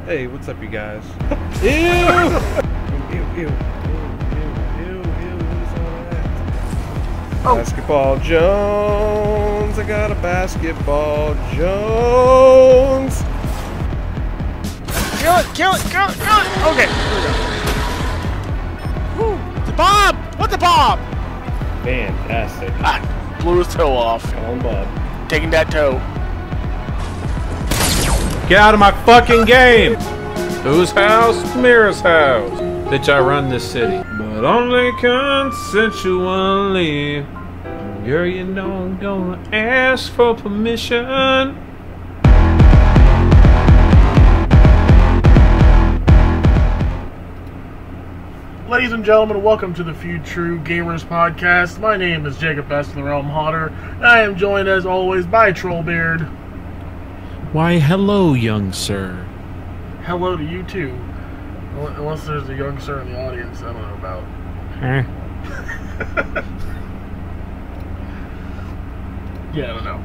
Hey, what's up, you guys? Ew! Ew, ew, ew, ew, what is all that? Oh. Basketball Jones! I got a basketball Jones! Kill it, kill it, kill it, kill it! Okay, here we go. Woo. The bomb! What the bomb? Fantastic. Ah, blew his toe off. Come on, bud. Taking that toe. Get out of my fucking game! Whose house? Mira's house. Bitch, I run this city. But only consensually. Girl, you know I'm gonna ask for permission. Ladies and gentlemen, welcome to the FewTrueGamers podcast. My name is Jacob BestintheRealm Hodder, and I am joined as always by Trollbeard. Why, hello, young sir. Hello to you too. Unless there's a young sir in the audience I don't know about. Huh? Yeah, I don't know.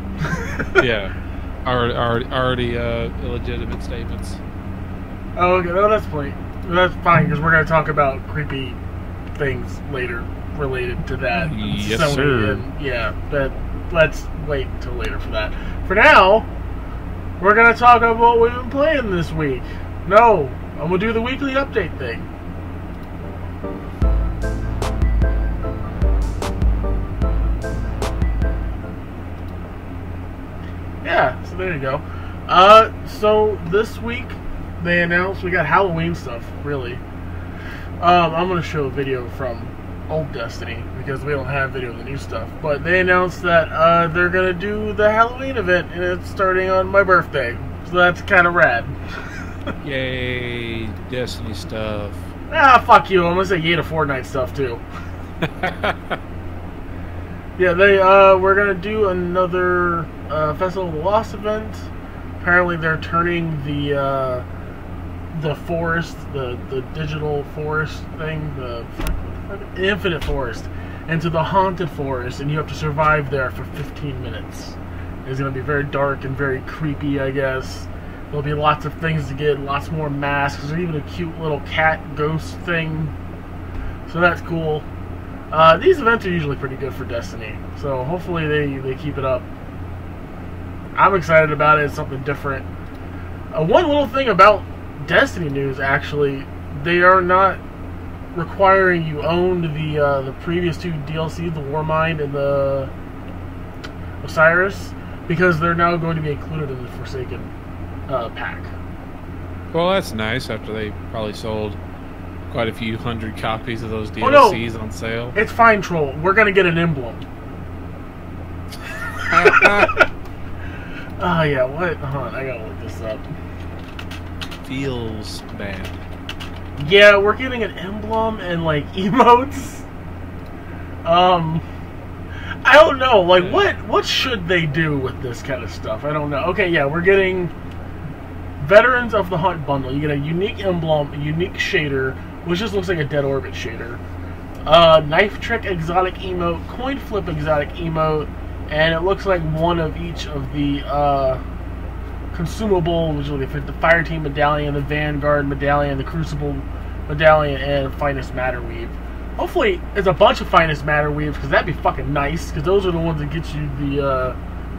Yeah. Already illegitimate statements. Oh, okay, no, that's fine. That's fine, because we're going to talk about creepy things later related to that. Yes, Sony, sir. and yeah, but let's wait until later for that. For now, we're going to talk about what we've been playing this week. No, I'm going to do the weekly update thing. Yeah, so there you go. So this week they announced we got Halloween stuff, really. I'm going to show a video from old Destiny because we don't have video of the new stuff. But they announced that they're going to do the Halloween event, and it's starting on my birthday. So that's kind of rad. Yay, Destiny stuff. Ah, fuck you. I'm going to say yay to Fortnite stuff, too. Yeah, we're going to do another Festival of the Lost event. Apparently they're turning the forest, the digital forest thing, the infinite forest, into the haunted forest, and you have to survive there for 15 minutes. It's going to be very dark and very creepy, I guess. There'll be lots of things to get, lots more masks. There's even a cute little cat ghost thing. So that's cool. These events are usually pretty good for Destiny, so hopefully they keep it up. I'm excited about it. It's something different. One little thing about Destiny news, actually, they are not requiring you own the previous two DLCs, the Warmind and the Osiris, because they're now going to be included in the Forsaken pack. Well, that's nice after they probably sold quite a few hundred copies of those DLCs on sale. It's fine, Troll. We're going to get an emblem. Oh, yeah, what? Hold on, I gotta look this up. Feels bad. Yeah, we're getting an emblem and, like, emotes. I don't know, like, what should they do with this kind of stuff? I don't know. Okay, yeah, we're getting Veterans of the Hunt bundle. You get a unique emblem, a unique shader, which just looks like a Dead Orbit shader. Knife Trick exotic emote, Coin Flip exotic emote, and it looks like one of each of the consumable, which will be the Fireteam Medallion, the Vanguard Medallion, the Crucible Medallion, and Finest Matter Weave. Hopefully, it's a bunch of Finest Matter Weaves, because that'd be fucking nice, because those are the ones that get you the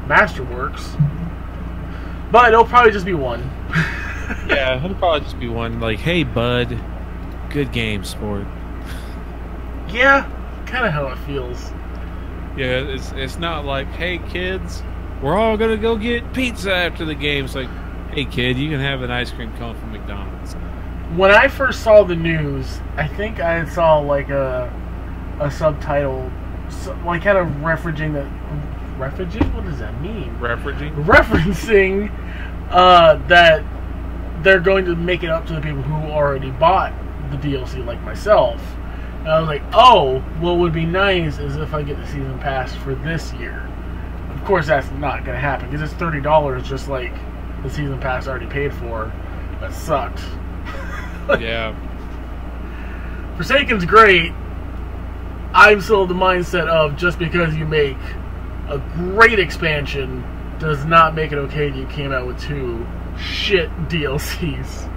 Masterworks. But it'll probably just be one. Yeah, it'll probably just be one, like, hey, bud, good game, sport. Yeah, kind of how it feels. Yeah, it's not like, hey, kids, we're all going to go get pizza after the game. It's like, hey, kid, you can have an ice cream cone from McDonald's. When I first saw the news, I think I saw, like, a subtitle, like, kind of referencing that... Referencing? What does that mean? Referencing that they're going to make it up to the people who already bought the DLC, like myself. And I was like, oh, what would be nice is if I get the season pass for this year. Of course, that's not going to happen, because it's $30 just like the season pass I already paid for. That sucked. Yeah. Forsaken's great. I'm still in the mindset of just because you make a great expansion does not make it okay that you came out with two shit DLCs.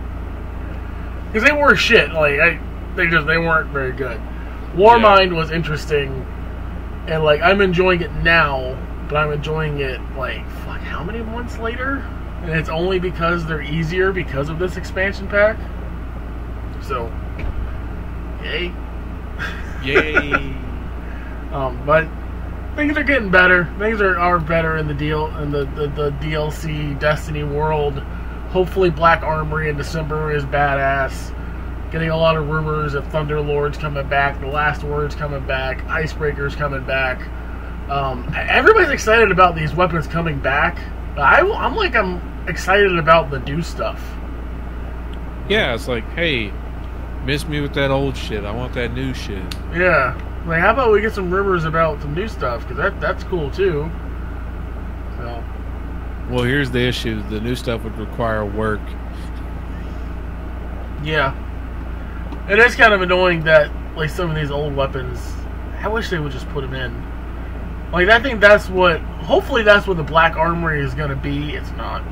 because they were shit. Like they weren't very good. Warmind was interesting, and like I'm enjoying it now, but I'm enjoying it like fuck how many months later, and it's only because they're easier because of this expansion pack. So, yay, yay. But things are getting better. Things are better in the the DLC Destiny world. Hopefully, Black Armory in December is badass. Getting a lot of rumors of Thunderlords coming back, The Last Words coming back, Icebreakers coming back. Everybody's excited about these weapons coming back. I'm excited about the new stuff. Yeah, it's like, hey, miss me with that old shit. I want that new shit. Yeah. Like, how about we get some rumors about some new stuff? Because that's cool, too. So. Well, here's the issue. The new stuff would require work. Yeah. It is kind of annoying that, like, some of these old weapons, I wish they would just put them in. Like, I think that's what, hopefully that's what the Black Armory is going to be. It's not.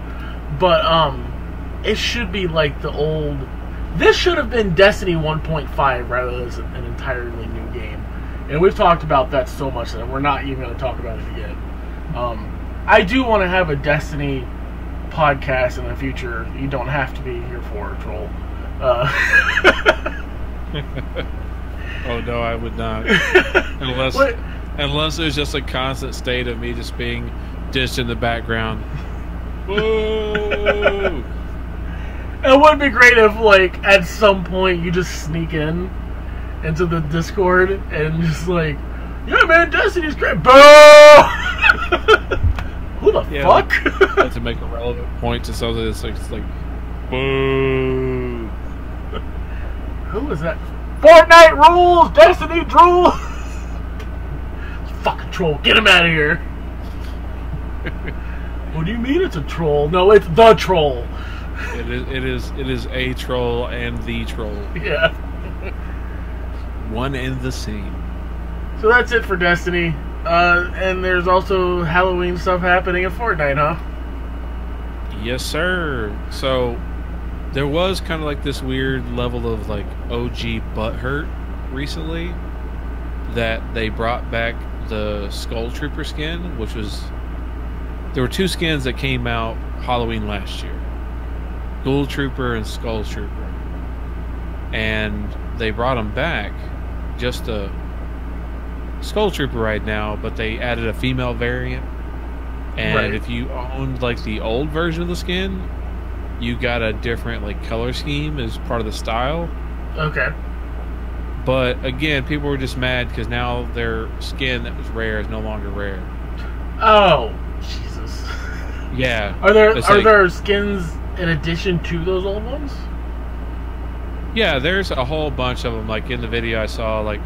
But, it should be like the old, this should have been Destiny 1.5 rather than an entirely new game. And we've talked about that so much that we're not even going to talk about it again. I do want to have a Destiny podcast in the future. You don't have to be here for it, Troll. Oh no, I would not. Unless there's just a constant state of me just being dished in the background. Whoa! It would be great if, like, at some point you just sneak into the Discord and just like, yeah, man, Destiny's great. Boo! Who the fuck? Like, to make a relevant point to something that's like, it's like, boo. Who was that? Fortnite rules! Destiny rules! Fucking troll, get him out of here. What do you mean it's a troll? No, it's the troll. It is a troll and the troll. Yeah. One and the same. So that's it for Destiny. And there's also Halloween stuff happening in Fortnite, huh? Yes, sir. So there was kind of like this weird level of like OG butthurt recently that they brought back the Skull Trooper skin, which was, there were two skins that came out Halloween last year, Ghoul Trooper and Skull Trooper, and they brought them back, just a Skull Trooper right now, but they added a female variant, and if you owned like the old version of the skin, you got a different like color scheme as part of the style. Okay. But again, people were just mad because now their skin that was rare is no longer rare. Oh, Jesus. Yeah. Are there skins in addition to those old ones? Yeah, there's a whole bunch of them. Like in the video I saw, like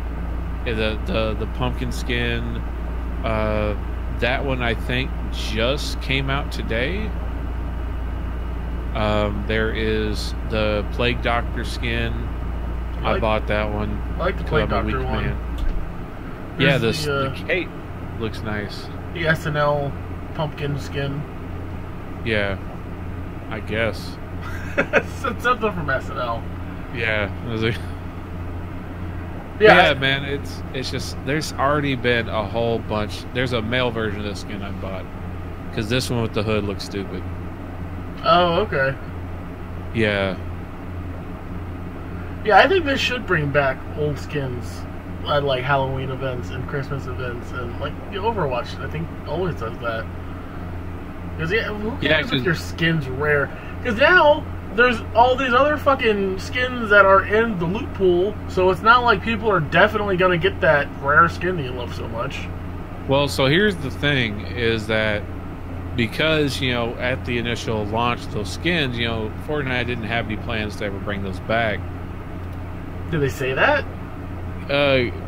the pumpkin skin. That one I think just came out today. There is the Plague Doctor skin. I bought that one. I like the Plague Doctor one. Yeah, the cape looks nice. The SNL pumpkin skin. Yeah, I guess. It's something from SNL. Yeah. Yeah, man, it's just, there's already been a whole bunch. There's a male version of this skin I bought because this one with the hood looks stupid. Oh, okay. Yeah. Yeah, I think they should bring back old skins at like Halloween events and Christmas events, and like Overwatch, I think always does that. Because who cares if your skin's rare? Because now there's all these other fucking skins that are in the loot pool, so it's not like people are definitely gonna get that rare skin that you love so much. Well, so here's the thing: is that because at the initial launch of those skins, Fortnite didn't have any plans to ever bring those back. Did they say that?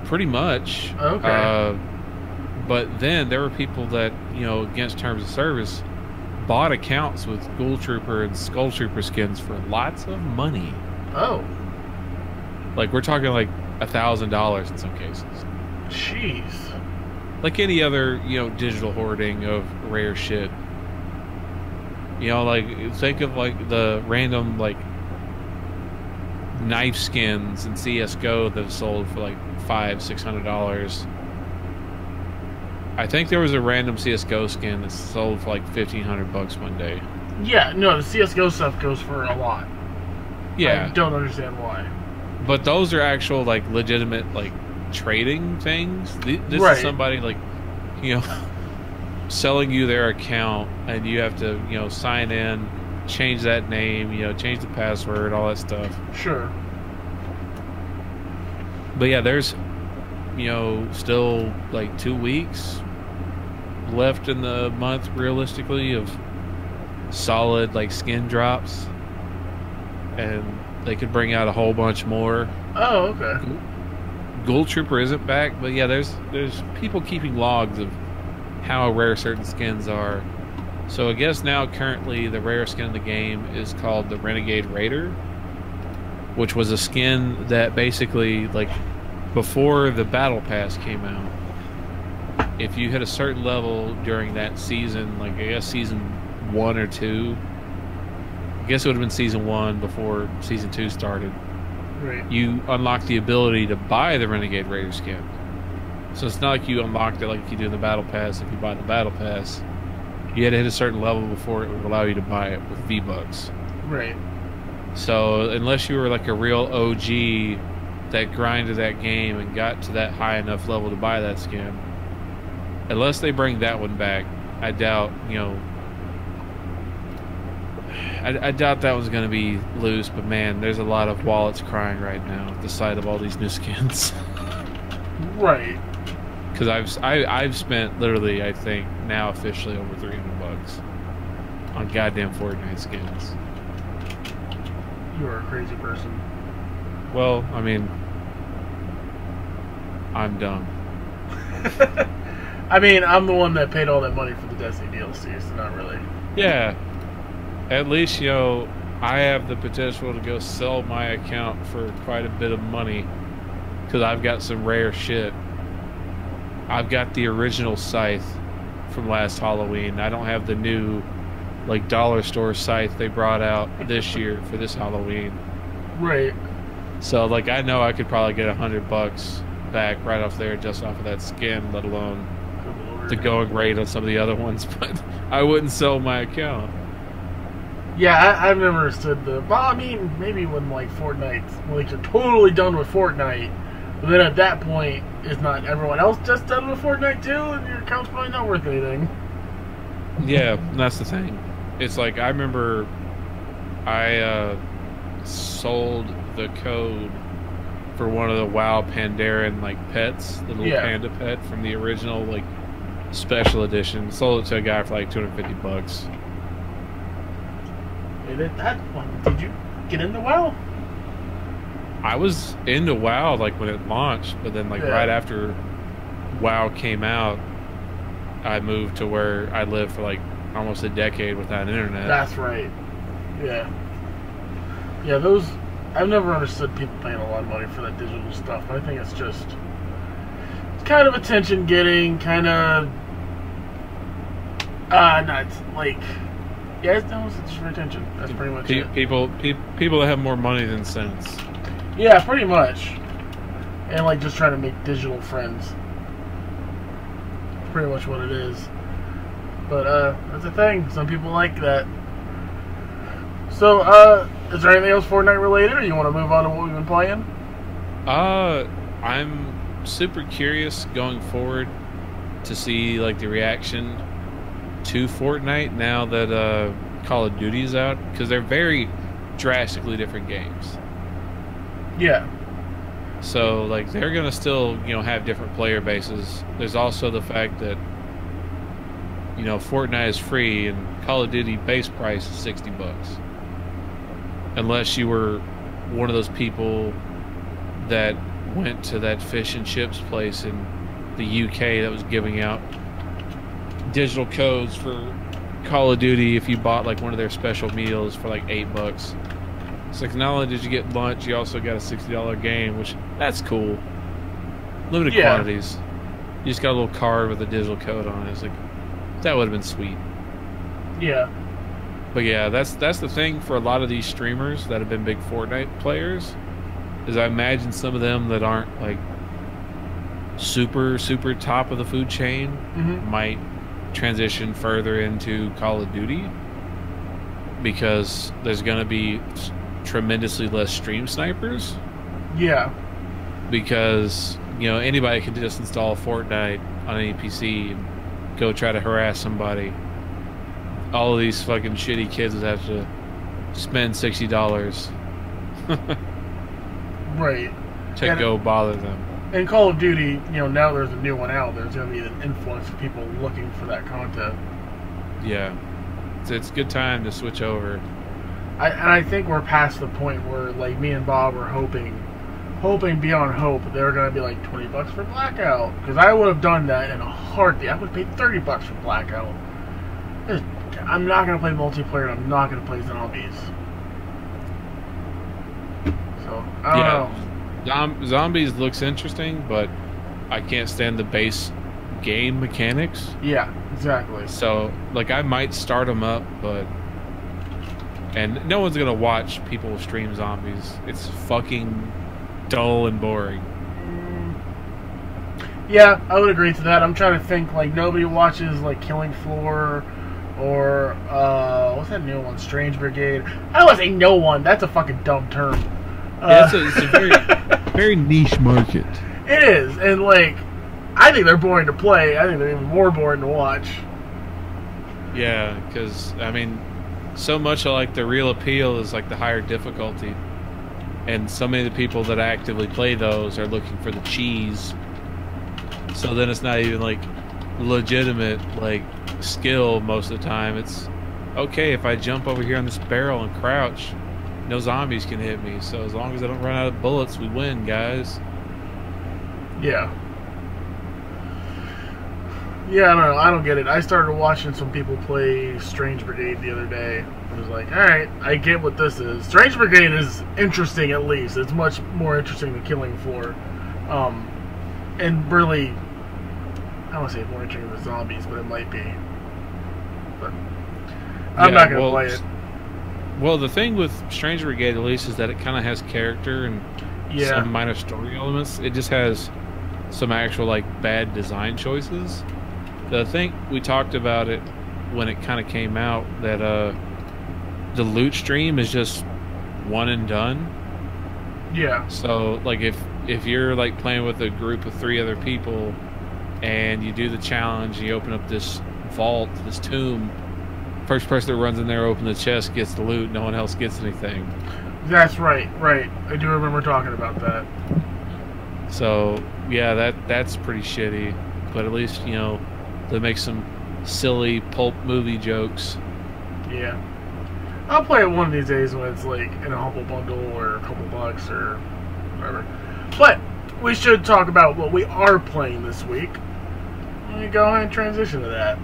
Pretty much. Okay. But then there were people that, against terms of service, bought accounts with Ghoul Trooper and Skull Trooper skins for lots of money. Oh. Like, we're talking like $1,000 in some cases. Jeez. Like any other, digital hoarding of rare shit. Like, think of like the random, like, knife skins in CS:GO that have sold for like $500-600. I think there was a random CS:GO skin that sold for like $1,500 one day. Yeah, no, the CS:GO stuff goes for a lot. Yeah, I don't understand why. but those are actual like legitimate like trading things. This Right. is somebody like, you know, selling you their account, and you have to, you know, sign in, change that name, you know, change the password, all that stuff. Sure. But yeah, there's, you know, still like 2 weeks left in the month realistically of solid like skin drops, and they could bring out a whole bunch more. Oh, okay. Gold Trooper isn't back, but yeah, there's people keeping logs of how rare certain skins are. So I guess now currently the rare skin in the game is called the Renegade Raider, which was a skin that basically, like, before the Battle Pass came out, if you hit a certain level during that season, like I guess season 1 or 2, I guess it would have been season 1 before season 2 started, Right. you unlock the ability to buy the Renegade Raider skin. So it's not like you unlocked it like you do in the Battle Pass. If you buy the Battle Pass, you had to hit a certain level before it would allow you to buy it with V-Bucks. Right. So unless you were like a real OG that grinded that game and got to that high enough level to buy that skin, unless they bring that one back, I doubt, you know, I doubt that one's going to be loose. But man, there's a lot of wallets crying right now at the sight of all these new skins. Right. Because I've spent literally, I think now officially over $300 on goddamn Fortnite skins. You are a crazy person. Well, I mean, I'm dumb. I mean, I'm the one that paid all that money for the Destiny DLC, so not really. Yeah, at least, you know, I have the potential to go sell my account for quite a bit of money because I've got some rare shit. I've got the original scythe from last Halloween. I don't have the new, like, dollar store scythe they brought out this year for this Halloween. Right. So, like, I know I could probably get $100 back right off there just off of that skin, let alone Good Lord. the going rate on some of the other ones. But I wouldn't sell my account. Yeah, I've never understood the... Well, I mean, maybe when, like, Fortnite... Like, you're totally done with Fortnite. But then at that point, is not everyone else just done with Fortnite too? And your account's probably not worth anything. Yeah, that's the thing. It's like, I remember I sold the code for one of the WoW Pandaren, like, pets, the little panda pet from the original, like, special edition. Sold it to a guy for like $250. Did you get into WoW? I was into WoW like when it launched, but then like right after WoW came out, I moved to where I lived for like almost a decade without internet. That's right. Yeah. Yeah, those... I've never understood people paying a lot of money for that digital stuff. I think it's just... It's kind of attention getting, kind of... not like... Yeah, it's just for attention. That's pretty much it. People that have more money than sense. Yeah, pretty much. And like just trying to make digital friends. Pretty much what it is. But that's the thing. Some people like that. So, is there anything else Fortnite related, or you want to move on to what we've been playing? I'm super curious going forward to see like the reaction to Fortnite now that Call of Duty's out, because they're very drastically different games. Yeah. So like they're gonna still, you know, have different player bases. There's also the fact that, you know, Fortnite is free and Call of Duty base price is $60. Unless you were one of those people that went to that fish and chips place in the UK that was giving out digital codes for Call of Duty if you bought like one of their special meals for like $8. It's like, not only did you get lunch, you also got a $60 game, which that's cool. Limited quantities. You just got a little card with a digital code on it. It's like, that would have been sweet. Yeah. But yeah, that's the thing for a lot of these streamers that have been big Fortnite players. is I imagine some of them that aren't like super top of the food chain might transition further into Call of Duty, because there's going to be tremendously less stream snipers. Yeah. Because, you know, anybody can just install Fortnite on any PC and go try to harass somebody. All of these fucking shitty kids would have to spend $60 right. to go bother them. In Call of Duty, you know, now there's a new one out. There's going to be an influx of people looking for that content. Yeah. It's a good time to switch over. I think we're past the point where, like, me and Bob were hoping beyond hope they were going to be like $20 for Blackout. Because I would have done that in a heartbeat. I would have paid $30 for Blackout. I'm not going to play multiplayer, and I'm not going to play zombies. So, I don't know. Zombies looks interesting, but I can't stand the base game mechanics. Yeah, exactly. So, like, I might start them up, but... And no one's gonna watch people stream zombies. It's fucking dull and boring. Yeah, I would agree to that. I'm trying to think, like, nobody watches, like, Killing Floor or, what's that new one? Strange Brigade. I don't want to say no one. That's a fucking dumb term. Yeah, it's a very, very niche market. It is, and, like, I think they're boring to play. I think they're even more boring to watch. Yeah, because, I mean, so much of, like, the real appeal is, like, the higher difficulty. And so many of the people that actively play those are looking for the cheese. So then it's not even, like, legitimate, like, skill most of the time. It's, okay, if I jump over here on this barrel and crouch, no zombies can hit me. So as long as I don't run out of bullets, we win, guys. Yeah. Yeah, I don't know. I don't get it. I started watching some people play Strange Brigade the other day. I was like, alright, I get what this is. Strange Brigade is interesting, at least. It's much more interesting than Killing Floor. And really, I don't want to say more interesting than zombies, but it might be. But I'm not going to play it. Well, the thing with Strange Brigade, at least, is that it kind of has character and some minor story elements. It just has some actual, like, bad design choices. I think we talked about it when it kind of came out, that the loot stream is just one and done. Yeah. So, like, if you're, like, playing with a group of 3 other people and you do the challenge, you open up this vault, this tomb, first person that runs in there, open the chest, gets the loot, no one else gets anything. That's right, right. I do remember talking about that. So, yeah, that's pretty shitty. But at least, you know, they make some silly pulp movie jokes. Yeah. I'll play it one of these days when it's, like, in a humble bundle or a couple bucks or whatever. But we should talk about what we are playing this week. Let me go ahead and transition to that.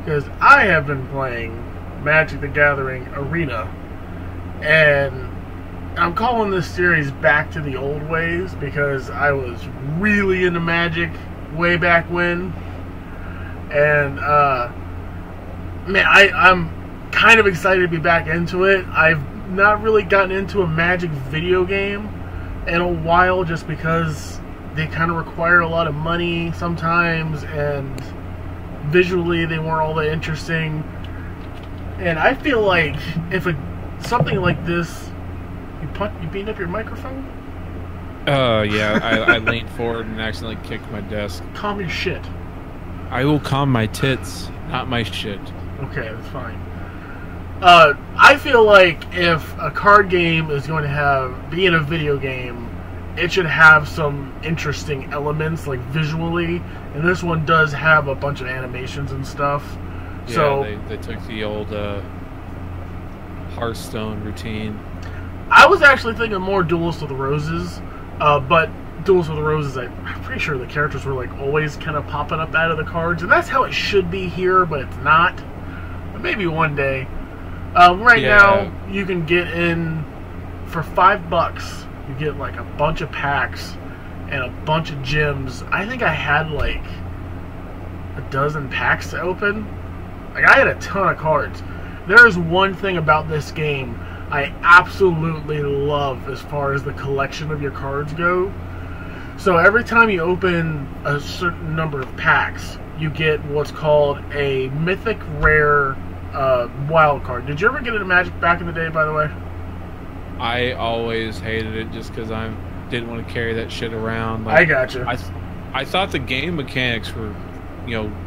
Because I have been playing Magic the Gathering Arena, and I'm calling this series Back to the Old Ways because I was really into Magic way back when, and man, I'm kind of excited to be back into it. I've not really gotten into a Magic video game in a while just because they kind of require a lot of money sometimes, and visually they weren't all that interesting. And I feel like if something like this, you beat up your microphone? Yeah, I leaned forward and accidentally kicked my desk. Calm your shit. I will calm my tits, not my shit. Okay, that's fine. I feel like if a card game is going to be in a video game, it should have some interesting elements, like visually. And this one does have a bunch of animations and stuff. Yeah, so they took the old Hearthstone routine. I was actually thinking more Duelist of the Roses, but Duelist of the Roses, I'm pretty sure the characters were, like, always kind of popping up out of the cards, and that's how it should be here, but it's not. But maybe one day. Right now, you can get in for $5. You get, like, a bunch of packs and a bunch of gems. I think I had, like, dozen packs to open. Like, I had a ton of cards. There's one thing about this game I absolutely love as far as the collection of your cards go. So every time you open a certain number of packs, you get what's called a mythic rare wild card. Did you ever get into Magic back in the day, by the way? I always hated it just because I didn't want to carry that shit around. Like, I gotcha. I thought the game mechanics were,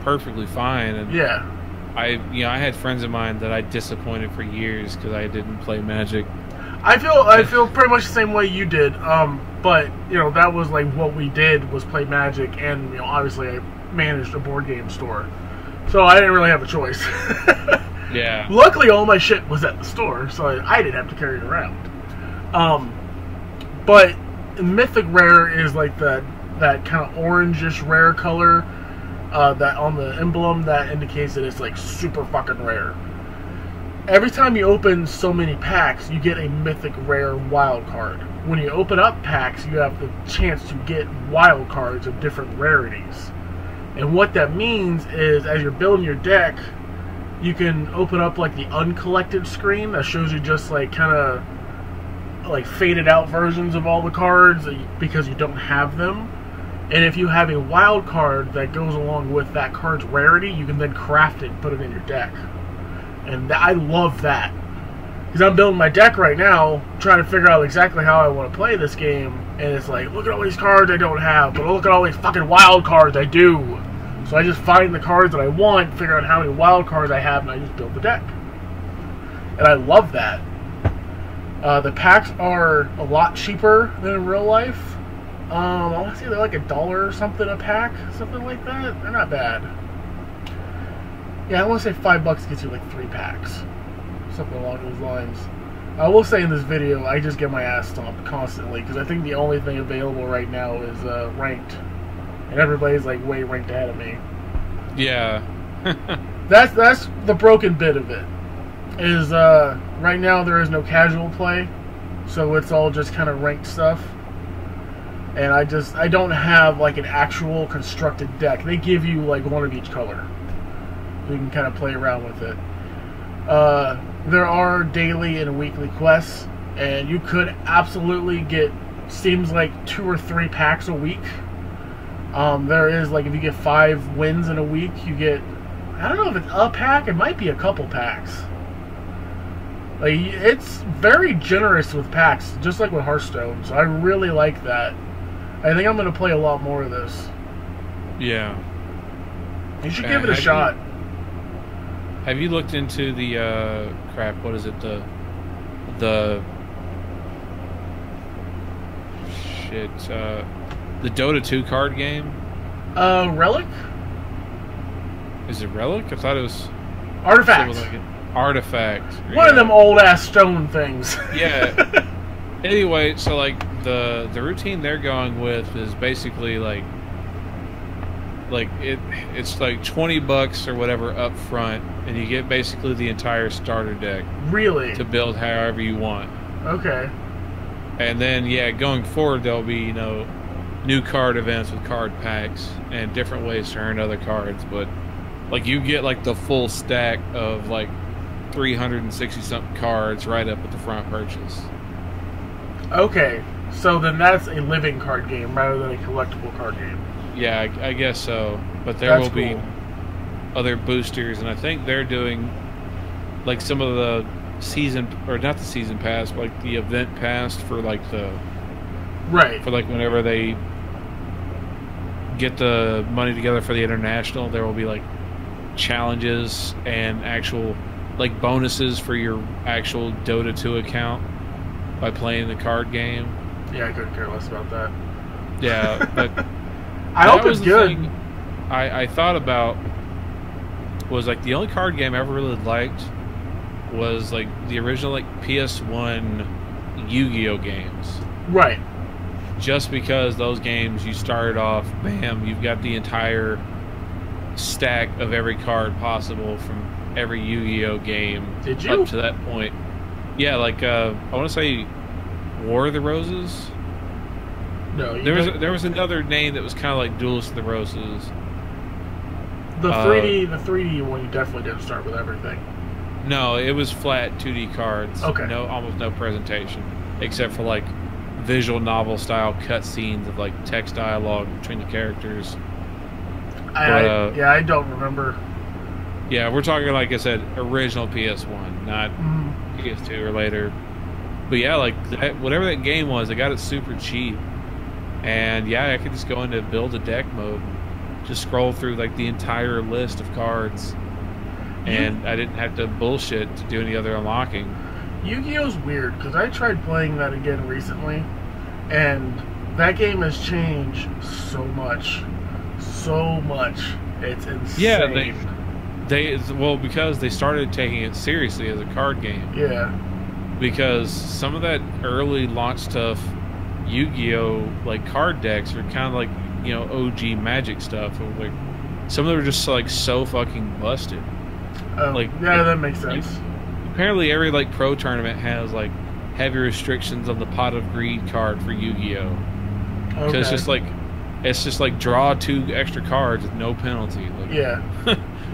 perfectly fine, and yeah. I had friends of mine that I disappointed for years because I didn't play Magic. I feel pretty much the same way you did. But that was like what we did was play Magic, and obviously I managed a board game store, so I didn't really have a choice. Yeah. Luckily, all my shit was at the store, so I didn't have to carry it around. But Mythic Rare is like that kind of orangish rare color that on the emblem that indicates that it's like super fucking rare. Every time you open so many packs, you get a Mythic Rare wild card. When you open up packs, you have the chance to get wild cards of different rarities. And what that means is, as you're building your deck, you can open up like the uncollected screen that shows you just like kind of like faded out versions of all the cards because you don't have them. And if you have a wild card that goes along with that card's rarity, you can then craft it and put it in your deck. And I love that. Because I'm building my deck right now, trying to figure out exactly how I want to play this game. And it's like, look at all these cards I don't have, but look at all these fucking wild cards I do. So I just find the cards that I want, figure out how many wild cards I have, and I just build the deck. And I love that. The packs are a lot cheaper than in real life. I want to say they're like $1 or something a pack, something like that. They're not bad. Yeah, I want to say $5 gets you like 3 packs, something along those lines. I will say in this video, I just get my ass stomped constantly because I think the only thing available right now is ranked, and everybody's like way ranked ahead of me. Yeah. That's the broken bit of it. Is right now there is no casual play, so it's all just kind of ranked stuff. And I don't have like an actual constructed deck. They give you like one of each color. You can kind of play around with it. There are daily and weekly quests, and you could absolutely get, seems like 2 or 3 packs a week. There is like, if you get 5 wins in a week, you get, I don't know if it's a pack, it might be a couple packs. Like, it's very generous with packs, just like with Hearthstone, so I really like that. I think I'm going to play a lot more of this. Yeah. You should give it a shot. Have you looked into the, crap, what is it, the Dota 2 card game? Relic? Is it Relic? I thought it was... Artifact. Like Artifact. One of them old-ass stone things. Yeah. Anyway, so like the routine they're going with is basically like it's like $20 or whatever up front, and you get basically the entire starter deck. Really? To build however you want. Okay. And then going forward there'll be new card events with card packs and different ways to earn other cards, but like you get like the full stack of like 360 something cards right up at the front purchase. Okay, so then that's a living card game rather than a collectible card game. Yeah, I guess so. But there will be other boosters, and I think they're doing like some of the season, or not the season pass, but like the event pass for like the for like whenever they get the money together for the international, there will be like challenges and actual like bonuses for your actual Dota 2 account by playing the card game. Yeah, I couldn't care less about that. Yeah, but I hope it's good. I thought about was like the only card game I ever really liked was like the original like PS1 Yu-Gi-Oh games. Right. Just because those games you started off, bam, you've got the entire stack of every card possible from every Yu-Gi-Oh game. Did you? Up to that point. Yeah, like I want to say War of the Roses. No, there was another name that was kind of like Duelist of the Roses. The 3D one, you definitely didn't start with everything. No, it was flat 2D cards. Okay. No, almost no presentation, except for like visual novel style cutscenes of like text dialogue between the characters. I don't remember. Yeah, we're talking, like I said, original PS1, not PS2 or later. But yeah, like whatever that game was, I got it super cheap, and yeah, I could just go into build a deck mode, and just scroll through like the entire list of cards, and I didn't have to bullshit to do any other unlocking. Yu-Gi-Oh's weird because I tried playing that again recently, and that game has changed so much. It's insane. Yeah, well, because they started taking it seriously as a card game. Yeah. Because some of that early launch stuff, Yu-Gi-Oh, like card decks, are kind of like, you know, OG Magic stuff. Like some of them are just like so fucking busted. Like, yeah, that makes sense. Apparently, every like pro tournament has like heavy restrictions on the Pot of Greed card for Yu-Gi-Oh. Because it's just like draw 2 extra cards with no penalty. Like, yeah.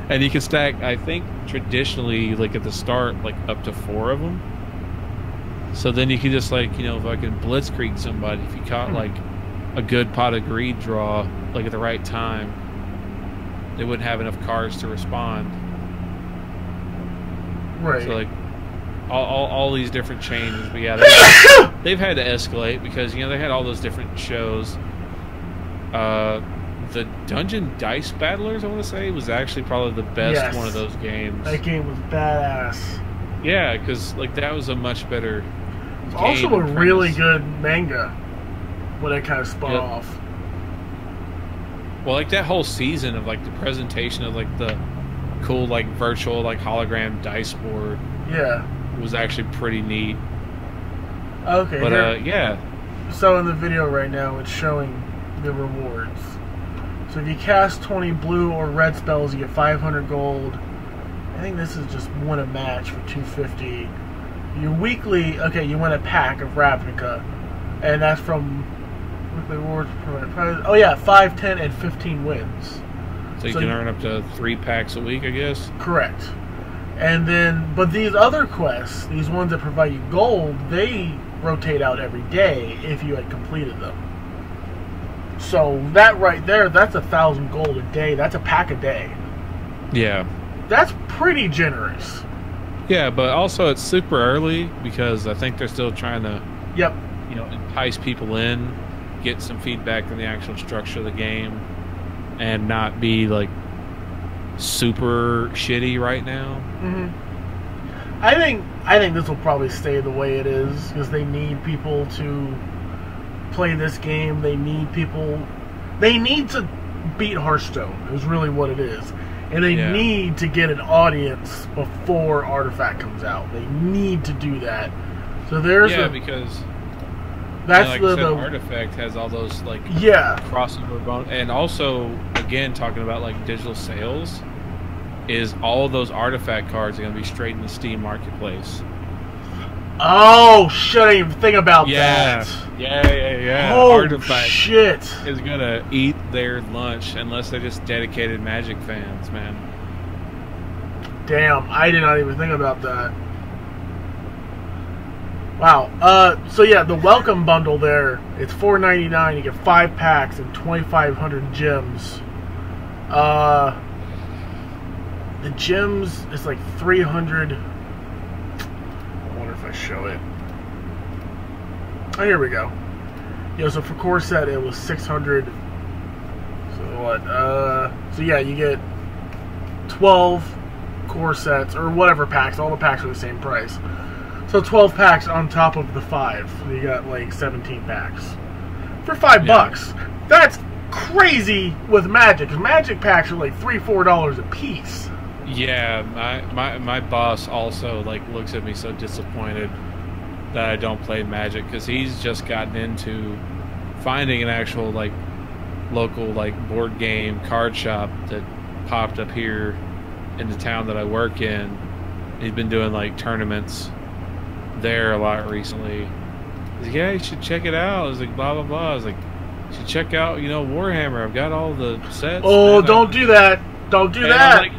And you can stack, I think, traditionally, like at the start, like up to 4 of them. So then you can just like, you know, if I can blitzkrieg somebody, if you caught like a good Pot of Greed draw, like at the right time, they wouldn't have enough cards to respond. Right. So like all these different changes, but yeah, they've had to escalate because, you know, they had all those different shows. The Dungeon Dice Battlers, I want to say, was actually probably the best one of those games. That game was badass. Yeah, because like that was a much better. It's also a really good manga when it kind of spun off. Well, like that whole season of like the presentation of like the cool like virtual like hologram dice board. Yeah. Was actually pretty neat. Okay. But yeah. So in the video right now, it's showing the rewards. So if you cast 20 blue or red spells, you get 500 gold. I think this is just win a match for 250. Your weekly, you win a pack of Ravnica, and that's from weekly rewards. Oh yeah, 5, 10, and 15 wins. So you can earn up to 3 packs a week, I guess. Correct. And then, but these other quests, these ones that provide you gold, they rotate out every day if you had completed them. So that right there, that's 1,000 gold a day. That's a pack a day. Yeah. That's pretty generous. Yeah, but also it's super early because I think they're still trying to, you know, entice people in, get some feedback on the actual structure of the game, and not be like super shitty right now. Mm-hmm. I think this will probably stay the way it is because they need people to play this game. They need to beat Hearthstone is really what it is, and they need to get an audience before Artifact comes out. They need to do that. So there's because that's like I said, Artifact has all those like crossover bonus, and also again talking about like digital sales, is all of those Artifact cards are going to be straight in the Steam marketplace. Oh shit! I didn't even think about that. Yeah. Oh Artifact shit! Is gonna eat their lunch unless they're just dedicated Magic fans, man. Damn, I did not even think about that. Wow. So yeah, the welcome bundle there, it's $4.99. You get 5 packs and 2,500 gems. The gems is like 300. I wonder if I show it. Oh, here we go. So for core set it was 600. So what? So yeah, you get 12 core sets or whatever packs. All the packs are the same price. So 12 packs on top of the 5. So you got like 17 packs for $5. That's crazy with Magic. 'Cause Magic packs are like $3-4 a piece. Yeah, my boss also like looks at me so disappointed that I don't play Magic because he's just gotten into finding an actual like local like board game card shop that popped up here in the town that I work in. He's been doing like tournaments there a lot recently. He's like, yeah, you should check it out. I was like, blah blah blah. I was like, you should check out, you know, Warhammer. I've got all the sets. Oh, don't do that. Don't do And that.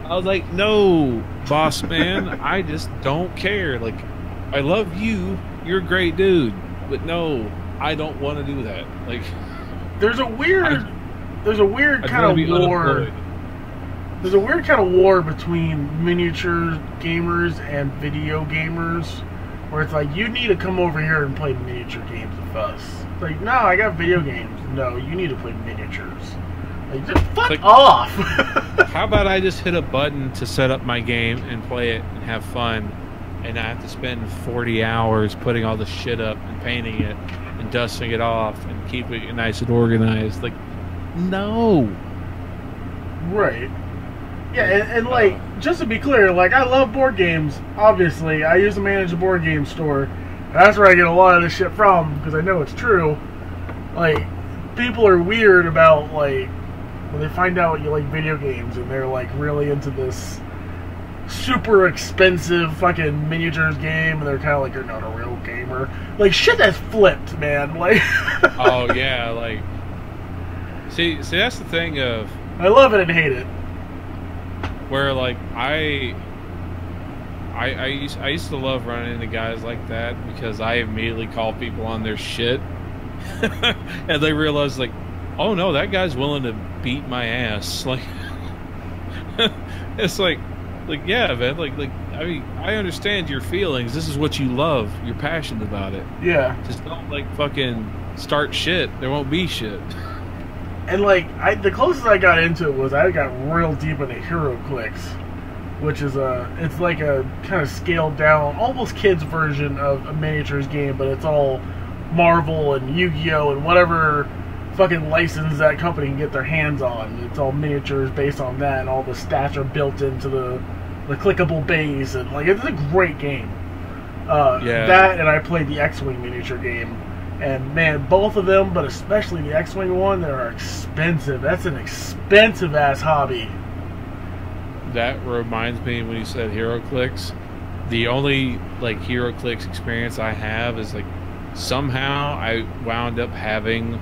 I was like, no, boss man, I just don't care. Like, I love you. You're a great dude. But no, I don't want to do that. Like, there's a weird kind of war. Unemployed. There's a weird kind of war between miniature gamers and video gamers, where it's like, you need to come over here and play miniature games with us. It's like, no, I got video games. No, you need to play miniatures. Like, just fuck off. How about I just hit a button to set up my game and play it and have fun, and I have to spend 40 hours putting all the shit up and painting it and dusting it off and keeping it nice and organized? Like, no. Right. Yeah, and like, just to be clear, like, I love board games, obviously. I used to manage a board game store. That's where I get a lot of this shit from, because I know it's true. Like, people are weird about, like, when they find out you like video games, and they're, like, really into this super expensive fucking miniatures game, and they're kind of like, you're not a real gamer. Like, shit that's flipped, man. Like, oh, yeah, like, see, that's the thing of... I love it and hate it. Where, like, I used to love running into guys like that because I immediately call people on their shit. And they realize, like, oh no, that guy's willing to beat my ass. Like, it's like, yeah, man, like, I mean, I understand your feelings. This is what you love. You're passionate about it. Yeah. Just don't, like, fucking start shit. There won't be shit. And, like, the closest I got into it was I got real deep into HeroClix, which is it's like a kind of scaled down, almost kids version of a miniatures game, but it's all Marvel and Yu-Gi-Oh! And whatever fucking license that company can get their hands on. It's all miniatures based on that, and all the stats are built into the clickable base, and, like, it's a great game. Yeah. That, and I played the X-Wing miniature game. And, man, both of them, but especially the X-Wing one, they are expensive. That's an expensive-ass hobby. That reminds me, when you said HeroClix, the only, like, HeroClix experience I have is, like, somehow I wound up having,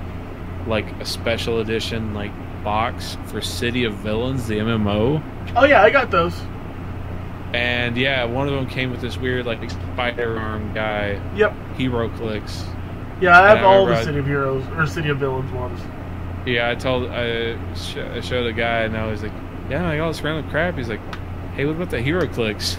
like, a special edition, like, box for City of Villains, the MMO. Oh, yeah, I got those. And, yeah, one of them came with this weird, like, spider arm guy. Yep. HeroClix. Yeah, I have all the remember City of Heroes, or City of Villains ones. Yeah, I showed a guy, and I was like, yeah, like, all this random crap. He's like, hey, what about the HeroClix?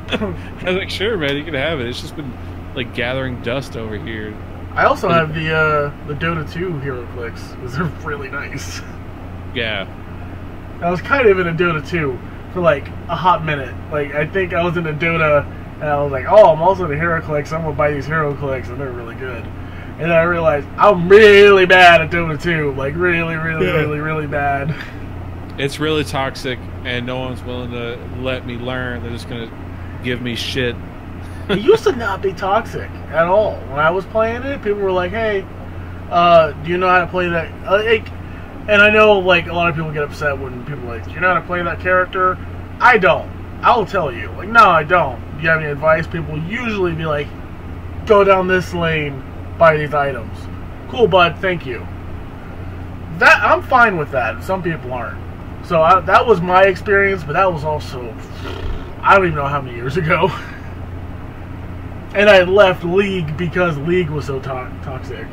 I was like, sure, man, you can have it. It's just been, like, gathering dust over here. I also have the Dota 2 HeroClix. Those are really nice. Yeah. I was kind of in a Dota 2 for, like, a hot minute. Like, I think I was in a Dota, and I was like, oh, I'm also in a HeroClix. I'm going to buy these HeroClix, and they're really good. And then I realized I'm really bad at Dota 2. Like, really bad. It's really toxic, and no one's willing to let me learn. They're just going to give me shit. It used to not be toxic at all. When I was playing it, people were like, hey, do you know how to play that? And I know, like, a lot of people get upset when people are like, do you know how to play that character? I don't. I'll tell you. Like, no, I don't. Do you have any advice? People usually be like, go down this lane, buy these items. Cool, bud, thank you. That I'm fine with that. Some people aren't. So that was my experience, but that was also, I don't even know how many years ago. And I left League because League was so toxic.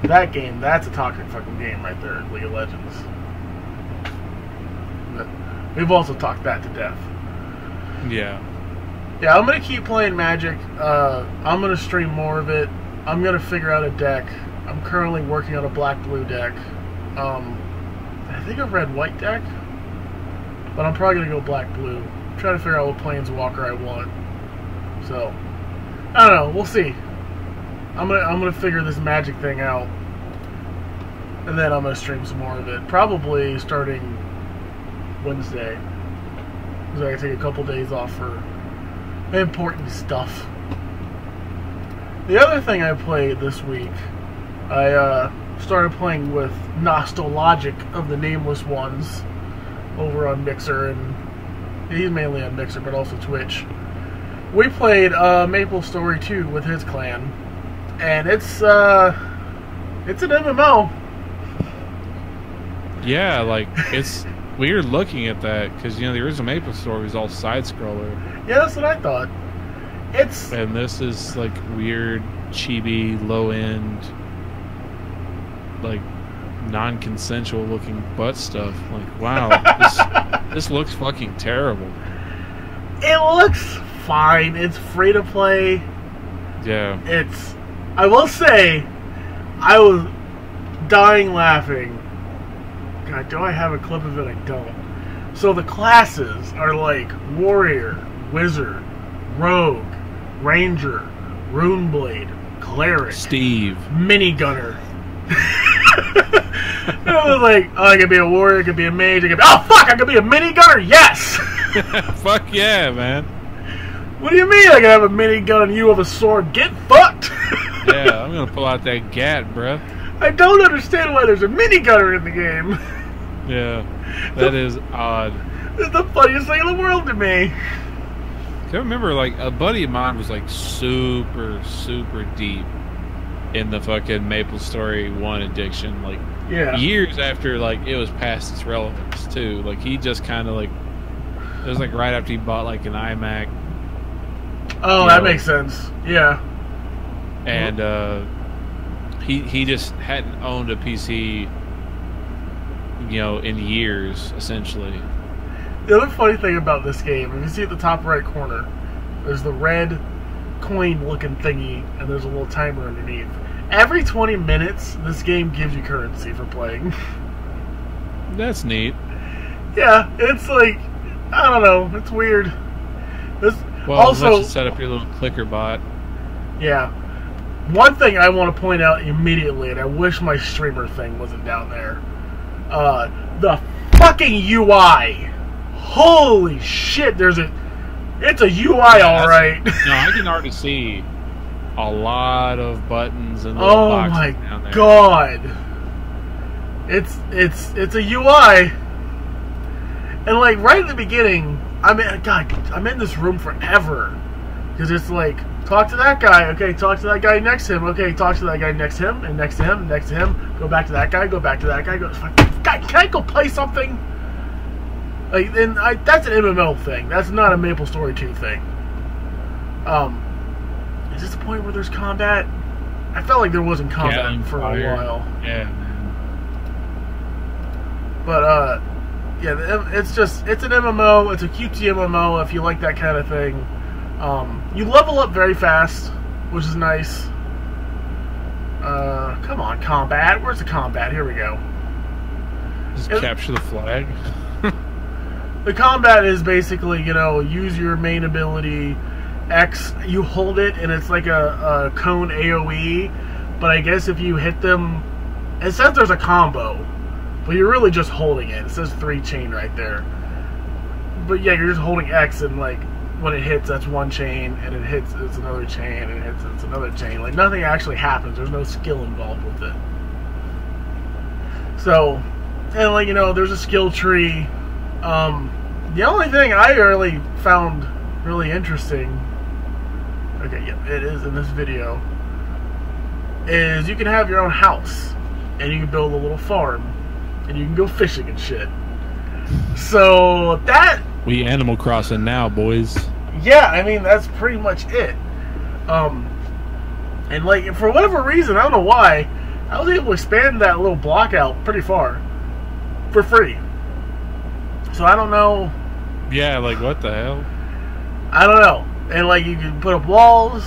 That game, that's a toxic fucking game right there, League of Legends. But we've also talked that to death. Yeah. Yeah, I'm going to keep playing Magic. I'm going to stream more of it. I'm going to figure out a deck. I'm currently working on a black-blue deck. I think a red-white deck. But I'm probably going to go black-blue. Try to figure out what Planeswalker I want. So, I don't know. We'll see. I'm gonna figure this Magic thing out. And then I'm going to stream some more of it. Probably starting Wednesday. Because I can take a couple days off for important stuff. The other thing I played this week, I started playing with Nostalgic of the Nameless Ones over on Mixer, and he's mainly on Mixer, but also Twitch. We played Maple Story 2 with his clan, and it's an MMO. Yeah, like, it's weird looking at that, because, you know, the original Maple Story was all side-scroller. Yeah, that's what I thought. And this is, like, weird, chibi, low-end, like, non-consensual looking butt stuff. Like, wow, this looks fucking terrible. It looks fine. It's free to play. Yeah. I will say, I was dying laughing. God, do I have a clip of it? I don't. So the classes are like Warrior, Wizard, Rogue, Ranger, Runeblade, Cleric, Steve, Minigunner. And I was like, oh, I could be a warrior, I could be a mage, oh fuck, I could be a minigunner, yes! Fuck yeah, man. What do you mean I can have a minigun and you have a sword? Get fucked! Yeah, I'm gonna pull out that gat, bruh. I don't understand why there's a minigunner in the game. Yeah, that is odd. It's the funniest thing in the world to me. I remember, like, a buddy of mine was, like, super, super deep in the fucking Maple Story 1 addiction, like, yeah, years after, like, it was past its relevance, too. Like, he just kind of, like, it was, like, right after he bought, like, an iMac. Oh, that makes sense. Yeah. And, he just hadn't owned a PC, you know, in years, essentially. The other funny thing about this game, if you see at the top right corner, there's the red coin-looking thingy, and there's a little timer underneath. Every 20 minutes, this game gives you currency for playing. That's neat. Yeah, it's like, I don't know, it's weird. Well, also, let's just set up your little clicker bot. Yeah. One thing I want to point out immediately, and I wish my streamer thing wasn't down there. The fucking UI. Holy shit, it's a UI, alright. No, I can already see a lot of buttons and little boxes down there. Oh my god. It's a UI. And like right at the beginning, I'm in this room forever. Because it's like, talk to that guy, okay, talk to that guy next to him, okay, talk to that guy next to him, and next to him, and next to him, go back to that guy, go back to that guy, God, can I go play something? Like, and that's an MMO thing. That's not a Maple Story 2 thing. Is this the point where there's combat? I felt like there wasn't combat for a while. Yeah, man. But, yeah, it's an MMO. It's a cutesy MMO if you like that kind of thing. You level up very fast, which is nice. Come on, combat. Where's the combat? Here we go. Just capture the flag. The combat is basically, you know, use your main ability, X, you hold it, and it's like a cone AoE, but I guess if you hit them, it says there's a combo, but you're really just holding it. It says 3 chain right there. But yeah, you're just holding X, and like, when it hits, that's 1 chain, and it hits, it's another chain, and it hits, it's another chain. Like, nothing actually happens. There's no skill involved with it. So, and like, you know, there's a skill tree. The only thing I really found really interesting, okay, yeah, it is in this video, is you can have your own house, and you can build a little farm, and you can go fishing and shit. So, that... We Animal Crossing now, boys. Yeah, I mean, that's pretty much it. And like, for whatever reason, I don't know why, I was able to expand that little block out pretty far. For free. So I don't know... Yeah, like, what the hell? I don't know. And like, you can put up walls,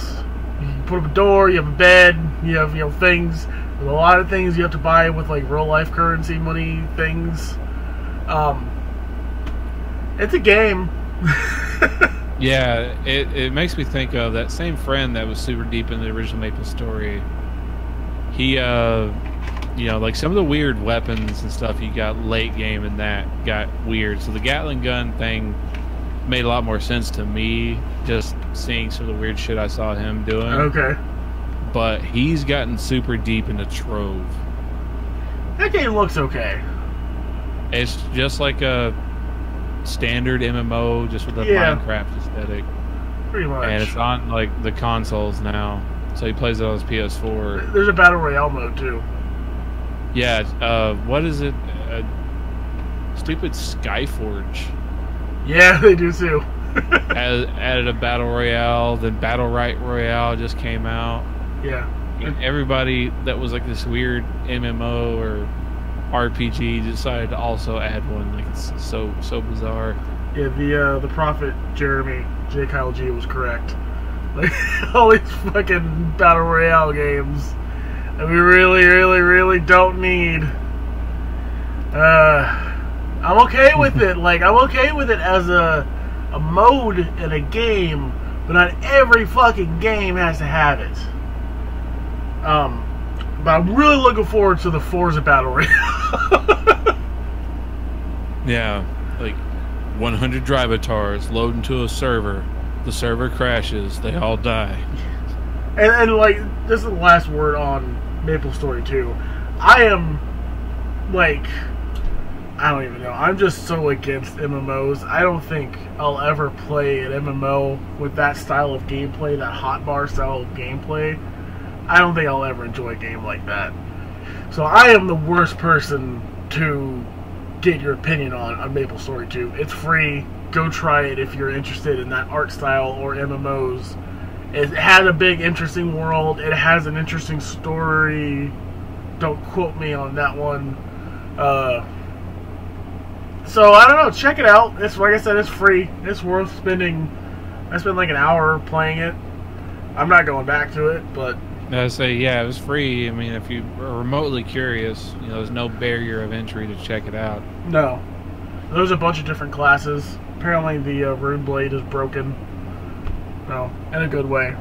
you can put up a door, you have a bed, you have, you know, things. There's a lot of things you have to buy with like real life currency money things. It's a game. Yeah, it makes me think of that same friend that was super deep in the original Maple Story. He, you know, like some of the weird weapons and stuff you got late game and that got weird. So the Gatling gun thing made a lot more sense to me, just seeing some of the weird shit I saw him doing. Okay. But he's gotten super deep into Trove. That game looks okay. It's just like a standard MMO, just with a Minecraft aesthetic. Pretty much. And it's on like the consoles now, so he plays it on his PS4. There's a battle royale mode too. Yeah, what is it? stupid Skyforge Yeah, they do too. added a battle royale. Then Battle Royale just came out. Yeah. And everybody that was like this weird MMO or RPG decided to also add one. Like, it's so bizarre. Yeah, the prophet Jeremy J. Kyle G was correct. Like, all these fucking battle royale games that we really don't need. I'm okay with it. Like, I'm okay with it as a mode in a game, but not every fucking game has to have it. But I'm really looking forward to the Forza Battle Royale. Yeah, like 100 drivatars load into a server. The server crashes. They all die. And like, this is the last word on MapleStory 2. I am, like, I don't even know. I'm just so against MMOs. I don't think I'll ever play an MMO with that style of gameplay, that hotbar style of gameplay. I don't think I'll ever enjoy a game like that. So I am the worst person to get your opinion on MapleStory 2. It's free. Go try it if you're interested in that art style or MMOs. It has a big, interesting world. It has an interesting story. Don't quote me on that one. So, I don't know. Check it out. It's, like I said, it's free. It's worth spending. I spent like an hour playing it. I'm not going back to it, but... I say, yeah, it was free. I mean, if you are remotely curious, you know, there's no barrier of entry to check it out. No. There's a bunch of different classes. Apparently the rune blade is broken. No, in a good way.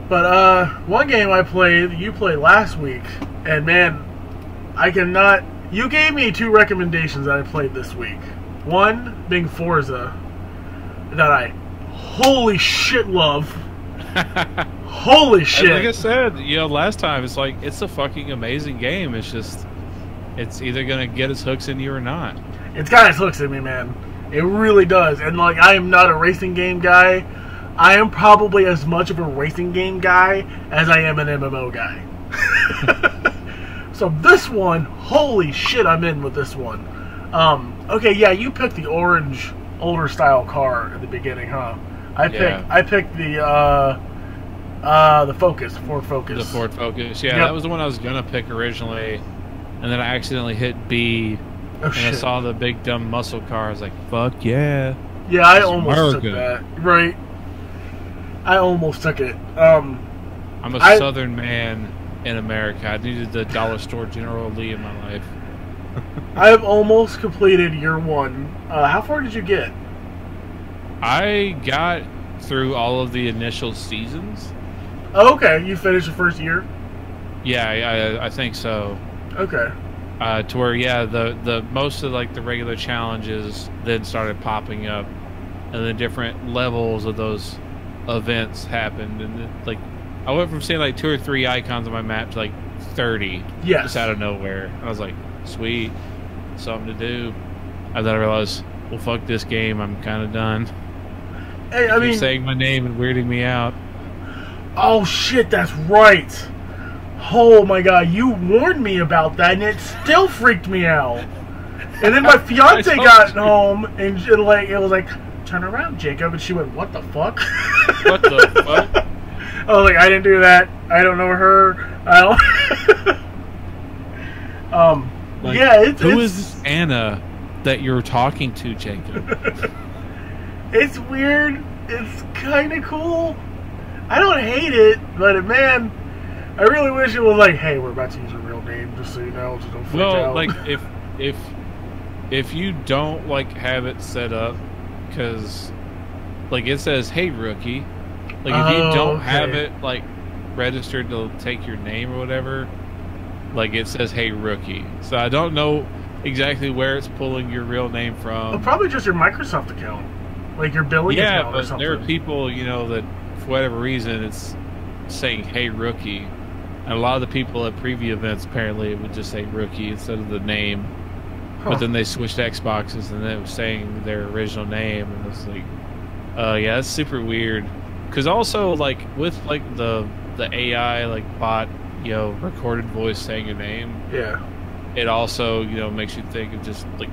But, one game I played, you played last week, and man, I cannot... You gave me 2 recommendations that I played this week. One being Forza, that I holy shit love. Holy shit. Like I said, you know, last time, it's like, it's a fucking amazing game. It's just, it's either going to get its hooks in you or not. It's got its hooks in me, man. It really does. And, like, I am not a racing game guy. I am probably as much of a racing game guy as I am an MMO guy. So this one, holy shit, I'm in with this one. Okay, yeah, you picked the orange, older style car at the beginning, huh? I picked the Focus, Ford Focus. The Ford Focus, yeah, Yep. that was the one I was gonna pick originally, and then I accidentally hit B, and shit. I saw the big dumb muscle car. I was like, "Fuck yeah!" Yeah, I It's almost took America. that. Right, I almost took it. I'm a Southern man in America. I needed the dollar store General Lee in my life. I've almost completed year 1. How far did you get? I got through all of the initial seasons. Oh, okay, you finished the first year. Yeah, I think so. Okay. To where, yeah, the most of like the regular challenges then started popping up, and the different levels of those events happened, and it, like, I went from seeing like 2 or 3 icons on my map to like 30, Yes. just out of nowhere. I was like, sweet, something to do. And then I realized, well, fuck this game, I'm kind of done. Hey, I mean, saying my name and weirding me out. oh shit, that's right. Oh my god, you warned me about that, and it still freaked me out. And then my fiance got home, and it was like, turn around, Jacob, and she went, what the fuck? What the fuck? I was like, I didn't do that. I don't know her. I don't. Like, yeah, who is this Anna that you're talking to, Jacob? It's weird. It's kind of cool. I don't hate it, but man, I really wish it was like, hey, we're about to use a real name, just so you know, so don't freak out. Well, like if you don't like have it set up, because like it says, hey rookie, like if you don't have it like registered to take your name or whatever, like it says, hey rookie. So I don't know exactly where it's pulling your real name from. Well, probably just your Microsoft account, like your billing account or but something. there are people, you know, that for whatever reason it's saying, hey rookie. And a lot of the people at preview events, apparently, it would just say rookie instead of the name. Huh. But then they switched Xboxes and it was saying their original name. And it's like, yeah, that's super weird. Because also, like, with, like, the AI, like, bot, you know, recorded voice saying your name. Yeah. it also, you know, makes you think of just like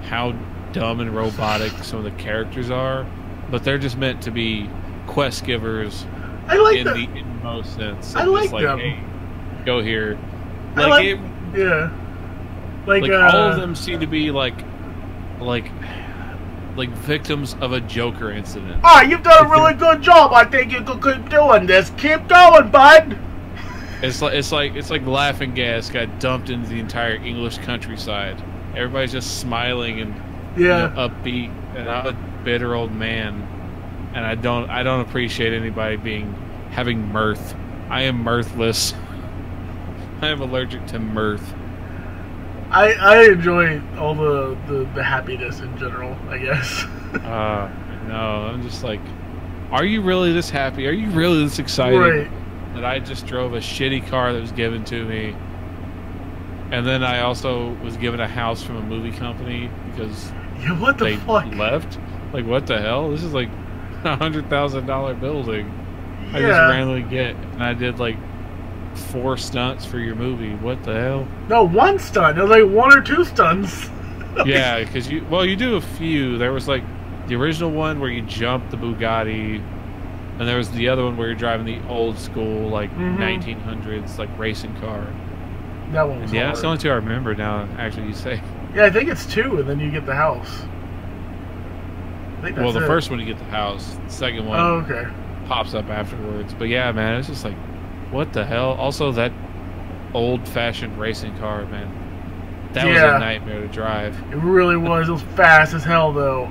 how dumb and robotic some of the characters are, but they're just meant to be quest givers. I like in them. the inmost sense. I like just like, them. hey, go here. I Like, it, yeah. Like all of them seem to be like victims of a Joker incident. All right, you've done a really good job. I think you could keep doing this. Keep going, bud. It's like laughing gas got dumped into the entire English countryside. Everybody's just smiling and you know, upbeat, and I'm a bitter old man, and I don't appreciate anybody having mirth. I am mirthless. I am allergic to mirth. I enjoy all the happiness in general, I guess. No, I'm just like, are you really this happy? Are you really this excited Right. that I just drove a shitty car that was given to me? And then I also was given a house from a movie company because Yeah, what the they fuck? left. Like, what the hell? This is like $100,000 building. I Yeah. just randomly get, and I did like 4 stunts for your movie. What the hell? No, one stunt. It was like 1 or 2 stunts. Yeah, because you do a few. There was like the original one where you jump the Bugatti, and there was the other one where you're driving the old school like 1900s like racing car. That one was Yeah, hard. that's the only 2 I remember now. Actually, you say. Yeah, I think it's 2, and then you get the house. I think that's Well, the it. first one you get the house. The second one Oh, okay. pops up afterwards. But yeah, man, it's just like, what the hell? Also, that old-fashioned racing car, man. That was Yeah. a nightmare to drive. It really was. It was fast as hell, though.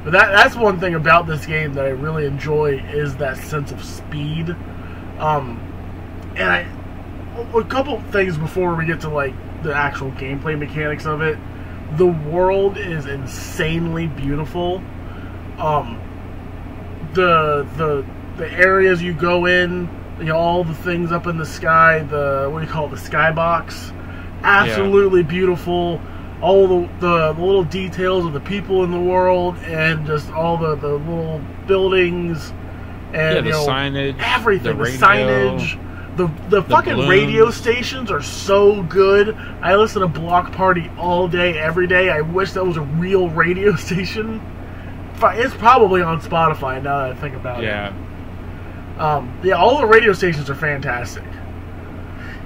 But that's one thing about this game that I really enjoy is that sense of speed. And a couple things before we get to like the actual gameplay mechanics of it. The world is insanely beautiful. The areas you go in, you know, all the things up in the sky, what do you call it, the skybox, absolutely beautiful. All the little details of the people in the world, and just all the little buildings, and the you know, signage, everything, the radio, signage. The fucking balloons. radio stations are so good. I listen to Block Party all day, every day. I wish that was a real radio station. It's probably on Spotify now that I think about it. Yeah. Yeah, all the radio stations are fantastic.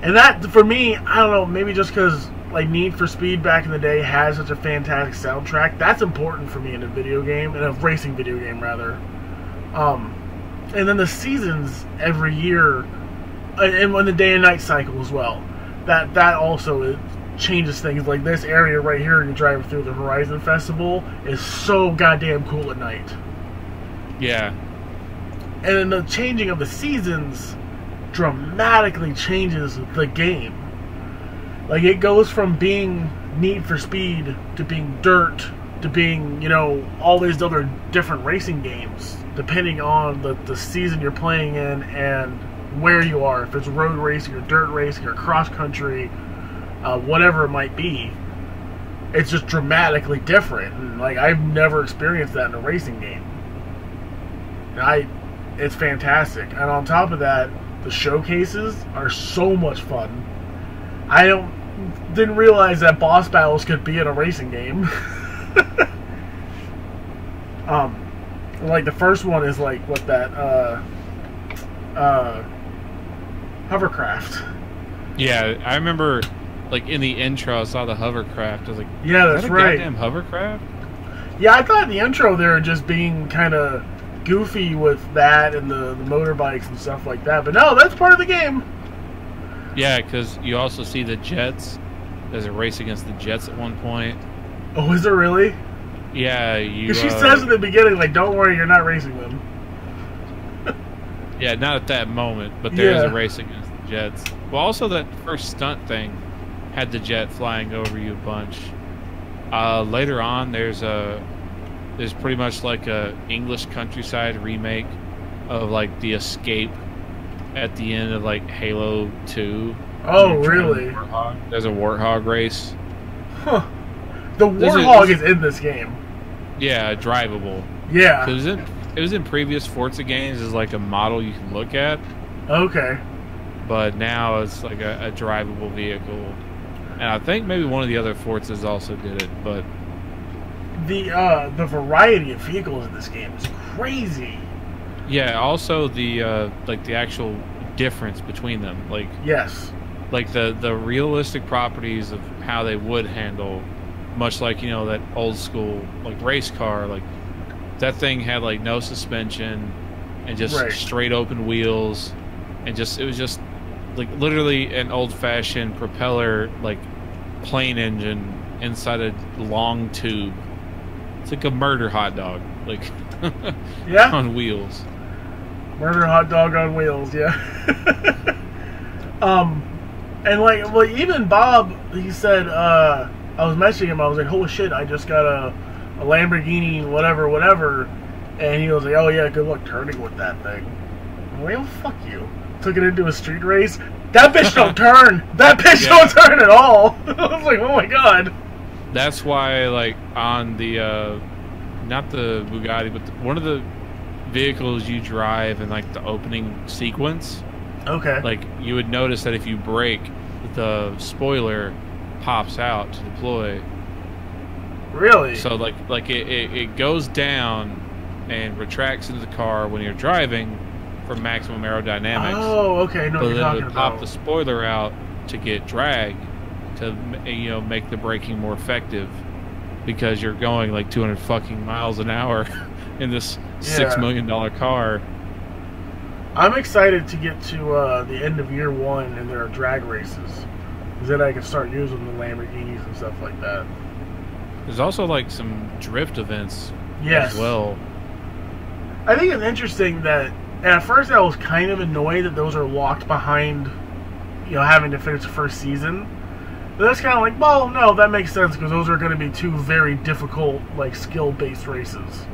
And that, for me, I don't know, maybe just because like Need for Speed back in the day has such a fantastic soundtrack, that's important for me in a video game, in a racing video game, rather. And then the seasons every year, and when the day and night cycle as well, that also changes things. Like this area right here you're driving through, the Horizon Festival, is so goddamn cool at night. Yeah. And then the changing of the seasons dramatically changes the game. Like, it goes from being Need for Speed to being Dirt to being, you know, all these other different racing games, depending on the season you're playing in and where you are. If it's road racing or dirt racing or cross country, whatever it might be, it's just dramatically different. And, like, I've never experienced that in a racing game. And it's fantastic. And on top of that, the showcases are so much fun. I didn't realize that boss battles could be in a racing game. Like the first one is like hovercraft. Yeah, I remember, like, in the intro, I saw the hovercraft. I was like, Yeah, is that's that a right. goddamn hovercraft? Yeah, I thought in the intro they were just being kind of goofy with that and the motorbikes and stuff like that. But no, that's part of the game. Yeah, because you also see the jets. There's a race against the jets at one point. Oh, is it really? Yeah, you. Because she says in the beginning, like, don't worry, you're not racing them. Yeah, not at that moment, but there is Yeah. a race against the jets. Well, also that first stunt thing had the jet flying over you a bunch. Later on, there's pretty much like a English countryside remake of like the escape at the end of like Halo 2. Oh, You're driving really? a Warthog. There's a Warthog race. Huh. The There's a- Warthog is in this game. Yeah, drivable. Yeah. Because it was in previous Forza games as like a model you can look at, Okay. but now it's like a drivable vehicle. And I think maybe one of the other Forzas also did it, but the variety of vehicles in this game is crazy. yeah, also the like the actual difference between them, like Yes. like the realistic properties of how they would handle, much like, you know, that old school like race car, like that thing had like no suspension and just Right. straight open wheels, and just it was just like literally an old-fashioned propeller like plane engine inside a long tube. It's like a murder hot dog, like Yeah. on wheels. Murder hot dog on wheels, yeah. And like, well, even Bob, he said, I was messaging him, I was like, holy shit, I just got a Lamborghini, whatever, and he was like, oh yeah, good luck turning with that thing. I'm like, oh, fuck you. Took it into a street race. That bitch don't turn! That bitch don't turn at all! I was like, oh my god. That's why, like, on the, not the Bugatti, but one of the vehicles you drive in, like, the opening sequence, Okay. like, you would notice that if you brake, the spoiler pops out to deploy. Really? So, like it goes down and retracts into the car when you're driving for maximum aerodynamics. Oh, okay, I know But what you're then it talking would pop about. the spoiler out to get drag to, you know, make the braking more effective, because you're going like 200 fucking miles an hour in this $6 million car. I'm excited to get to the end of year one and there are drag races. Because then I can start using the Lamborghinis and stuff like that. There's also like some drift events Yes. as well. I think it's interesting that at first I was kind of annoyed that those are locked behind, you know, having to finish the first season. But that's kind of like, well, no, that makes sense because those are going to be two very difficult, like, skill-based races.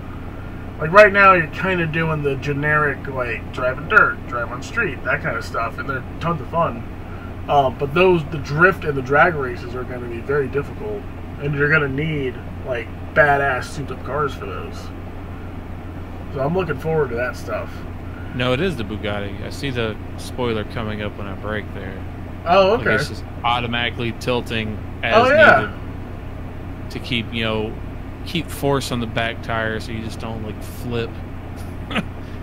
Like, right now you're kind of doing the generic, like, driving dirt, drive on street, that kind of stuff, and they're tons of fun. But the drift and the drag races are going to be very difficult, and you're going to need, like, badass souped-up cars for those. So I'm looking forward to that stuff. No, it is the Bugatti. I see the spoiler coming up when I brake there. Oh, Like okay. it's just automatically tilting as Oh, yeah. needed to keep, you know, keep force on the back tire so you just don't like flip.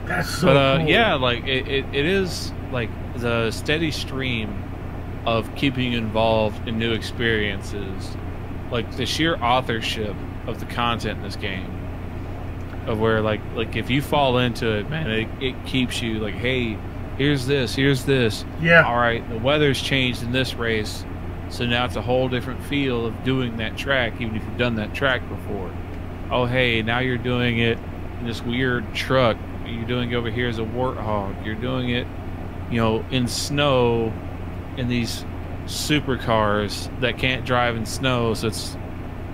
That's so But cool. yeah, like it is like the steady stream of keeping you involved in new experiences, like the sheer authorship of the content in this game, of where like if you fall into it, man, it keeps you like, hey, here's this. Yeah. All right, the weather's changed in this race, so now it's a whole different feel of doing that track, even if you've done that track before. Oh, hey, now you're doing it in this weird truck. You're doing it over here as a warthog. You're doing it, you know, in snow, in these supercars that can't drive in snow, so it's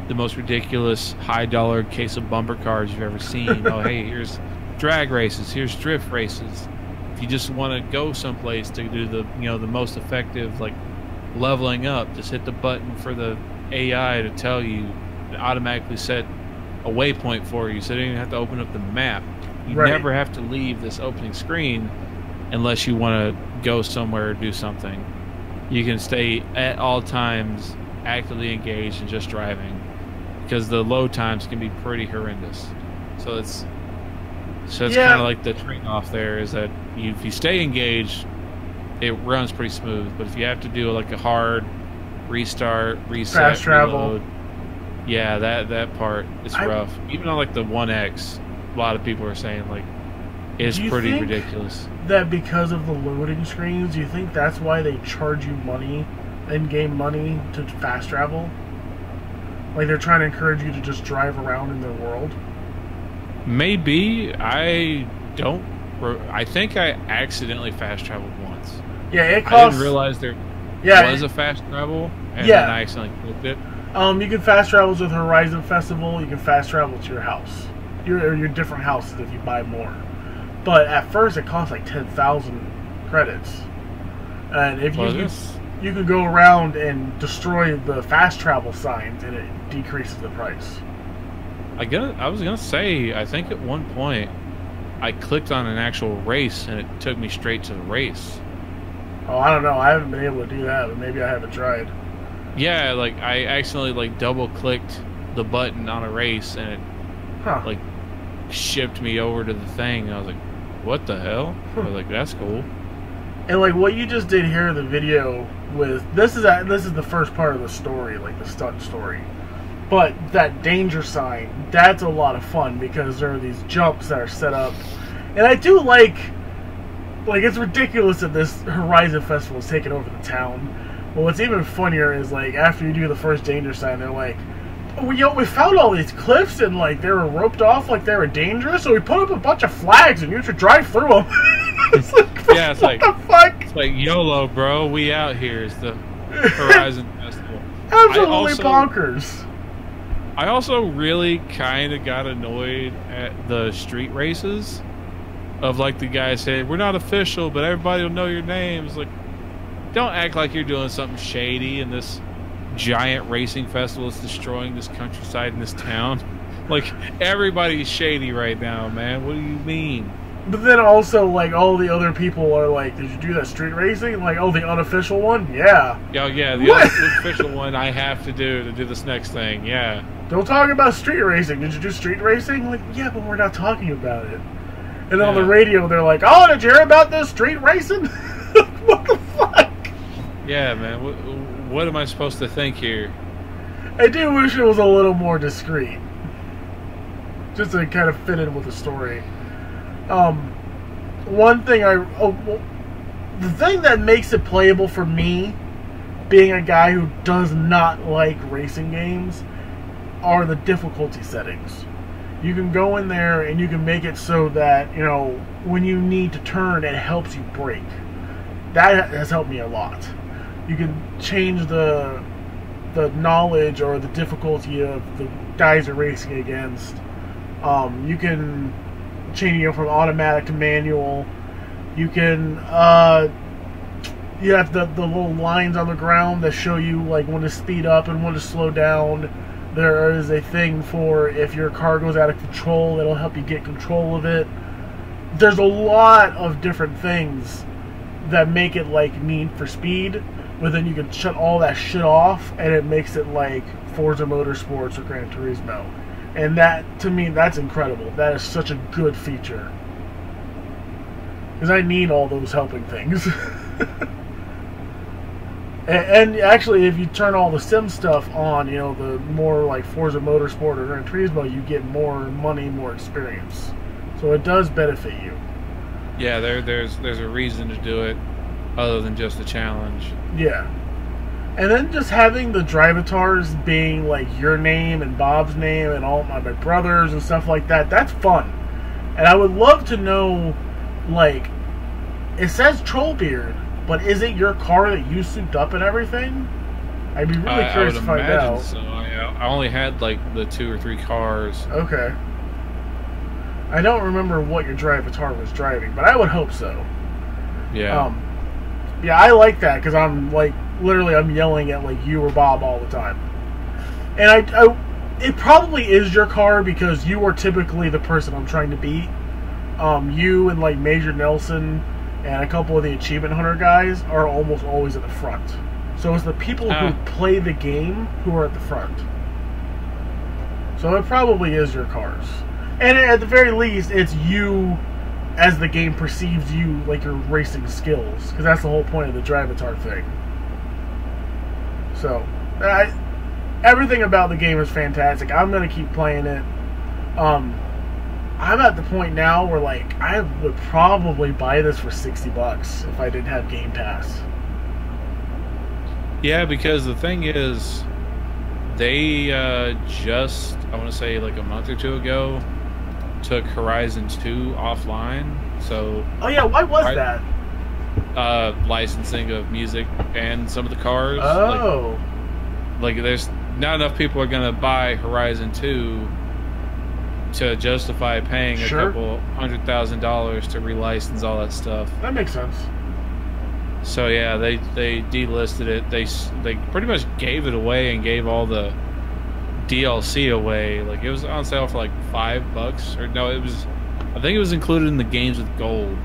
the most ridiculous high-dollar case of bumper cars you've ever seen. Oh, hey, here's drag races. Here's drift races. If you just want to go someplace to do the, you know, the most effective, like, leveling up, just hit the button for the AI to tell you, to automatically set a waypoint for you, so you don't even have to open up the map. You Right. never have to leave this opening screen unless you want to go somewhere or do something. You can stay at all times actively engaged in just driving, because the load times can be pretty horrendous. So it's Yeah. kind of like the trade-off there is that if you stay engaged, it runs pretty smooth. But if you have to do like a hard restart, reset, Fast travel. reload, yeah, that part is rough. Even on like the 1X, a lot of people are saying like it's Do you pretty think ridiculous. that because of the loading screens, do you think that's why they charge you money, in-game money, to fast travel? Like they're trying to encourage you to just drive around in their world? Maybe. I don't. I think I accidentally fast traveled once. Yeah, it I costs... didn't realize there Yeah, was a fast travel, and Yeah. then I accidentally clicked it. you can fast travel with Horizon Festival. You can fast travel to your house, your different houses if you buy more. But at first, it costs like 10,000 credits, and if Well, you this- you can go around and destroy the fast travel signs, and it decreases the price. I was gonna say, I think at one point I clicked on an actual race and it took me straight to the race. Oh, I don't know. I haven't been able to do that, but maybe I haven't tried. Yeah, like I accidentally like double clicked the button on a race and it like shipped me over to the thing. I was like, what the hell? I was like, that's cool. And like what you just did here in the video with this is the first part of the story, like the stunt story. But that danger sign, that's a lot of fun because there are these jumps that are set up. And I do like it's ridiculous that this Horizon Festival is taking over the town. But what's even funnier is like after you do the first danger sign, they're like, oh, we found all these cliffs and like they were roped off like they were dangerous, so we put up a bunch of flags and you should drive through them. It's like, yeah, it's like, what the fuck? It's like YOLO, bro. We out here. It's the Horizon Festival. Absolutely bonkers. I also really kind of got annoyed at the street races of like the guy said, we're not official, but everybody will know your names. Like, don't act like you're doing something shady in this giant racing festival that's destroying this countryside and this town. Like, everybody's shady right now, man. What do you mean? But then also, like, all the other people are like, did you do that street racing? Like, oh, the unofficial one? Yeah. Oh, yeah, the unofficial one I have to do this next thing, yeah. Don't talk about street racing. Did you do street racing? Like, yeah, but we're not talking about it. And on the radio, they're like, oh, did you hear about this street racing? What the fuck? Yeah, man, what am I supposed to think here? I do wish it was a little more discreet. Just to kind of fit in with the story. One thing the thing that makes it playable for me, being a guy who does not like racing games, are the difficulty settings. You can go in there and you can make it so that, you know, when you need to turn, it helps you brake. That has helped me a lot. You can change the knowledge or the difficulty of the guys you're racing against. You can change it from automatic to manual. You can you have the little lines on the ground that show you like when to speed up and when to slow down. There is a thing for if your car goes out of control, it'll help you get control of it. There's a lot of different things that make it like Need for Speed, but then you can shut all that shit off and it makes it like Forza Motorsports or Gran Turismo. And that, to me, that's incredible. That is such a good feature. Because I need all those helping things. And actually, if you turn all the sim stuff on, you know, the more like Forza Motorsport or Gran Turismo, you get more money, more experience. So it does benefit you. Yeah, there's a reason to do it other than just a challenge. Yeah. And then just having the drivatars being like your name and Bob's name and all my brothers and stuff like that, that's fun. And I would love to know, like, it says Trollbeard, but is it your car that you souped up and everything? I'd be really curious to find out. So. I only had like the 2 or 3 cars. Okay. I don't remember what your drivatar was driving, but I would hope so. Yeah. Yeah, I like that because I'm like literally I'm yelling at like you or Bob all the time, and it probably is your car because you are typically the person I'm trying to beat. You and like Major Nelson and a couple of the Achievement Hunter guys are almost always at the front. So it's the people who play the game who are at the front. So it probably is your cars. And at the very least, it's you as the game perceives you, like your racing skills. Because that's the whole point of the drivatar thing. So, everything about the game is fantastic. I'm going to keep playing it. I'm at the point now where, like, I would probably buy this for $60 if I didn't have Game Pass. Yeah, because the thing is, they just, I want to say like a month or 2 ago, took Horizon 2 offline. So, oh yeah, why was that? Licensing of music and some of the cars. Oh. Like there's not enough people are gonna buy Horizon 2 to justify paying a couple $100,000 to relicense all that stuff. That makes sense. So yeah, they delisted it. They pretty much gave it away and gave all the DLC away. Like it was on sale for like $5, or no, it was. I think it was included in the games with gold.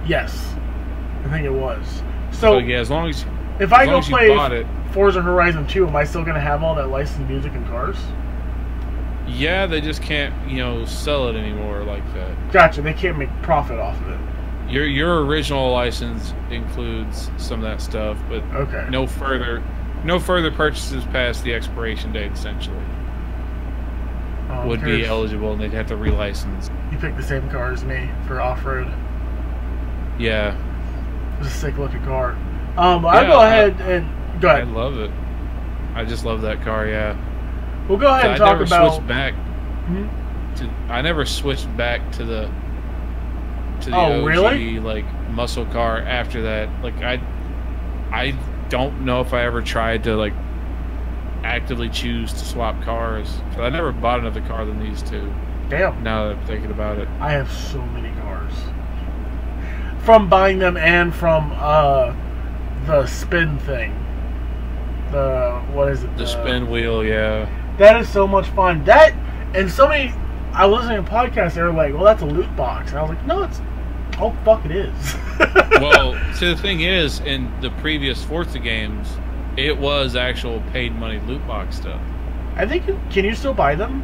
Yes, I think it was. So yeah, as long as If I go long as you play bought it. Forza Horizon 2, am I still going to have all that licensed music and cars? Yeah, they just can't, sell it anymore like that. Gotcha. They can't make profit off of it. Your original license includes some of that stuff, but Okay. no further purchases past the expiration date essentially would be eligible, and they'd have to relicense. You picked the same car as me for off-road. Yeah. It was a sick looking car. I'll go ahead and go I ahead. love it. I just love that car. Yeah. We'll go ahead and talk about. I never switched back to the Oh, OG really? like muscle car after that. Like I don't know if I ever tried to like actively choose to swap cars. 'Cause I never bought another car than these two. Damn. Now that I'm thinking about it. I have so many cars. From buying them and from the spin thing. What is it? The spin wheel, yeah. That is so much fun. That, and so many, I was listening to podcasts, they were like, well, that's a loot box. And I was like, no, it's, oh, fuck, it is. Well, see, the thing is, in the previous Forza games, it was actual paid money loot box stuff. I think, can you still buy them?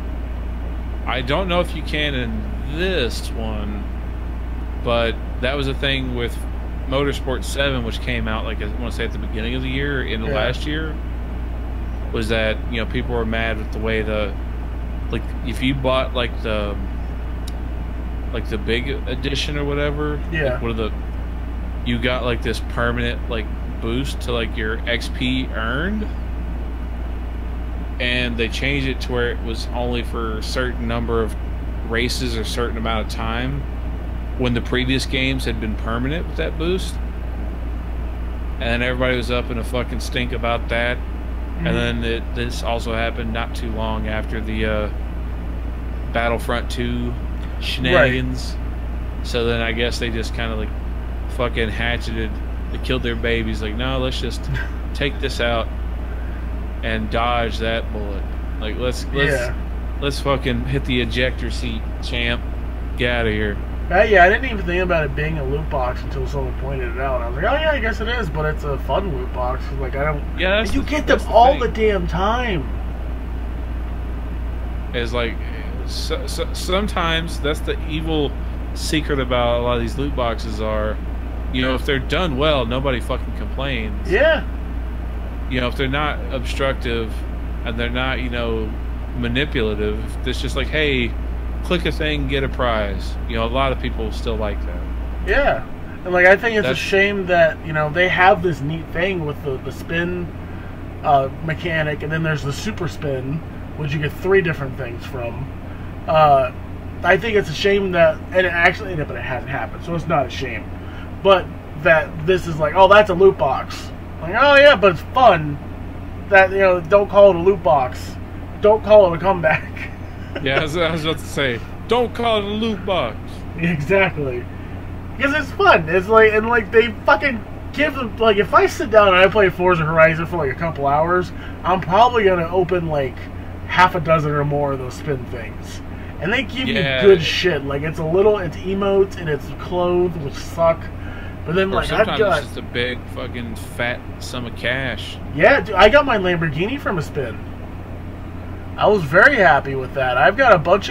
I don't know if you can in this one, but that was a thing with Motorsport 7, which came out, like, I want to say at the beginning of the year, in the last year, was that, people were mad with the way like, if you bought, like the big edition or whatever, like you got, like, this permanent, like, boost to, like, your XP earned, and they changed it to where it was only for a certain number of races or certain amount of time, when the previous games had been permanent with that boost. And everybody was up in a fucking stink about that. Mm-hmm. And then this also happened not too long after the Battlefront 2 shenanigans. Right. So then I guess they just kind of like fucking hatcheted, they killed their babies. Like, no, let's just take this out and dodge that bullet. Like, let's fucking hit the ejector seat, champ. Get out of here. Yeah, I didn't even think about it being a loot box until someone pointed it out. I was like, oh yeah, I guess it is, but it's a fun loot box. Like, I don't. Yeah, you get them all the damn time. It's like, sometimes that's the evil secret about a lot of these loot boxes are, if they're done well, nobody fucking complains. Yeah. If they're not obstructive and they're not, manipulative, it's just like, hey, click a thing, get a prize. A lot of people still like that. Yeah. And, like, I think it's a shame that, they have this neat thing with the spin mechanic, and then there's the super spin, which you get 3 different things from. I think it's a shame that, and it hasn't happened, so it's not a shame. But that this is like, oh, that's a loot box. Like, oh yeah, but it's fun. That, don't call it a loot box. Don't call it a comeback. Yeah, I was about to say, don't call it a loot box. Exactly. Because it's fun. It's like, and like, they fucking give them, like, if I sit down and I play Forza Horizon for like a couple hours, I'm probably going to open like half a dozen or more of those spin things. And they give you good shit. Like, it's emotes and it's clothes, which suck. But then, like, sometimes it's just a big fucking fat sum of cash. Yeah, dude, I got my Lamborghini from a spin. I was very happy with that. I got a bunch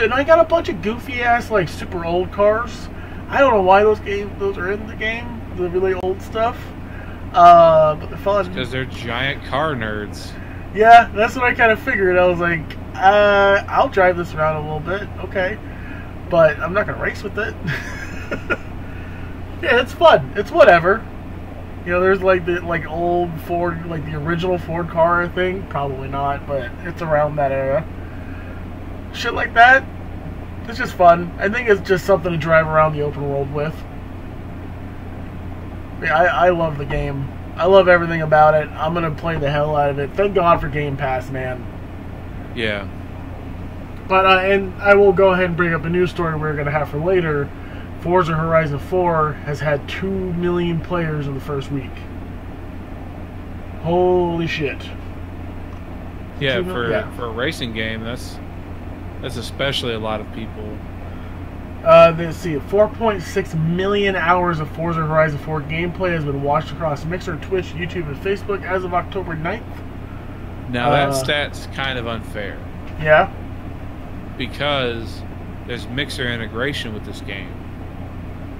of goofy ass, like, super old cars. I don't know why those are in the game, the really old stuff. But they're fun. Because they're giant car nerds. Yeah, that's what I kind of figured. I was like, I'll drive this around a little bit, okay, but I'm not gonna race with it. Yeah, it's fun. It's whatever. There's like the old Ford, like the original Ford car, I think. Probably not, but it's around that era. Shit like that. It's just fun. I think it's just something to drive around the open world with. Yeah, I love the game. I love everything about it. I'm gonna play the hell out of it. Thank God for Game Pass, man. Yeah. But and I will go ahead and bring up a news story we're gonna have for later. Forza Horizon 4 has had 2 million players in the first week. Holy shit. Yeah, for a racing game, that's especially a lot of people. Let's see, 4.6 million hours of Forza Horizon 4 gameplay has been watched across Mixer, Twitch, YouTube, and Facebook as of October 9th. Now that stat's kind of unfair. Yeah? Because there's Mixer integration with this game.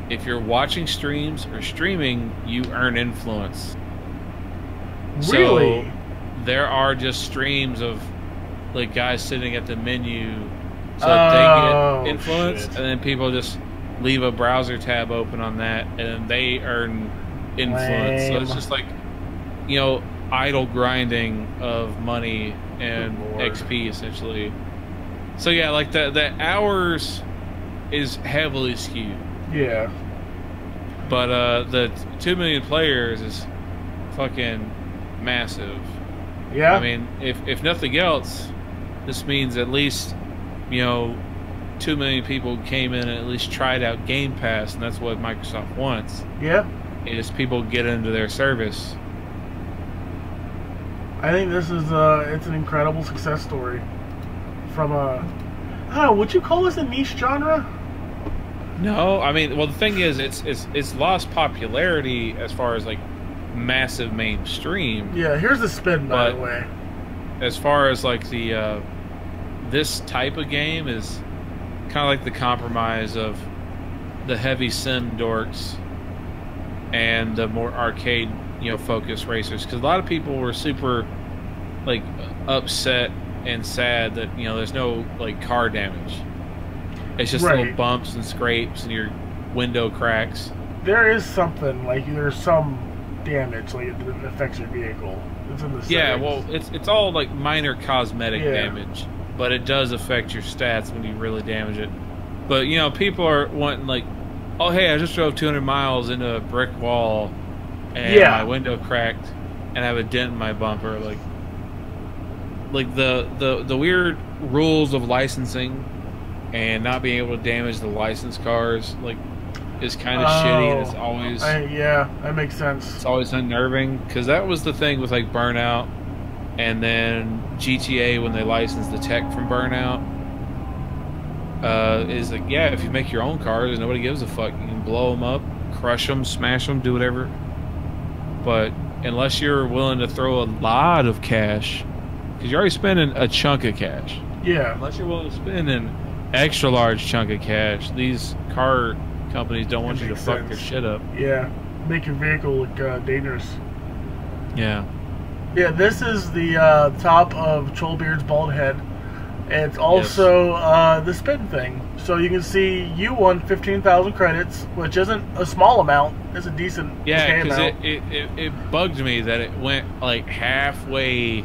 If you're watching streams or streaming, you earn influence. Really? So there are just streams of like guys sitting at the menu so that they get influence, shit. and then people just leave a browser tab open on that, and then they earn influence. So it's just like, you know, idle grinding of money and XP essentially. So yeah, like the hours is heavily skewed. Yeah. But the 2 million players is fucking massive. Yeah. I mean, if nothing else, this means at least, you know, 2 million people came in and at least tried out Game Pass, and that's what Microsoft wants. Yeah. Is people get into their service. I think this is it's an incredible success story. From I don't know, would you call this a niche genre? No, I mean, well, the thing is, it's lost popularity as far as like massive mainstream. Yeah, here's the spin, by the way. As far as like the this type of game is kind of like the compromise of the heavy sim dorks and the more arcade, you know, focused racers, because a lot of people were super like upset and sad that, you know, there's no like car damage. It's just little bumps and scrapes and your window cracks. There is something, like there's some damage, like it affects your vehicle. It's in the settings. Yeah, well, it's all like minor cosmetic damage, but it does affect your stats when you really damage it. But, you know, people are wanting like, oh hey, I just drove 200 miles into a brick wall and my window cracked and I have a dent in my bumper. Like the weird rules of licensing and not being able to damage the licensed cars, like, is kind of shitty, and it's always... yeah, that makes sense. It's always unnerving, because that was the thing with, like, Burnout, and then GTA, when they licensed the tech from Burnout, is like, yeah, if you make your own cars, nobody gives a fuck. You can blow them up, crush them, smash them, do whatever. But unless you're willing to throw a lot of cash, because you're already spending a chunk of cash. Yeah. Unless you're willing to spend an extra large chunk of cash, these car companies don't want you to fuck your shit up. Yeah, make your vehicle look dangerous. Yeah. Yeah, this is the top of Trollbeard's bald head. And it's also the spin thing. So you can see you won 15,000 credits, which isn't a small amount. It's a decent amount. Yeah, because it bugged me that it went like halfway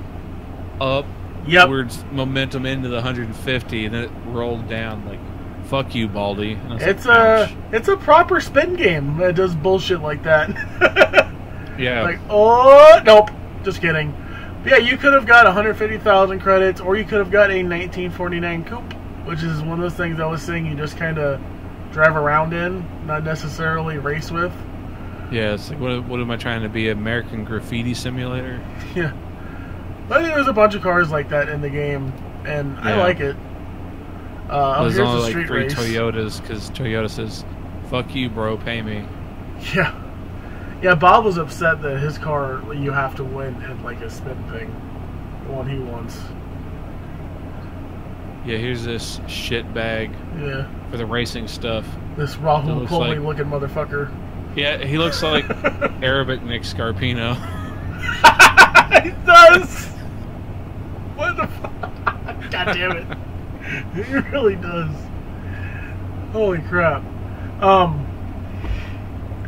up towards momentum into the 150, and then it rolled down like, fuck you, Baldy. It's a proper spin game that does bullshit like that. Yeah. Like, oh nope, just kidding. But yeah, you could have got 150,000 credits, or you could have got a 1949 coupe, which is one of those things I was saying you just kind of drive around in, not necessarily race with. Yeah, it's like, what am I trying to be, American Graffiti Simulator? Yeah. I think there's a bunch of cars like that in the game, and I like it. There's here's only the like street 3 race. Toyotas, because Toyota says, fuck you, bro, pay me. Yeah. Yeah, Bob was upset that his car, you have to win at like a spin thing. The one he wants. Yeah, here's this shit bag for the racing stuff. This Rahul Kohli looking motherfucker. Yeah, he looks like Arabic Nick Scarpino. He does! What the fuck? God damn it. He really does. Holy crap.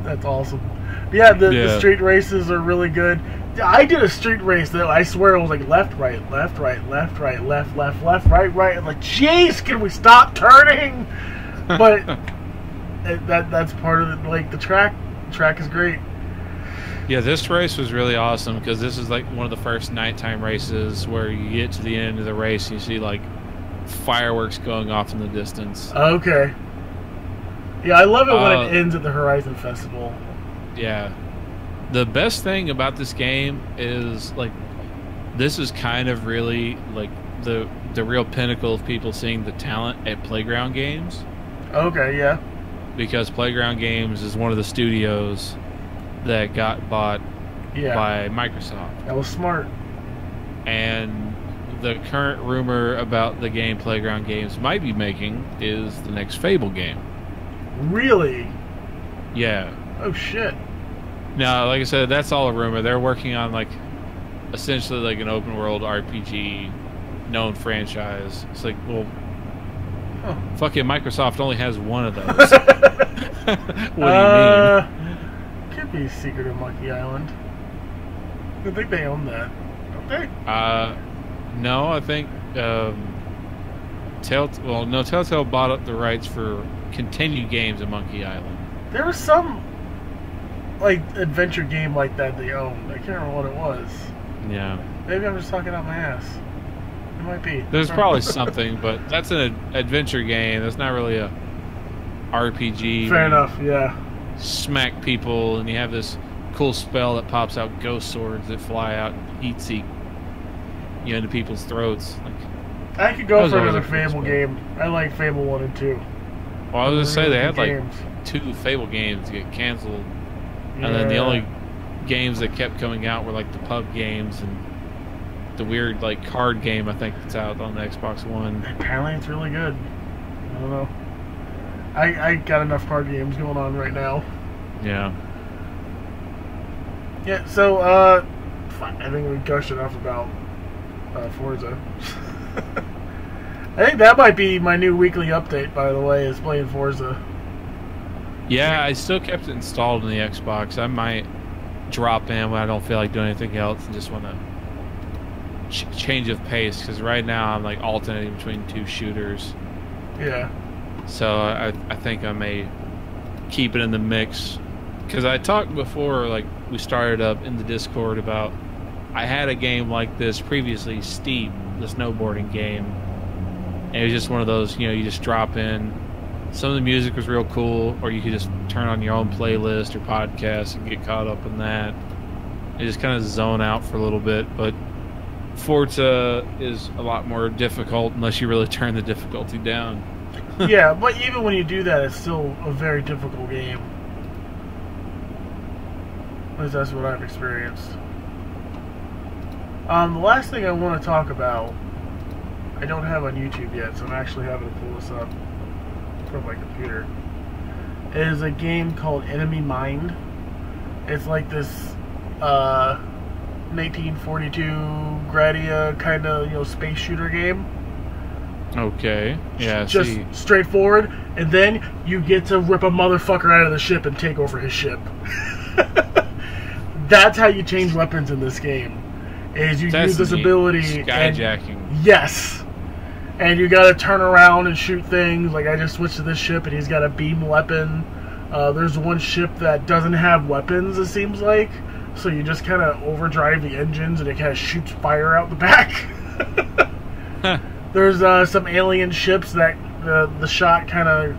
That's awesome. But yeah, the street races are really good. I did a street race that I swear it was like left, right, left, right, left, right, left, left, left, right, right. I'm like, jeez, can we stop turning? But that's part of it. Like the track is great. Yeah, this race was really awesome because this is like one of the first nighttime races where you get to the end of the race and you see like fireworks going off in the distance. Okay. Yeah, I love it when it ends at the Horizon Festival. Yeah. The best thing about this game is like this is kind of really like the real pinnacle of people seeing the talent at playground games. Okay, yeah. Because Playground Games is one of the studios that got bought by Microsoft. That was smart. And the current rumor about the game Playground Games might be making is the next Fable game. Really? Yeah. Oh shit. Now, like I said, that's all a rumor. They're working on like essentially like an open world RPG known franchise. It's like, well, fucking Microsoft only has one of those. What do you mean? Could be Secret of Monkey Island. I think they own that, don't they? No, I think Telltale bought up the rights for continued games of Monkey Island. There was some like adventure game like that they owned. I can't remember what it was. Yeah. Maybe I'm just talking out my ass. It might be. There's probably something, but that's an adventure game. That's not really a RPG. Fair enough, yeah. Smack people, and you have this cool spell that pops out ghost swords that fly out and heat-seek into people's throats. Like, I could go for another Fable game. I like Fable 1 and 2. Well, I was going to say, they had games. like 2 Fable games get canceled. Yeah. And then the only games that kept coming out were like the pub games and the weird like card game I think that's out on the Xbox One. Apparently it's really good. I don't know. I got enough card games going on right now. Yeah. Yeah, so I think we gushed enough about Forza. I think that might be my new weekly update, by the way, is playing Forza. Yeah, I still kept it installed in the Xbox. I might drop in when I don't feel like doing anything else and just want to change of pace, because right now I'm like alternating between 2 shooters. Yeah. So I think I may keep it in the mix, because I talked before, like we started up in the Discord about I had a game like this previously, Steep, the snowboarding game, and it was just one of those, you just drop in. Some of the music was real cool, or you could just turn on your own playlist or podcast and get caught up in that. You just kind of zone out for a little bit, but Forza is a lot more difficult unless you really turn the difficulty down. Yeah, but even when you do that, it's still a very difficult game. At least that's what I've experienced. The last thing I want to talk about, I don't have on YouTube yet, so I'm actually having to pull this up from my computer, is a game called Enemy Mine. It's like this 1942 Gradia kind of space shooter game. Okay. Yeah. Just straightforward, and then you get to rip a motherfucker out of the ship and take over his ship. That's how you change weapons in this game. Is you use this ability. Skyjacking. Yes. And you gotta turn around and shoot things. Like, I just switched to this ship and he's got a beam weapon. There's one ship that doesn't have weapons, it seems like. So you just kind of overdrive the engines and it kind of shoots fire out the back. There's some alien ships that the shot kind of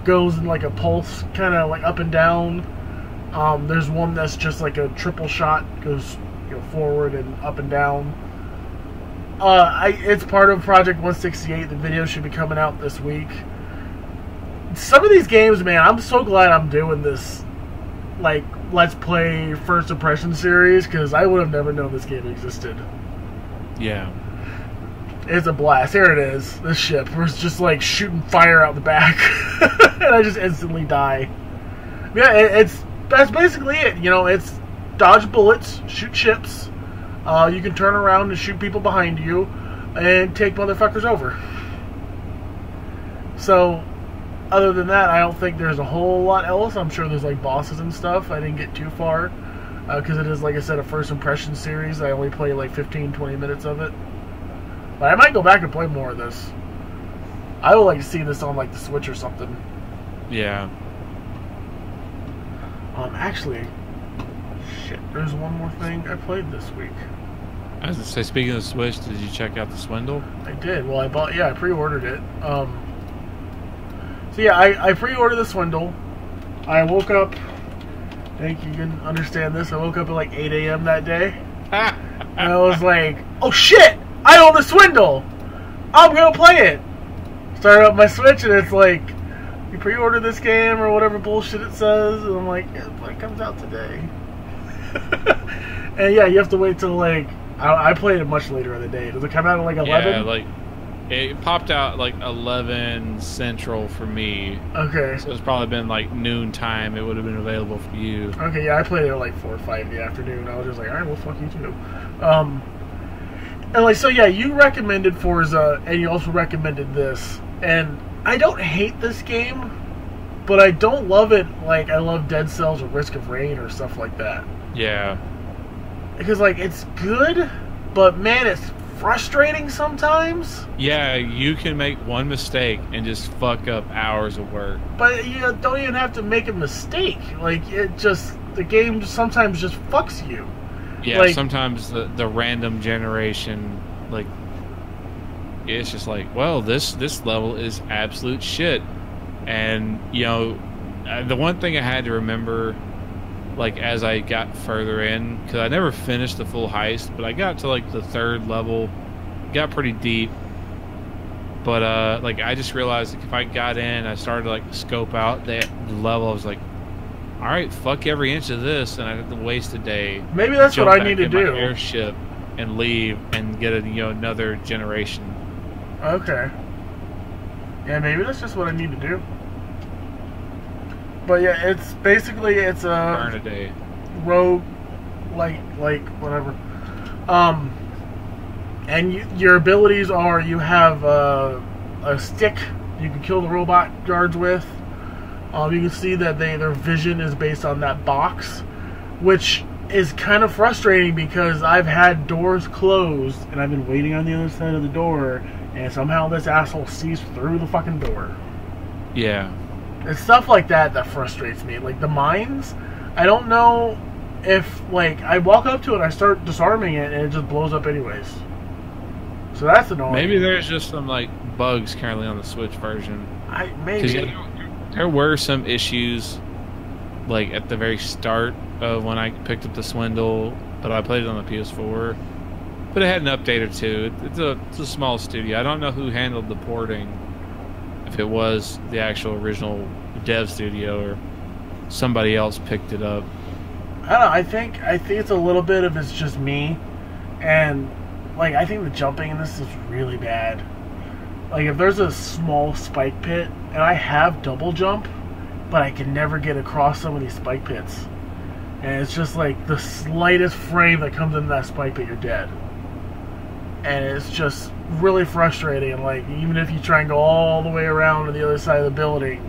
goes in like a pulse, kind of like up and down. There's one that's just like a triple shot, goes forward and up and down. It's part of Project 168. The video should be coming out this week. Some of these games, man, I'm so glad I'm doing this, like, Let's Play First Impression series, because I would have never known this game existed. Yeah. It's a blast. Here it is. This ship. Where it's just, like, shooting fire out the back. And I just instantly die. Yeah, that's basically it. It's dodge bullets, shoot ships. You can turn around and shoot people behind you and take motherfuckers over. So, other than that, I don't think there's a whole lot else. I'm sure there's like bosses and stuff. I didn't get too far because it is, like I said, a first impression series. I only play like 15-20 minutes of it. But I might go back and play more of this. I would like to see this on like the Switch or something. Yeah. Actually, shit, there's one more thing I played this week. I was going to say, speaking of Switch, did you check out The Swindle? I did. Well, I pre-ordered it. So yeah, I pre-ordered The Swindle. I woke up, I think you can understand this, I woke up at like 8 a.m. that day. And I was like, oh shit, I own The Swindle! I'm gonna play it! Started up my Switch and it's like, you pre-order this game or whatever bullshit it says, and I'm like, yeah, it comes out today. And yeah, you have to wait till like I played it much later in the day. Does it come out at like 11? Yeah, like it popped out like 11 Central for me. Okay. So it's probably been like noon time. It would have been available for you. Okay, yeah, I played it at like 4 or 5 in the afternoon. I was just like, all right, well, fuck you too. And like, so yeah, you recommended Forza, and you also recommended this, and I don't hate this game, but I don't love it like I love Dead Cells or Risk of Rain or stuff like that. Yeah. Because like it's good, but man, it's frustrating sometimes. Yeah, you can make one mistake and just fuck up hours of work. But you don't even have to make a mistake. Like the game sometimes just fucks you. Yeah, like, sometimes the random generation, like, it's just like, well, this level is absolute shit. And, you know, the one thing I had to remember, like, as I got further in, because I never finished the full heist, but I got to, like, the 3rd level, got pretty deep. But, like, I just realized, like, if I got in, I started to, like, scope out the level, I was like, all right, fuck every inch of this, and I have to waste a day. Maybe that's what I need to do. My airship and leave and get another generation. Okay. Yeah, maybe that's just what I need to do. But yeah, it's basically a Burn a day. rogue, like whatever. And your abilities are you have a stick you can kill the robot guards with. You can see that their vision is based on that box, which is kind of frustrating because I've had doors closed and I've been waiting on the other side of the door, and somehow this asshole sees through the fucking door. Yeah. It's stuff like that frustrates me. Like the mines, I don't know if like I walk up to it and I start disarming it and it just blows up anyways. So that's annoying. Maybe there's just some like bugs currently on the Switch version. Maybe. There were some issues, like at the very start of when I picked up the Swindle, but I played it on the PS4. But it had an update or two. It's a small studio. I don't know who handled the porting, if it was the actual original dev studio or somebody else picked it up. I don't know. I think it's a little bit of it's just me, and like I think the jumping in this is really bad. Like if there's a small spike pit, and I have double jump, but I can never get across some of these spike pits. And it's just like the slightest frame that comes into that spike pit, you're dead. And it's just really frustrating. And like even if you try and go all the way around to the other side of the building,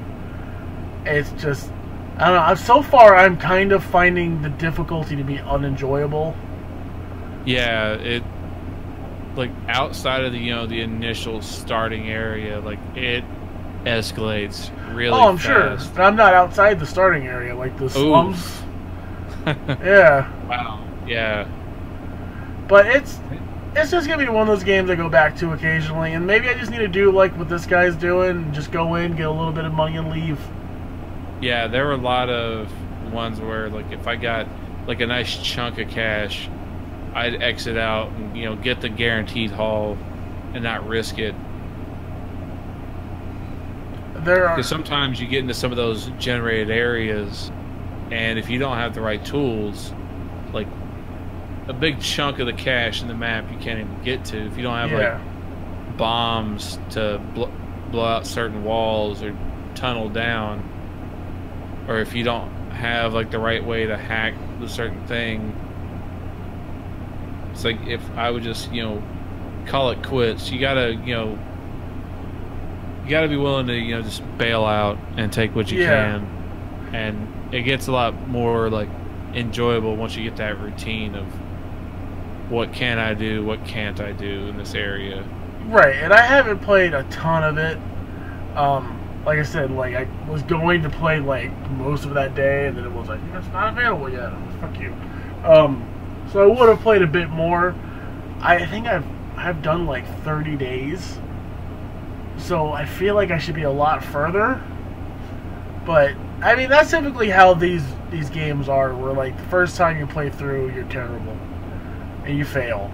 it's just, I don't know. So far, I'm kind of finding the difficulty to be unenjoyable. Yeah, it like outside of the the initial starting area, like it escalates really fast. Oh, I'm sure. But I'm not outside the starting area, like the slums. Yeah. Wow. Yeah. But it's just gonna be one of those games I go back to occasionally, and maybe I just need to do like what this guy's doing, and just go in, get a little bit of money, and leave. Yeah, there were a lot of ones where like if I got like a nice chunk of cash, I'd exit out and get the guaranteed haul and not risk it. Because sometimes you get into some of those generated areas, and if you don't have the right tools, like a big chunk of the cash in the map you can't even get to if you don't have like bombs to blow out certain walls or tunnel down, or if you don't have like the right way to hack the certain thing. It's like if I would just call it quits. You gotta you gotta be willing to just bail out and take what you can, and it gets a lot more like enjoyable once you get that routine of what can I do, what can't I do in this area. Right, and I haven't played a ton of it. Like I said, like I was going to play like most of that day, and then it was like it's not available yet. Fuck you. So I would have played a bit more. I think I've done like 30 days, so I feel like I should be a lot further. But I mean, that's typically how these games are. Where like the first time you play through, you're terrible and you fail.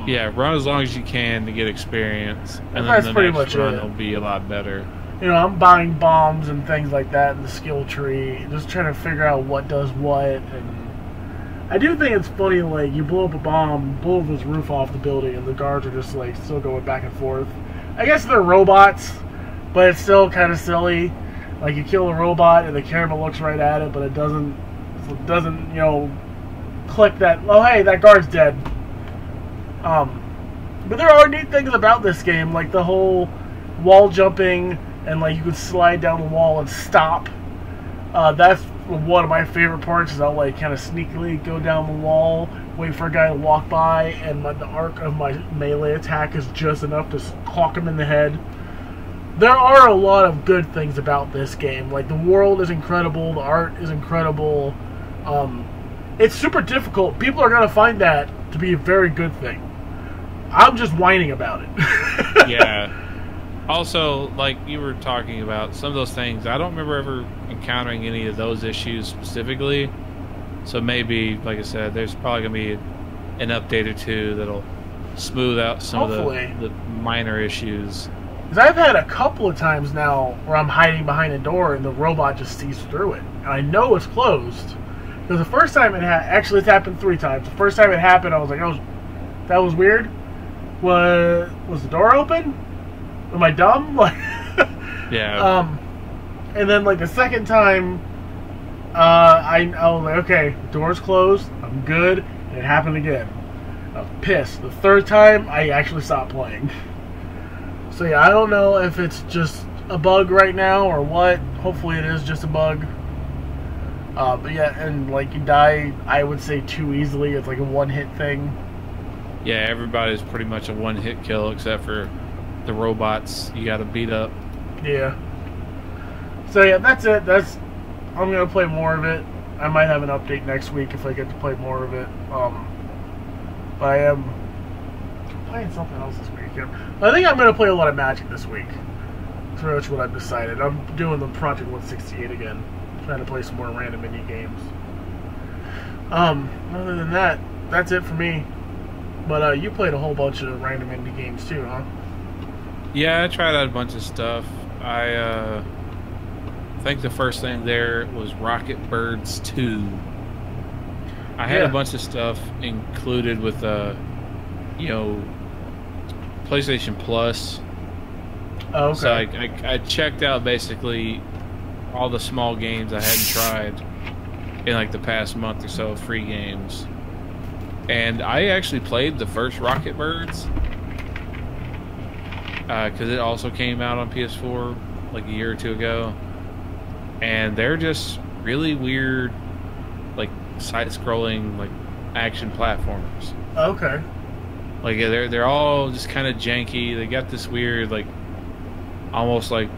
Yeah, run as long as you can to get experience, and that's then the pretty next much run it. will be a lot better. you know, I'm buying bombs and things like that in the skill tree, just trying to figure out what does what. And I do think it's funny, like, you blow up a bomb, blow this roof off the building, and the guards are just, like, still going back and forth. I guess they're robots, but it's still kind of silly. Like, you kill a robot, and the camera looks right at it, but it doesn't, you know, click that, oh, hey, that guard's dead. But there are neat things about this game, like the whole wall jumping, and, like, you can slide down the wall and stop. That's one of my favorite parts, is I'll, like, kind of sneakily go down the wall, wait for a guy to walk by, and the arc of my melee attack is just enough to clock him in the head. There are a lot of good things about this game. Like, the world is incredible, the art is incredible. It's super difficult. People are going to find that to be a very good thing. I'm just whining about it. Yeah. Also, like you were talking about, some of those things, I don't remember ever encountering any of those issues specifically. So maybe, like I said, there's probably going to be an update or two that'll smooth out some of the minor issues. Because I've had a couple of times now where I'm hiding behind a door and the robot just sees through it. And I know it's closed. Because the first time it actually it's happened 3 times. The first time it happened, I was like, oh, that was weird. Was the door open? Am I dumb? Like, yeah. And then, like, the second time, I was like, okay, the door's closed, I'm good, and it happened again. I was pissed. The third time, I actually stopped playing. So yeah, I don't know if it's just a bug right now or what. Hopefully it is just a bug. But yeah, and, like, you die, I would say, too easily. It's like a one-hit thing. Yeah, everybody's pretty much a one-hit kill except for the robots you gotta beat up. Yeah. So yeah, that's it. I'm gonna play more of it. I might have an update next week if I get to play more of it. But I am playing something else this weekend. I think I'm gonna play a lot of Magic this week. That's pretty much what I've decided. I'm doing the Project 168 again. Trying to play some more random indie games. Other than that, that's it for me. But you played a whole bunch of random indie games too, huh? Yeah, I tried out a bunch of stuff. I think the first thing there was Rocket Birds 2. I had a bunch of stuff included with, you know, PlayStation Plus. Oh, okay. So I checked out basically all the small games I hadn't tried in, like, the past month or so, free games. And I actually played the first Rocket Birds because it also came out on PS4 like a year or two ago, and they're just really weird, like, side-scrolling, like, action platformers. Okay. Like, they're all just kind of janky. They got this weird, like, almost like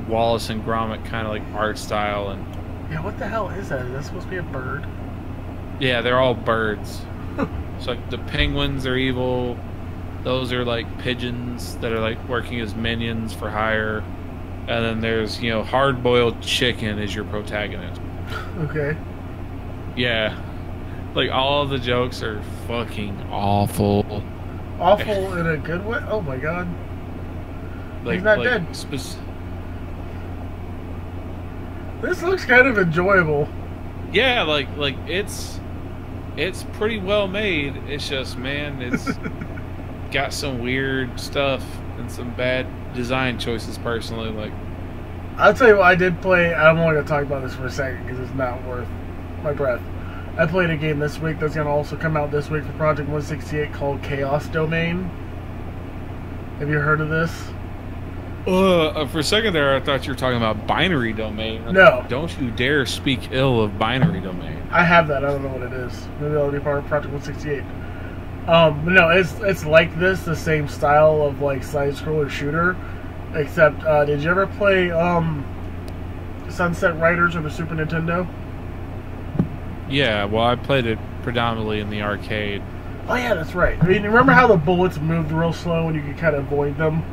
Wallace and Gromit kind of like art style. And yeah, what the hell is that? Is that supposed to be a bird? Yeah, they're all birds. So, like, the penguins are evil. Those are, like, pigeons that are, like, working as minions for hire. And then there's, you know, hard-boiled chicken as your protagonist. Okay. Yeah. Like, all of the jokes are fucking awful. Awful in a good way? Oh my god. Like, he's not dead. This looks kind of enjoyable. Yeah, like it's pretty well made. It's just, man, it's got some weird stuff and some bad design choices personally. Like, I'll tell you what I did play. I'm only going to talk about this for a second because it's not worth my breath. I played a game this week that's going to also come out this week for Project 168 called Chaos Domain. Have you heard of this? For a second there, I thought you were talking about Binary Domain. No. Don't you dare speak ill of Binary Domain. I have that. I don't know what it is. Maybe that'll be part of Project 168. But no, it's like this, the same style of, like, side-scroller shooter. Except, did you ever play Sunset Riders on the Super Nintendo? Yeah, well, I played it predominantly in the arcade. Oh yeah, that's right. I mean, remember how the bullets moved real slow and you could kind of avoid them?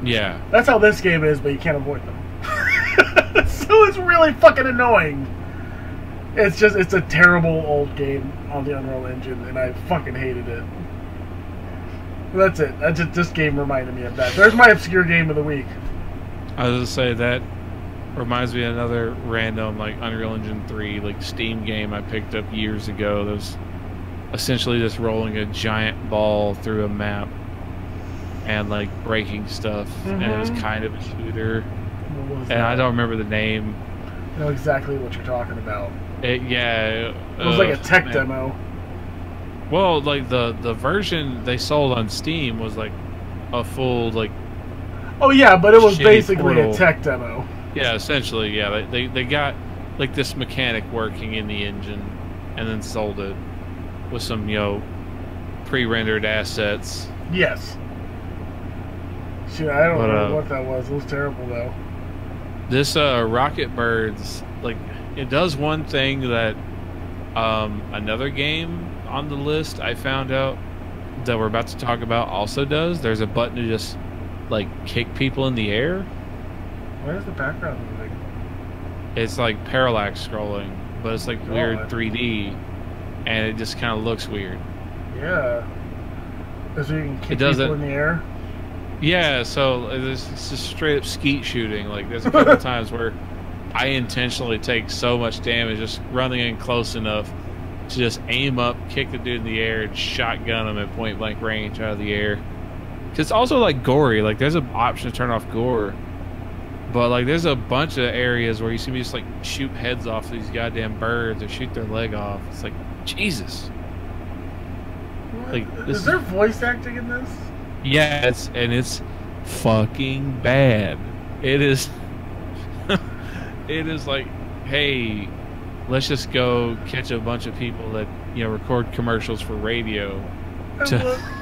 Yeah. That's how this game is, but you can't avoid them. So it's really fucking annoying. It's a terrible old game on the Unreal Engine, and I fucking hated it. That's it. This game reminded me of that. There's my obscure game of the week. I was gonna say that reminds me of another random like Unreal Engine 3 like Steam game I picked up years ago. That was essentially just rolling a giant ball through a map and like breaking stuff, and it was kind of a shooter. What was and that? I don't remember the name. I know exactly what you're talking about. It was like a tech man. demo. Well, like the version they sold on Steam was like a full like. Oh yeah, but it was Shitty basically portal. a tech demo. Yeah, essentially, yeah. They got like this mechanic working in the engine, and then sold it with some pre-rendered assets. Yes. Shit, I don't But, know what that was. It was terrible though. This Rocket Birds, like, it does one thing that another game on the list I found out that we're about to talk about also does. There's a button to just like kick people in the air. Why is the background moving? It's like parallax scrolling, but it's like weird God. 3D, and it just kind of looks weird. Yeah. So you can kick It does people it. in the air? Yeah, so it's just straight up skeet shooting. Like, there's a couple times where I intentionally take so much damage just running in close enough to just aim up, kick the dude in the air, and shotgun him at point blank range out of the air. 'Cause it's also like gory. Like, there's an option to turn off gore, but like there's a bunch of areas where you see me just like shoot heads off these goddamn birds or shoot their leg off. It's like, Jesus. Like, this Is there voice acting in this? Yeah, it's fucking bad. It is. It is like, hey, let's just go catch a bunch of people that record commercials for radio.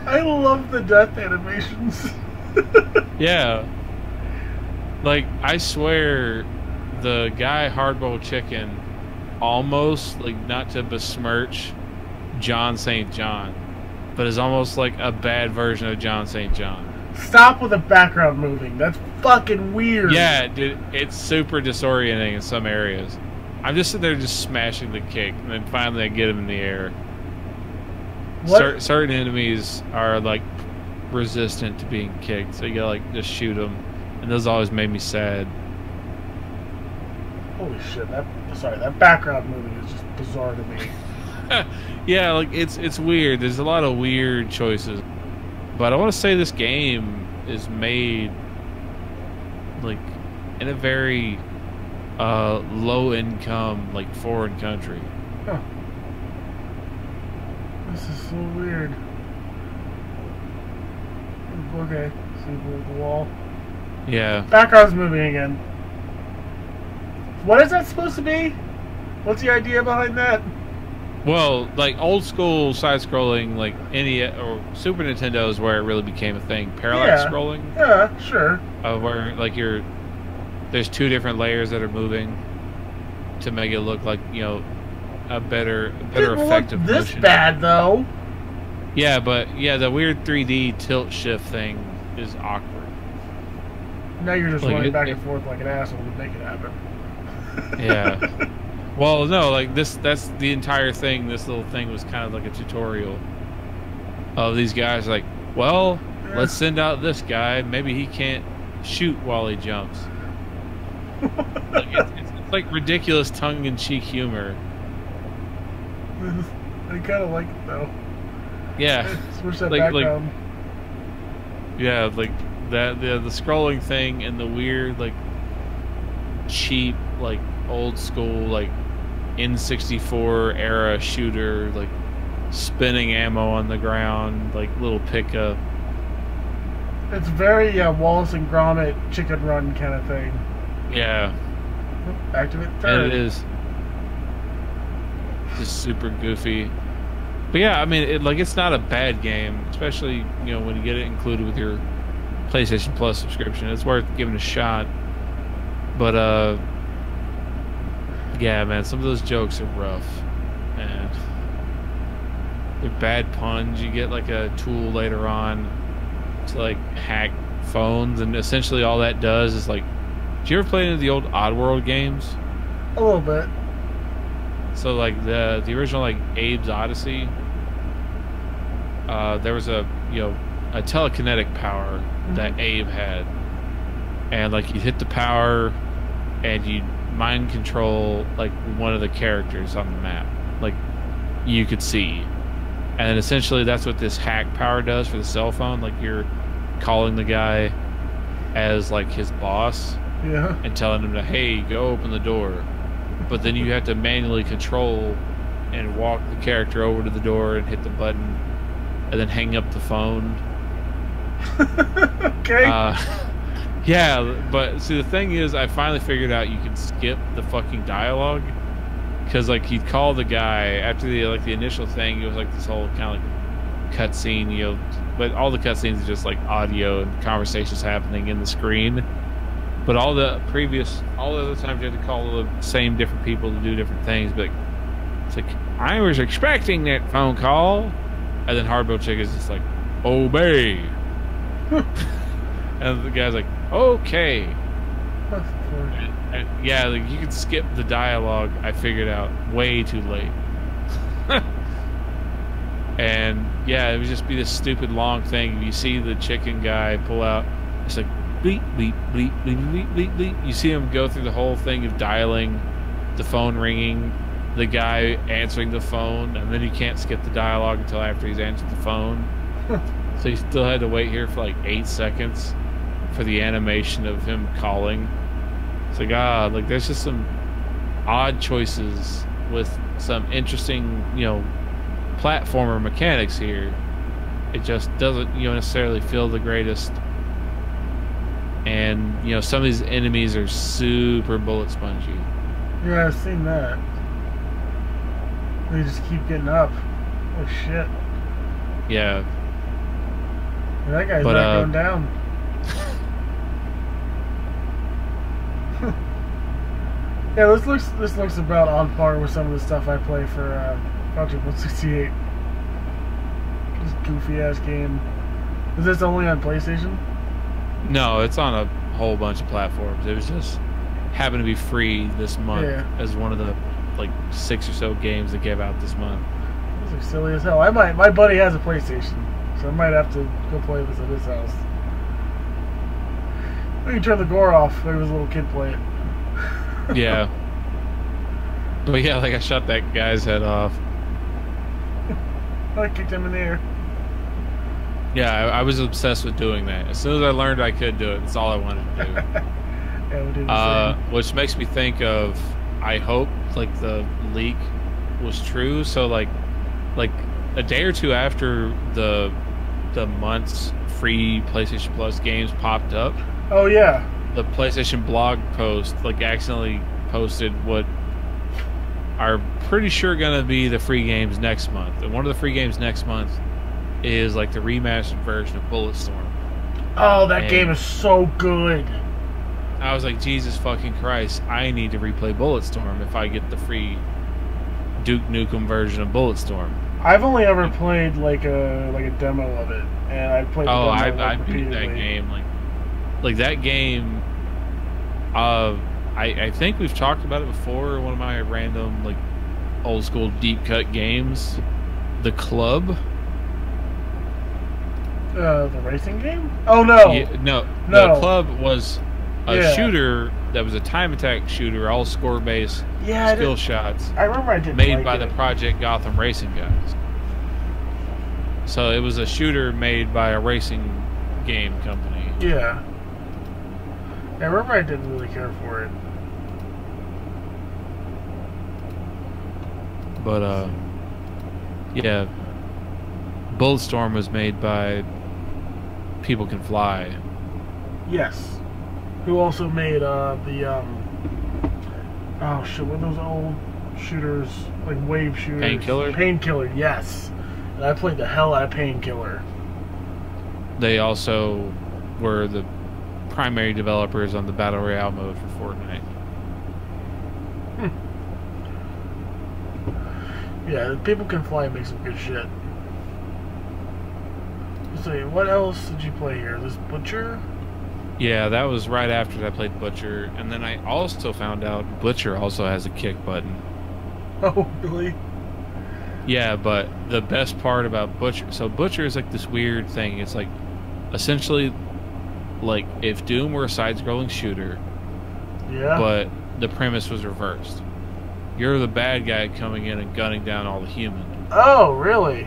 I love the death animations. Yeah, like I swear, the guy Hardboiled Chicken almost, like, not to besmirch John St. John, but is almost like a bad version of John St. John. Stop with the background moving. That's fucking weird. Yeah, dude, it's super disorienting in some areas. I'm just sitting there just smashing the kick, and then finally I get him in the air. Certain enemies are like resistant to being kicked, so you gotta like just shoot them, and those always made me sad. Holy shit! That background moving is just bizarre to me. Yeah, like it's weird. There's a lot of weird choices, but I want to say this game is made like in a very low income, like, foreign country. Huh. This is so weird. Okay, see the wall. Yeah. Background's moving again. What is that supposed to be? What's the idea behind that? Well, like old school side scrolling, like NES or Super Nintendo is where it really became a thing. Parallax scrolling. Yeah, sure. Where like there's two different layers that are moving to make it look like a better effective look this motion. bad though. Yeah, but yeah, the weird 3D tilt shift thing is awkward. Now you're just Like, running back and forth like an asshole to make it happen. Yeah. Well, no, like that's the entire thing. This little thing was kind of like a tutorial of these guys like, well, let's send out this guy. Maybe he can't shoot while he jumps. Like, it's like ridiculous tongue-in-cheek humor. I kind of like it though. Yeah. Switch that Like- background. Yeah, like that the scrolling thing and the weird, like, cheap, like, old school, like, N64 era shooter, like spinning ammo on the ground, like little pickup. It's very Wallace and Gromit Chicken Run kind of thing. Yeah, Activate and third. it is just super goofy. But yeah, I mean, it's not a bad game, especially when you get it included with your PlayStation Plus subscription. It's worth giving a shot. But yeah, man, some of those jokes are rough, and they're bad puns. You get like a tool later on to like hack phones, and essentially all that does is like, did you ever play any of the old Oddworld games? A little bit. So like the original like Abe's Odyssey, there was a telekinetic power that Abe had, and like you hit the power, and you mind control like one of the characters on the map, like you could see, and essentially that's what this hack power does for the cell phone. Like you're calling the guy as like his boss, Yeah. and telling him to, hey, go open the door, but then you have to manually control and walk the character over to the door and hit the button, and then hang up the phone. Okay. Yeah, but see, the thing is, I finally figured out you can skip the fucking dialogue, because like he'd call the guy after the initial thing. It was like this whole kind of like cutscene, you know, but all the cutscenes are just like audio and conversations happening in the screen. But all the other times you had to call the same different people to do different things. But it's like, I was expecting that phone call, and then Hardboiled Chick is just like, obey. And the guy's like, okay. That's unfortunate. And yeah, like you could skip the dialogue. I figured out way too late. And yeah, it would just be this stupid long thing. You see the chicken guy pull out, it's like bleep bleep bleep bleep bleep bleep bleep. You see him go through the whole thing of dialing, the phone ringing, the guy answering the phone, and then you can't skip the dialogue until after he's answered the phone. So you still had to wait here for like 8 seconds for the animation of him calling. It's like, like there's just some odd choices with some interesting, you know, platformer mechanics here. It just doesn't, you know, necessarily feel the greatest. And, you know, some of these enemies are super bullet spongy. Yeah, I've seen that. They just keep getting up. Oh shit. Yeah. That guy's not going down. Yeah, this looks about on par with some of the stuff I play for Project 168. This goofy ass game. Is this only on PlayStation? No, it's on a whole bunch of platforms. It was just happened to be free this month as one of the like 6 or so games that gave out this month. This looks silly as hell. My buddy has a PlayStation, so I might have to go play this at his house. We can turn the gore off. Maybe his little kid play it. Yeah. But yeah, like I shot that guy's head off. I kicked him in the air. Yeah, I was obsessed with doing that. As soon as I learned I could do it, that's all I wanted to do. Yeah, we did the same. Which makes me think of, I hope like the leak was true. So like a day or two after the month's free PlayStation Plus games popped up. Oh yeah. The PlayStation blog post like accidentally posted what are pretty sure gonna be the free games next month. And one of the free games next month is like the remastered version of Bulletstorm. Oh, that game is so good. I was like, Jesus fucking Christ, I need to replay Bulletstorm if I get the free Duke Nukem version of Bulletstorm. I've only ever played like a demo of it, and I played the demo I beat that game. Like that game, I think we've talked about it before. One of my random like old school deep cut games, The Club. The racing game? Oh no, no. The Club was a shooter that was a time attack shooter, all score based, skill shots. I remember I did made by the Project Gotham Racing guys. So it was a shooter made by a racing game company. Yeah. I remember I didn't really care for it. But yeah, Bulletstorm was made by People Can Fly. Yes. Who also made oh shit, what are those old shooters, like wave shooters? Painkiller? Painkiller, yes. And I played the hell out of Painkiller. They also were the primary developers on the Battle Royale mode for Fortnite. Yeah, People Can Fly and make some good shit. Let's see, what else did you play here? This Butcher? Yeah, that was right after I played Butcher, and then I also found out Butcher also has a kick button. Oh, really? Yeah, but the best part about Butcher... So Butcher is like this weird thing. It's like, essentially, like if Doom were a side-scrolling shooter, Yeah. but the premise was reversed. You're the bad guy coming in and gunning down all the humans. Oh, really?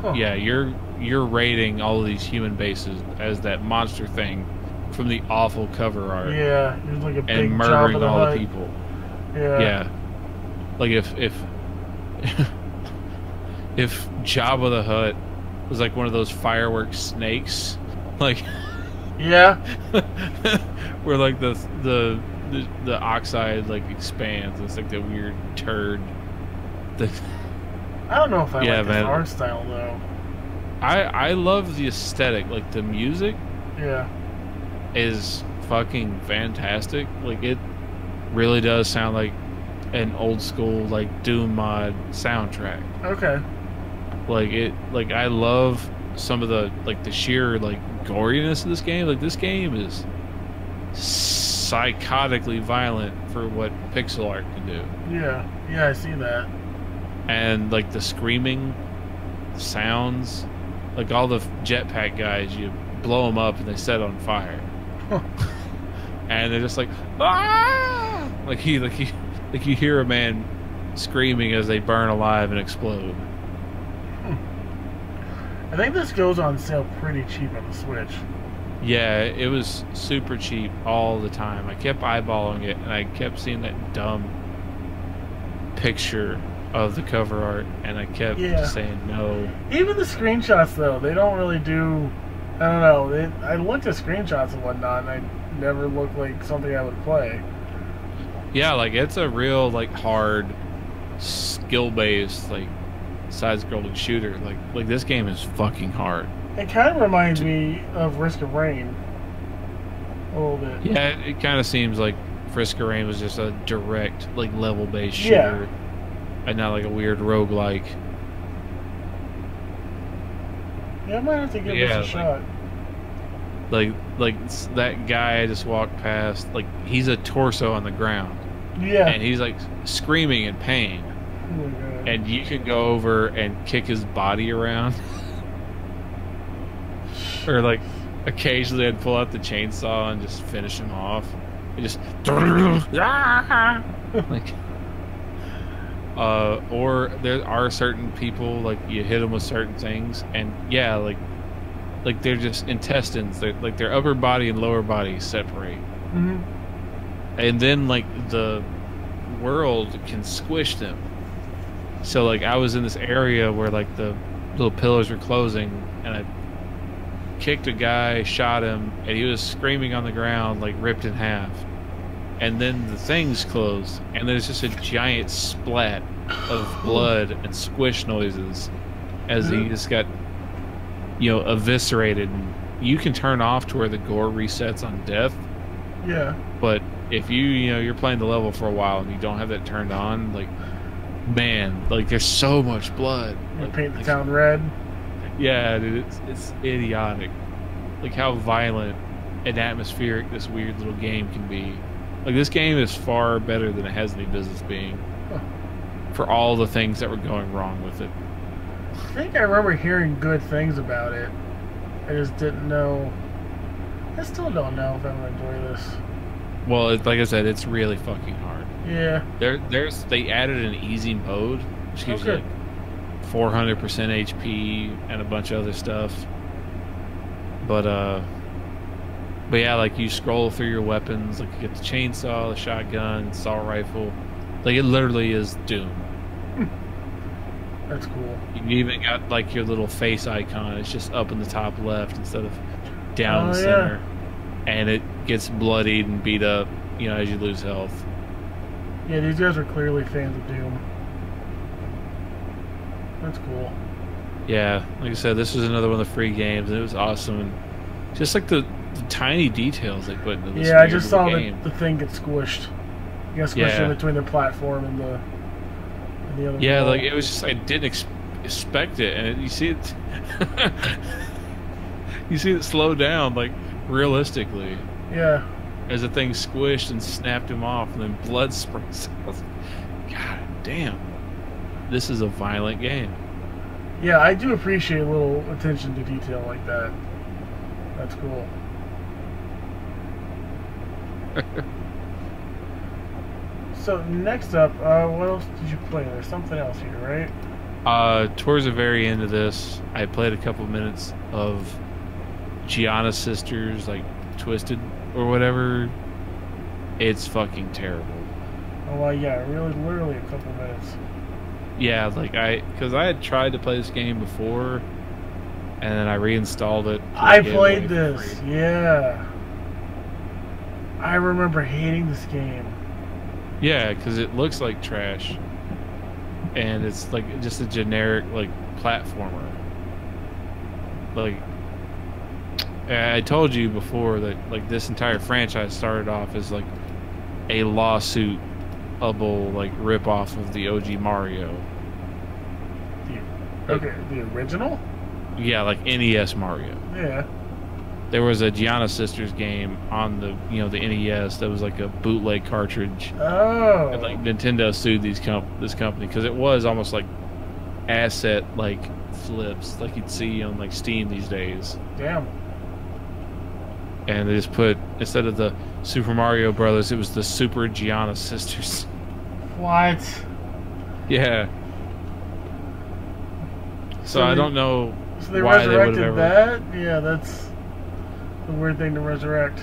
Huh. Yeah, you're raiding all of these human bases as that monster thing from the awful cover art. Yeah, he was like a big And murdering Jabba the all Hutt. the people. Yeah. Yeah. Like if if Jabba the Hutt was like one of those fireworks snakes, like Yeah. where like the oxide like expands. It's like the weird turd. I don't know if I Yeah, like man. his art style though. I love the aesthetic. Like the music Yeah. is fucking fantastic. Like it really does sound like an old school like Doom mod soundtrack. Okay. Like I love some of the like the sheer like goriness of this game. Like this game is psychotically violent for what pixel art can do. Yeah. Yeah, I see that. And like the screaming sounds, like all the jetpack guys, you blow them up and they set on fire. And they're just like, ah! Like you hear a man screaming as they burn alive and explode. I think this goes on sale pretty cheap on the Switch. Yeah, it was super cheap all the time. I kept eyeballing it and I kept seeing that dumb picture of the cover art and I kept just saying no. Even the screenshots though, they don't really do. I don't know. I looked at screenshots and whatnot, and I never looked like something I would play. Yeah, like it's a real like hard skill based like side-scrolling shooter. Like this game is fucking hard. It kind of reminds me of Risk of Rain a little bit. Yeah, it kind of seems like Risk of Rain was just a direct like level-based shooter, and not like a weird roguelike. Yeah, I might have to give this a shot. Like that guy I just walked past, like he's a torso on the ground. Yeah. And he's like screaming in pain. Oh my God. And you can go over and kick his body around. Or like occasionally I'd pull out the chainsaw and just finish him off. And just like or there are certain people like you hit them with certain things and yeah, like they're just intestines. They're like their upper body and lower body separate. Mm-hmm. And then like the world can squish them. So like I was in this area where like the little pillars were closing and I kicked a guy, shot him, and he was screaming on the ground like ripped in half. And then the things closed and there's just a giant splat of blood and squish noises as he just got eviscerated. And you can turn off to where the gore resets on death. Yeah. But if you're playing the level for a while and you don't have that turned on, like, man, like there's so much blood. You like, paint the town red. Yeah, dude, it's idiotic. Like how violent and atmospheric this weird little game can be. Like this game is far better than it has any business being. Huh. For all the things that were going wrong with it. I think I remember hearing good things about it. I just didn't know. I still don't know if I'm gonna enjoy this. Well, like I said, it's really fucking hard. Yeah. They added an easy mode, which gives you like 400% HP and a bunch of other stuff. But yeah, like you scroll through your weapons, like you get the chainsaw, the shotgun, assault rifle. Like it literally is Doom. That's cool. You even got like your little face icon. It's just up in the top left instead of down the center. Yeah. And it gets bloodied and beat up, as you lose health. Yeah, these guys are clearly fans of Doom. That's cool. Yeah, like I said, this was another one of the free games, and it was awesome. And just like the tiny details they put into this. Yeah, I just saw game. The thing get squished. You got squished in between the platform and the other. Yeah, wall. like it was just I didn't expect it, and you see it. You see it slow down, like realistically. Yeah. As the thing squished and snapped him off, and then blood springs out. God damn, this is a violent game. Yeah, I do appreciate a little attention to detail like that. That's cool. So next up, what else did you play? There's something else here, right? Towards the very end of this, I played a couple minutes of Gianna Sisters, like Twisted or whatever. It's fucking terrible. Oh, well, yeah, really, literally a couple minutes. Yeah, like because I had tried to play this game before, and then I reinstalled it. I played this, yeah. I remember hating this game. Yeah, because it looks like trash, and it's like just a generic like platformer. Like I told you before that like this entire franchise started off as like a lawsuit-able like rip-off of the OG Mario. The original? Yeah, like NES Mario. Yeah. There was a Gianna Sisters game on the the NES that was like a bootleg cartridge. Oh. And like Nintendo sued this company because it was almost like asset like flips like you'd see on like Steam these days. Damn. And they just put, instead of the Super Mario Brothers, it was the Super Gianna Sisters. What? Yeah. So I don't know so they why they would have resurrected ever... that? Yeah, that's a weird thing to resurrect.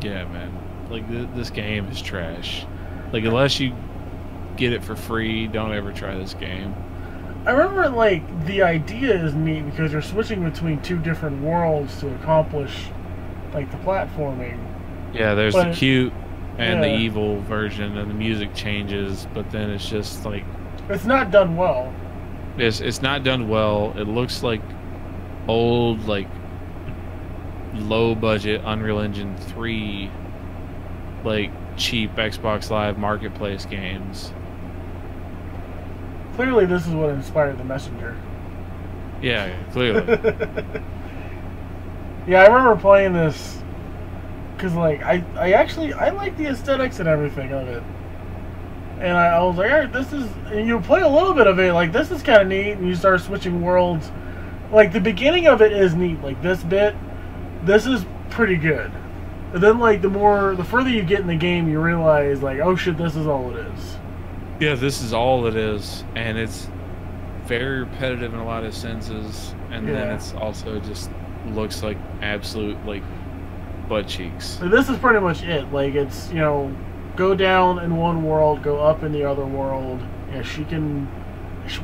Yeah, man. Like, this game is trash. Like, unless you get it for free, don't ever try this game. I remember, like, the idea is neat because you're switching between two different worlds to accomplish, like, the platforming. Yeah, there's the cute and the yeah. evil version, and the music changes, but then it's just, like... It's not done well. It's not done well. It looks like old, like, low-budget Unreal Engine 3, like, cheap Xbox Live Marketplace games. Clearly, this is what inspired The Messenger. Yeah, clearly. Yeah, I remember playing this because, like, I like the aesthetics and everything of it, and I was like, all right, this is. And you play a little bit of it, like this is kind of neat, and you start switching worlds. Like the beginning of it is neat, like this bit, this is pretty good. And then, like the further you get in the game, you realize, like, oh shit, this is all it is. Yeah, this is all it is, and it's very repetitive in a lot of senses, and then it's also just looks like absolute, like, butt cheeks. So this is pretty much it. Like, it's, go down in one world, go up in the other world. Yeah,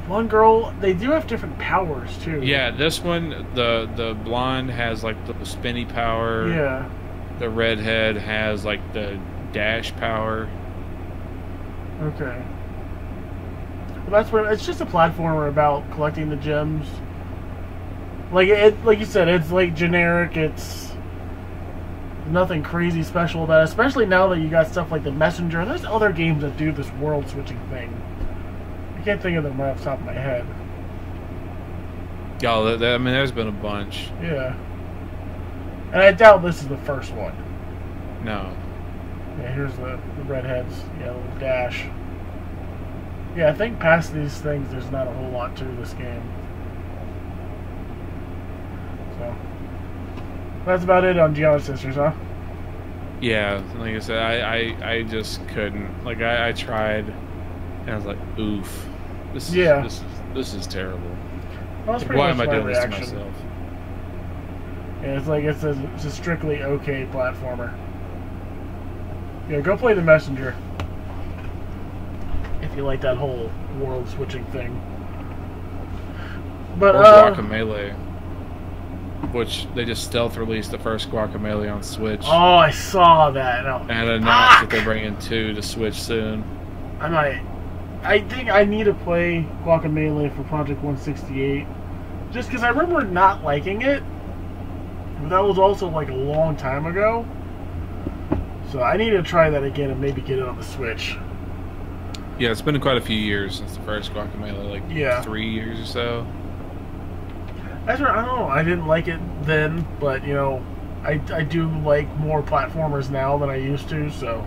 one girl, they do have different powers, too. Yeah, this one, the blonde has, like, the spinny power. Yeah. The redhead has, like, the dash power. Okay. Well, it's just a platformer about collecting the gems. Like you said, it's like generic. It's nothing crazy special about it, especially now that you got stuff like The Messenger. And there's other games that do this world switching thing. I can't think of them right off the top of my head. Yeah, I mean, there's been a bunch. Yeah. And I doubt this is the first one. No. Yeah, here's the redheads. Yeah, little dash. Yeah, I think past these things, there's not a whole lot to this game. So, that's about it on Gianna Sisters, huh? Yeah, like I said, I just couldn't. Like, I tried, and I was like, oof. This is terrible. Well, that's pretty Why much am I my doing reaction. this to myself? Yeah, it's like it's a strictly okay platformer. Yeah, go play The Messenger. If you like that whole world switching thing. But or Guacamelee, which they just stealth released the first Guacamelee on Switch. Oh, I saw that. Oh, and announced that they're bringing 2 to Switch soon. I think I need to play Guacamelee for Project 168, just because I remember not liking it. But that was also like a long time ago. So I need to try that again and maybe get it on the Switch. Yeah, it's been quite a few years since the first Guacamelee, like 3 years or so. That's right. I don't know. I didn't like it then, but I do like more platformers now than I used to. So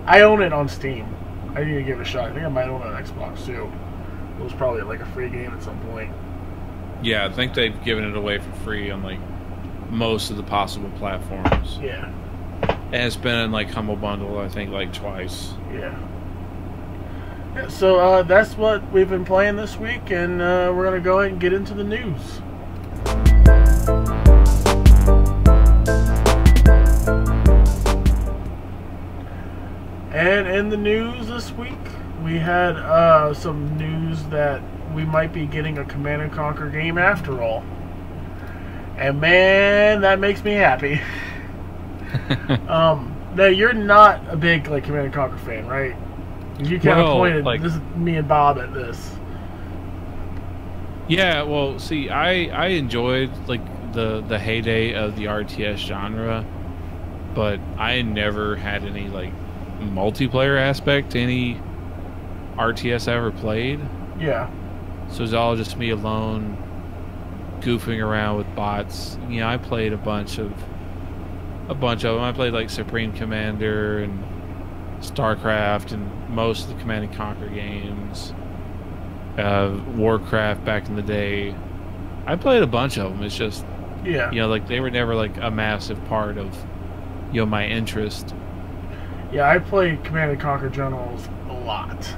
I own it on Steam. I need to give it a shot. I think I might own it on Xbox too. It was probably like a free game at some point. Yeah, I think they've given it away for free on like most of the possible platforms. Yeah. And it's been in like Humble Bundle, I think, like twice. Yeah. Yeah, so that's what we've been playing this week, and we're gonna go ahead and get into the news. And in the news this week, we had some news that we might be getting a Command & Conquer game after all. And man, that makes me happy. Now, you're not a big like Command & Conquer fan, right? You kind of pointed this is me and Bob at this. Yeah, well, see, I enjoyed like the heyday of the RTS genre, but I never had any like multiplayer aspect to any RTS I ever played. Yeah. So it was all just me alone, goofing around with bots. You know, I played a bunch of them. I played like Supreme Commander and StarCraft and most of the Command & Conquer games. Warcraft back in the day. I played a bunch of them. It's just, yeah, you know, like they were never like a massive part of, you know, my interest. Yeah, I played Command & Conquer Generals a lot.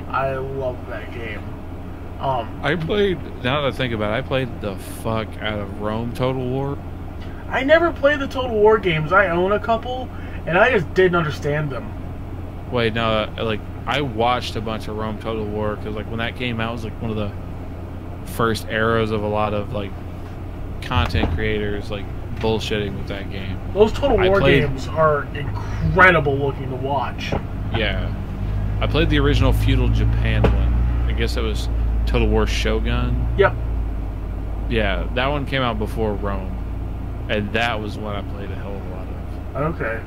I love that game. I played, now that I think about it, I played the fuck out of Rome Total War. I never played the Total War games. I own a couple, and I just didn't understand them. Wait, no, like, I watched a bunch of Rome Total War, because, like, when that came out, it was, like, one of the first eras of a lot of, like, content creators, like, bullshitting with that game. Those Total War games are incredible looking to watch. Yeah. I played the original Feudal Japan one. I guess it was Total War Shogun. Yep. Yeah, that one came out before Rome. And that was what I played a hell of a lot of. Okay.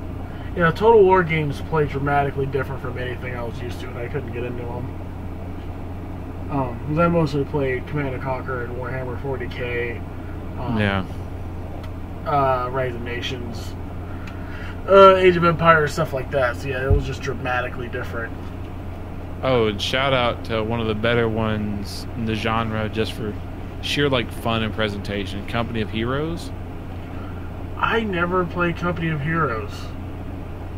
Yeah, Total War games play dramatically different from anything I was used to, and I couldn't get into them. I mostly played Command & Conquer and Warhammer 40k. Yeah. Rise of Nations. Age of Empires, stuff like that. So yeah, it was just dramatically different. Oh, and shout out to one of the better ones in the genre just for sheer like fun and presentation. Company of Heroes. I never played Company of Heroes.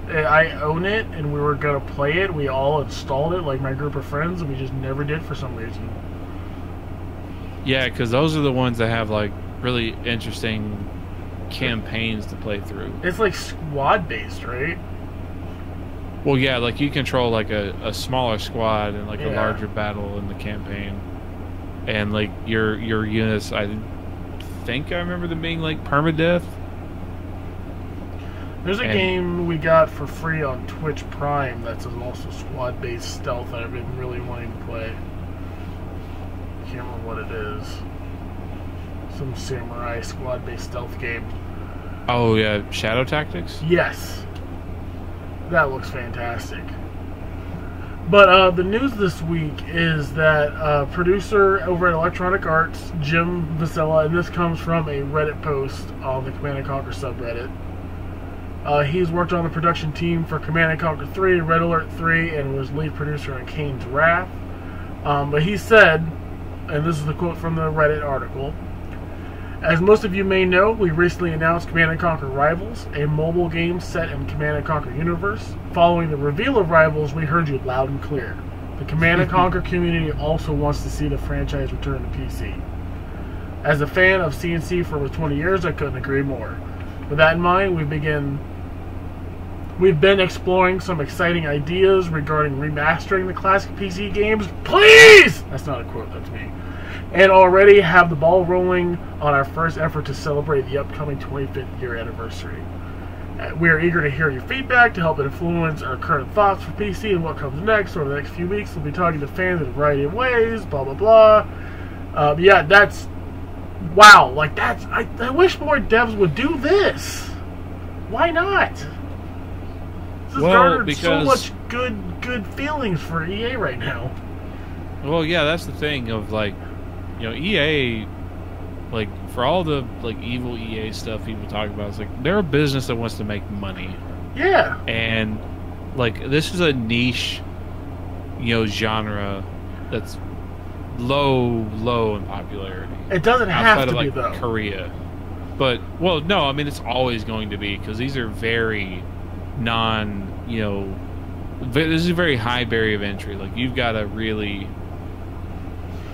I own it, and we were gonna play it. We all installed it, like my group of friends, and we just never did for some reason. Yeah, because those are the ones that have like really interesting campaigns to play through. It's like squad based, right? Well, yeah, like you control like a smaller squad and like a larger battle in the campaign, and like your units. I think I remember them being like permadeath. There's a game we got for free on Twitch Prime that's also squad-based stealth that I've been really wanting to play. I can't remember what it is. Some samurai squad-based stealth game. Oh yeah, Shadow Tactics? Yes. That looks fantastic. But the news this week is that producer over at Electronic Arts, Jim Vasella, and this comes from a Reddit post on the Command & Conquer subreddit. He's worked on the production team for Command & Conquer 3, Red Alert 3, and was lead producer on Kane's Wrath. But he said, and this is the quote from the Reddit article, "As most of you may know, we recently announced Command & Conquer Rivals, a mobile game set in Command & Conquer universe. Following the reveal of Rivals, we heard you loud and clear. The Command & Conquer community also wants to see the franchise return to PC. As a fan of CNC for over 20 years, I couldn't agree more. With that in mind, we've been exploring some exciting ideas regarding remastering the classic PC games. Please!" That's not a quote, that's me. "And already have the ball rolling on our first effort to celebrate the upcoming 25th year anniversary. We are eager to hear your feedback to help influence our current thoughts for PC and what comes next. Over the next few weeks, we'll be talking to fans in a variety of ways, blah, blah, blah." Yeah, that's... Wow, like that's... I wish more devs would do this. Why not? This has garnered so much good feelings for EA right now. Well, yeah, that's the thing of like, you know, EA, like for all the like evil EA stuff people talk about, it's like they're a business that wants to make money. Yeah. And like this is a niche, you know, genre that's low in popularity. It doesn't have to be though. Korea. But well, no, I mean it's always going to be because these are very this is a very high barrier of entry. Like you've got to really,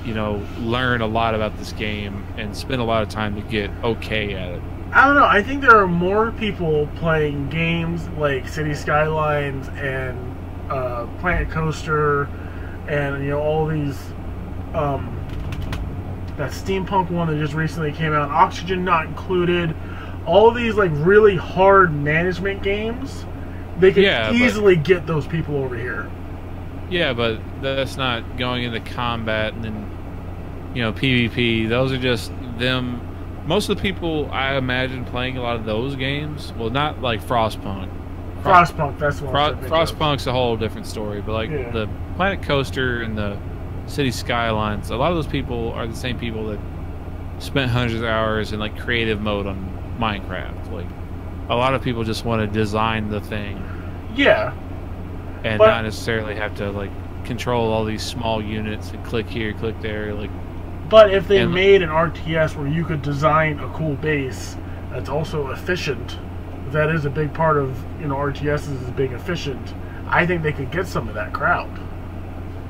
learn a lot about this game and spend a lot of time to get okay at it. I don't know. I think there are more people playing games like City Skylines and Planet Coaster and all these that steampunk one that just recently came out, Oxygen not included. All these like really hard management games, they can easily get those people over here. Yeah, but that's not going into combat and then PvP. Those are just them. Most of the people I imagine playing a lot of those games, well, not like Frostpunk. Frostpunk, that's one. Frostpunk's a whole different story, but like the Planet Coaster and the City Skylines, a lot of those people are the same people that spent hundreds of hours in like creative mode on Minecraft. Like a lot of people just want to design the thing, and not necessarily have to like control all these small units and click here, click there, like. But if they made an RTS where you could design a cool base that's also efficient, that is a big part of RTSs is being efficient. I think they could get some of that crowd.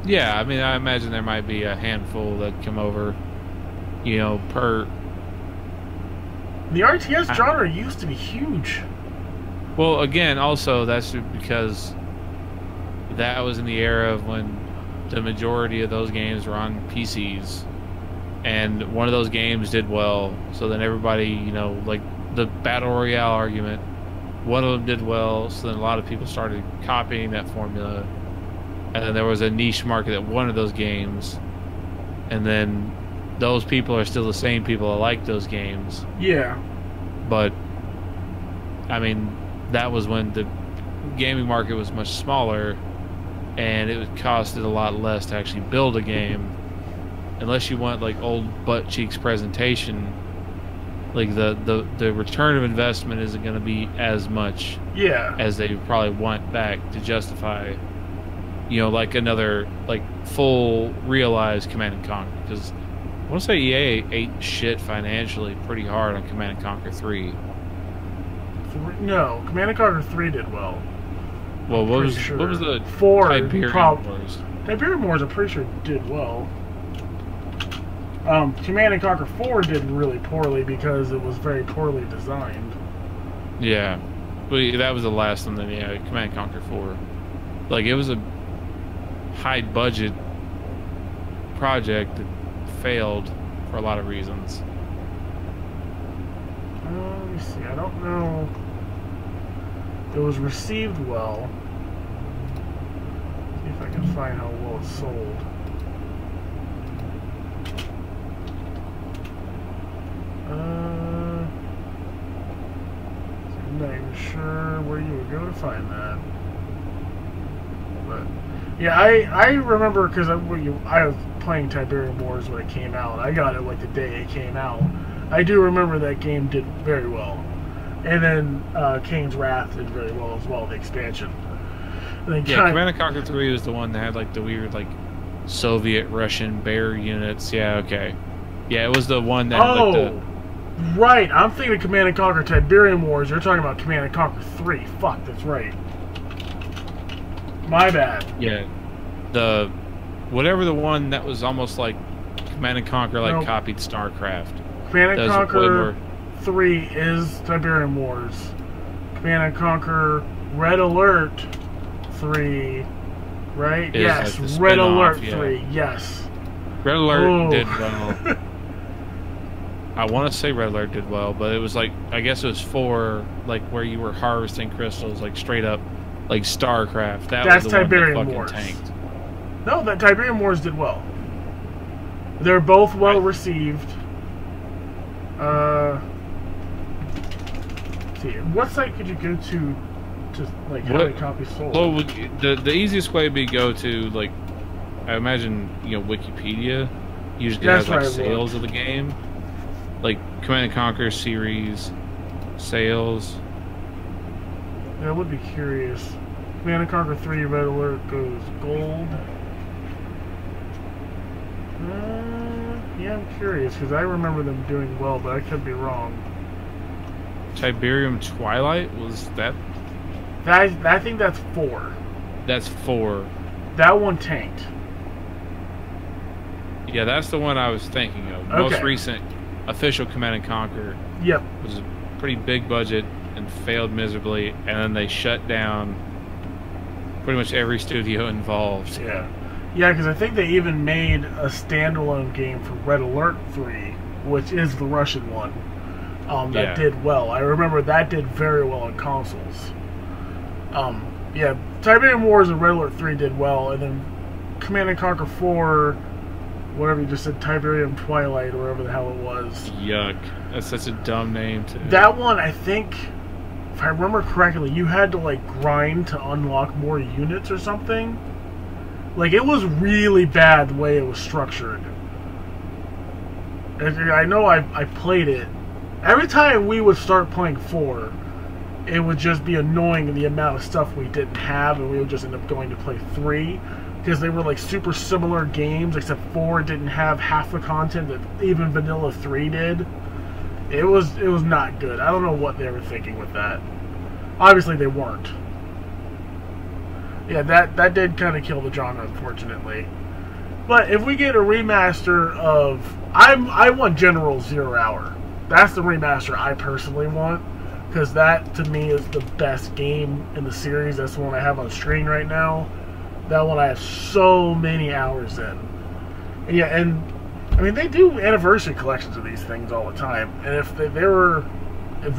Yeah, I mean, I imagine there might be a handful that come over, per. The RTS genre used to be huge. Well, again, also that's because that was in the era of when the majority of those games were on PCs. And one of those games did well, so then everybody, like the Battle Royale argument, one of them did well, so then a lot of people started copying that formula. And then there was a niche market that wanted those games. And then those people are still the same people that like those games. Yeah. But, I mean, that was when the gaming market was much smaller, and it costed a lot less to actually build a game. Unless you want like old butt cheeks presentation, like the return of investment isn't going to be as much as they probably want back to justify, like another like full realized Command and Conquer. Because I want to say EA ate shit financially pretty hard on Command and Conquer 3. No, Command and Conquer 3 did well. Well, what was the 4 Tiberium Wars? Tiberium Wars, I'm pretty sure did well. Command and Conquer 4 did really poorly because it was very poorly designed. Yeah. Well, that was the last one then, Command and Conquer 4. Like, it was a high-budget project that failed for a lot of reasons. Let me see. I don't know. It was received well. See if I can find how well it sold. I'm not even sure where you would go to find that. But yeah, I remember because I was playing Tiberium Wars when it came out. I got it like the day it came out. I do remember that game did very well, and then Kane's Wrath did very well as well. The expansion. And then Command and Conquer 3 was the one that had like the weird like Soviet Russian bear units. Yeah, okay. Yeah, it was the one that. Oh. Like, the, right, I'm thinking of Command & Conquer Tiberium Wars. You're talking about Command & Conquer 3. Fuck, that's right. My bad. Yeah. Whatever the one that was almost like Command & Conquer, like copied StarCraft. Command & Conquer 3 is Tiberium Wars. Command & Conquer Red Alert 3, right? Yes, like Red Alert 3, yes. Red Alert did well. I want to say Red Alert did well, but it was like, I guess it was 4, like where you were harvesting crystals, like straight up, like StarCraft. That's was the Tiberium one that Wars. Tanked. No, that Tiberium Wars did well. They're both well received. See, what site could you go to like how many copies sold? Well, the easiest way would be go to like, I imagine Wikipedia usually has like sales of the game. Like Command & Conquer series sales. Yeah, I would be curious. Command & Conquer 3 Red Alert goes gold. Yeah, I'm curious because I remember them doing well, but I could be wrong. Tiberium Twilight, was that? I think that's 4. That's 4. That one tanked. Yeah, that's the one I was thinking of. Most recent official Command & Conquer. Yep. Was a pretty big budget and failed miserably, and then they shut down pretty much every studio involved. Yeah. Yeah, because I think they even made a standalone game for Red Alert 3, which is the Russian one, that did well. I remember that did very well on consoles. Yeah, Tiberium Wars and Red Alert 3 did well, and then Command & Conquer 4, whatever you just said, Tiberium Twilight, or whatever the hell it was. Yuck. That's such a dumb name, too. That one, I think, if I remember correctly, you had to, like, grind to unlock more units or something. Like, it was really bad the way it was structured. And I know I played it. Every time we would start playing 4, it would just be annoying the amount of stuff we didn't have, and we would just end up going to play 3. Because they were, like, super similar games, except 4 didn't have half the content that even Vanilla 3 did. It was not good. I don't know what they were thinking with that. Obviously, they weren't. Yeah, that did kind of kill the genre, unfortunately. But if we get a remaster of... I want General 0 Hour. That's the remaster I personally want. Because that, to me, is the best game in the series. That's the one I have on screen right now. That one I have so many hours in. And yeah, and... I mean, they do anniversary collections of these things all the time. And if if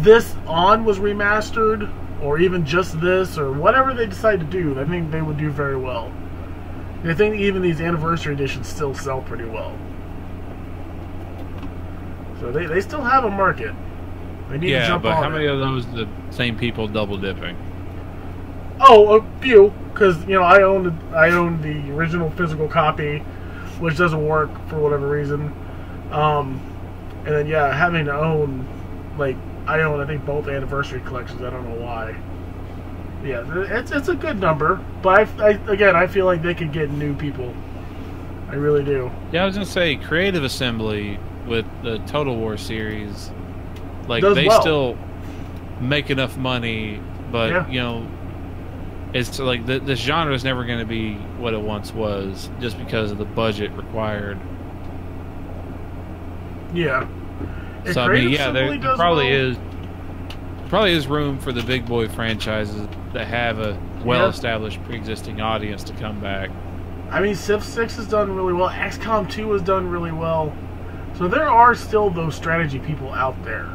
this on was remastered, or even just this, or whatever they decide to do, I think they would do very well. And I think even these anniversary editions still sell pretty well. So they still have a market. They need to jump on it. Yeah, but how many of those are the same people double dipping? Oh, a few, because you know I own the original physical copy, which doesn't work for whatever reason. And then yeah, having to own, like, I own, I think, both anniversary collections. I don't know why. Yeah, it's a good number, but again, I feel like they could get new people. I really do. Yeah, I was gonna say Creative Assembly with the Total War series, like they still make enough money, but you know, it's like this genre is never going to be what it once was, just because of the budget required. Yeah. So I mean, yeah, there probably is room for the big boy franchises that have a well-established pre-existing audience to come back. I mean, Civ 6 has done really well. XCOM 2 has done really well. So there are still those strategy people out there.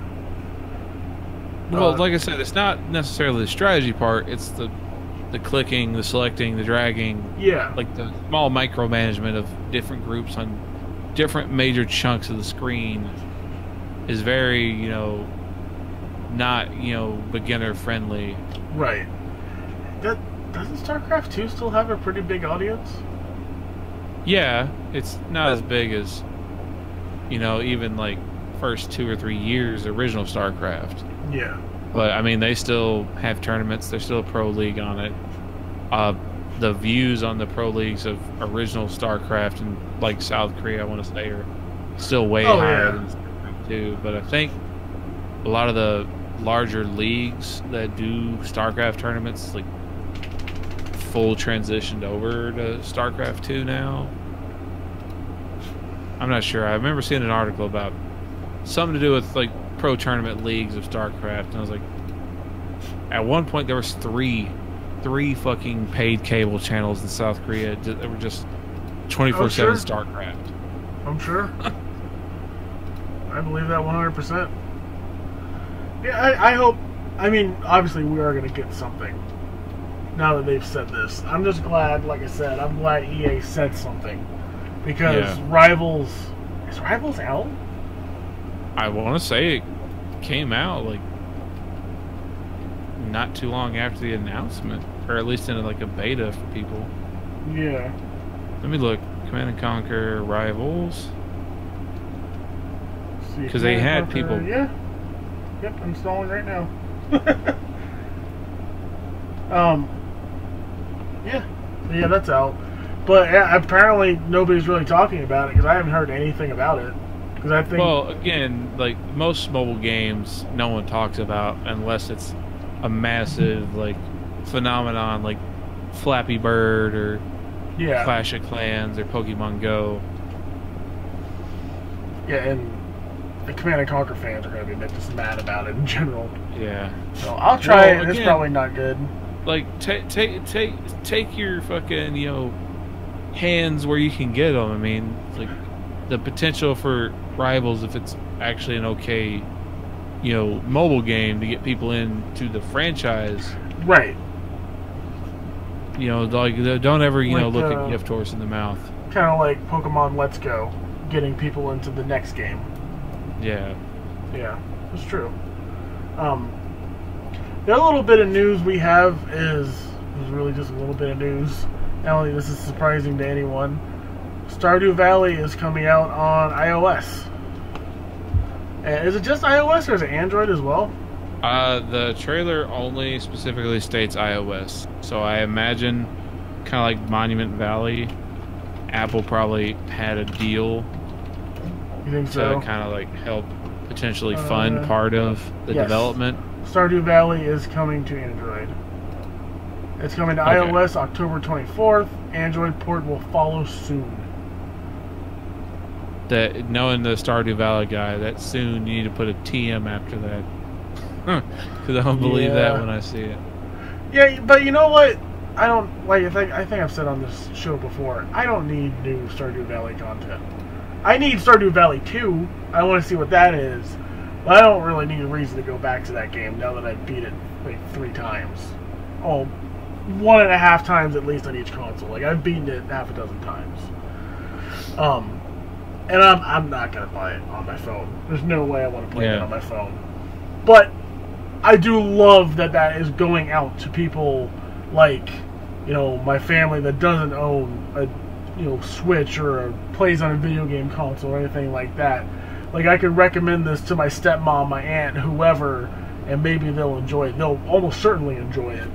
Well, like I said, it's not necessarily the strategy part. It's the clicking, the selecting, the dragging. Yeah. Like the small micromanagement of different groups on different major chunks of the screen is very, you know, not, you know, beginner friendly. Right. Doesn't StarCraft 2 still have a pretty big audience? Yeah, it's not as big as, you know, even like first 2 or 3 years original StarCraft. Yeah. But I mean, they still have tournaments. There's still a pro league on it. The views on the pro leagues of original StarCraft in like South Korea, I want to say, are still way higher than StarCraft 2. But I think a lot of the larger leagues that do StarCraft tournaments, like, full transitioned over to StarCraft 2 now. I'm not sure. I remember seeing an article about something to do with like pro tournament leagues of StarCraft, and I was like, at one point there was three fucking paid cable channels in South Korea that were just 24/7 StarCraft. I'm sure. I believe that 100%. Yeah, I hope. I mean, obviously we are going to get something now that they've said this. I'm just glad, like I said, I'm glad EA said something, because Rivals, is Rivals out? I want to say it came out like not too long after the announcement, or at least in like a beta for people. Yeah. Let me look. Command & Conquer Rivals. Because they had people. Yeah. Yep, installing right now. Yeah, that's out. But apparently nobody's really talking about it, because I haven't heard anything about it. Because I think... Well, again, like most mobile games, no one talks about unless it's a massive like phenomenon, like Flappy Bird or Clash of Clans or Pokemon Go. Yeah, and the Command & Conquer fans are going to be just mad about it in general. Yeah. So I'll try it. Again, it's probably not good. Like, take your fucking, hands where you can get them. I mean, like, the potential for rivals, if it's actually an okay, mobile game to get people into the franchise. Right. Like, don't ever, like, look a gift horse in the mouth. Kind of like Pokemon Let's Go, getting people into the next game. Yeah. Yeah, it's true. The other little bit of news we have is really just a little bit of news. I don't think this is surprising to anyone. Stardew Valley is coming out on iOS. And is it just iOS or is it Android as well? The trailer only specifically states iOS. So I imagine, kind of like Monument Valley, Apple probably had a deal. You think so? To kind of like help potentially fund part of the development. Stardew Valley is coming to Android. It's coming to iOS October 24th. Android port will follow soon. That, knowing the Stardew Valley guy, that soon you need to put a TM after that. Because I don't believe that when I see it. Yeah, but you know what? I don't like. I think I've said on this show before. I don't need new Stardew Valley content. I need Stardew Valley 2. I want to see what that is. But I don't really need a reason to go back to that game now that I've beat it like 3 times. Oh, 1.5 times at least on each console. Like, I've beaten it half a dozen times. And I'm not gonna buy it on my phone. There's no way I want to play it on my phone. But I do love that is going out to people like, my family that doesn't own a Switch or plays on a video game console or anything like that. Like, I could recommend this to my stepmom, my aunt, whoever, and maybe they'll enjoy it. They'll almost certainly enjoy it.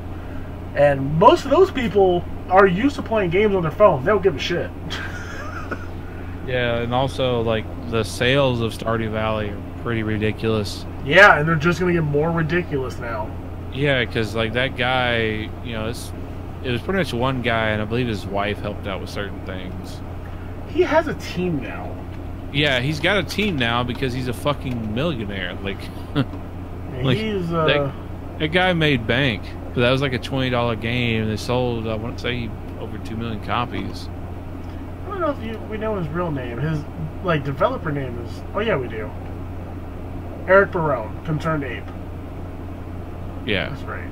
And most of those people are used to playing games on their phone. They don't give a shit. Yeah, and also, like, the sales of Stardew Valley are pretty ridiculous. Yeah, and they're just going to get more ridiculous now. Yeah, because, like, that guy, it was pretty much one guy, and I believe his wife helped out with certain things. He has a team now. Yeah, he's got a team now because he's a fucking millionaire. Like, he's that guy made bank. But that was like a $20 game, and they sold, I want to say, over 2 million copies. I don't know if we know his real name. His developer name is... Oh yeah, we do. Eric Barone, Concerned Ape. Yeah, that's right.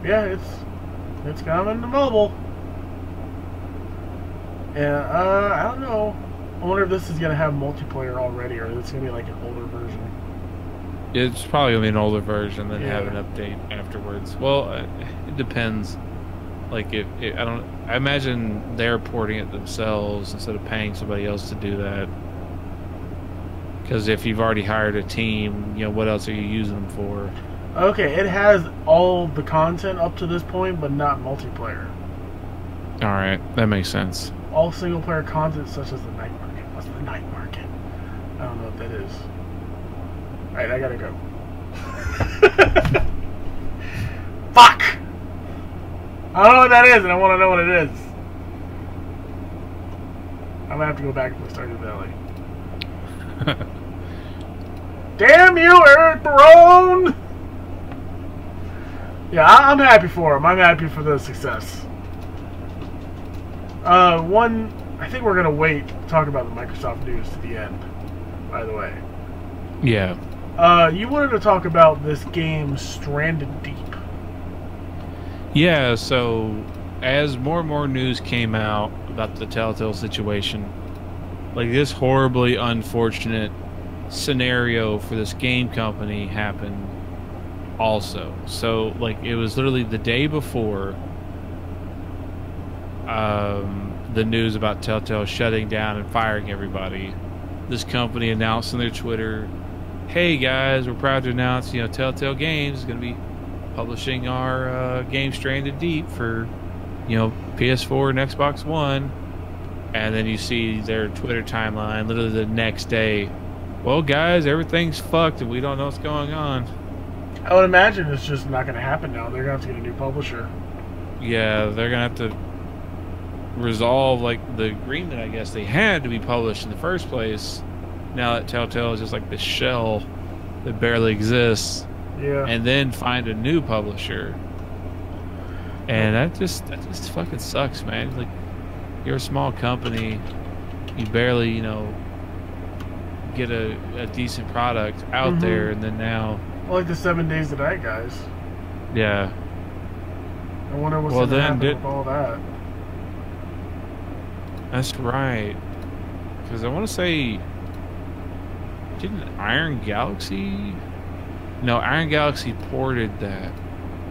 Yeah, it's coming to mobile. And I don't know. I wonder if this is gonna have multiplayer already, or is it gonna be like an older version. It's probably gonna be an older version than have an update afterwards. Well, it depends. Like, I imagine they're porting it themselves instead of paying somebody else to do that. Because if you've already hired a team, what else are you using them for? Okay, it has all the content up to this point, but not multiplayer. Alright, that makes sense. All single-player content, such as the night market. What's the night market? I don't know what that is. Alright, I gotta go. Fuck! I don't know what that is, and I want to know what it is. I'm gonna have to go back to the Stardew Valley. Damn you, Eric Barone! Yeah, I'm happy for him. I'm happy for the success. I think we're gonna wait to talk about the Microsoft news to the end, by the way. Yeah. You wanted to talk about this game, Stranded Deep. Yeah, so as more and more news came out about the Telltale situation, like this horribly unfortunate scenario for this game company happened also. So, like, it was literally the day before the news about Telltale shutting down and firing everybody. This company announced on their Twitter, hey guys, we're proud to announce, Telltale Games is going to be publishing our game Stranded Deep for, PS4 and Xbox One. and then you see their Twitter timeline literally the next day. Well, guys, everything's fucked, and we don't know what's going on. I would imagine it's just not going to happen now. They're going to have to get a new publisher. Yeah, they're gonna have to resolve like the agreement I guess they had to be published in the first place. Now that Telltale is just like this shell that barely exists, Yeah. and then find a new publisher. And that just fucking sucks, man. Like, you're a small company, you barely, you know, get a decent product out there, and then now, Well, like the 7 Days to Die guys. yeah. I wonder what's Well, going to then happen with all that. That's right. Because I want to say, didn't Iron Galaxy? No, Iron Galaxy ported that.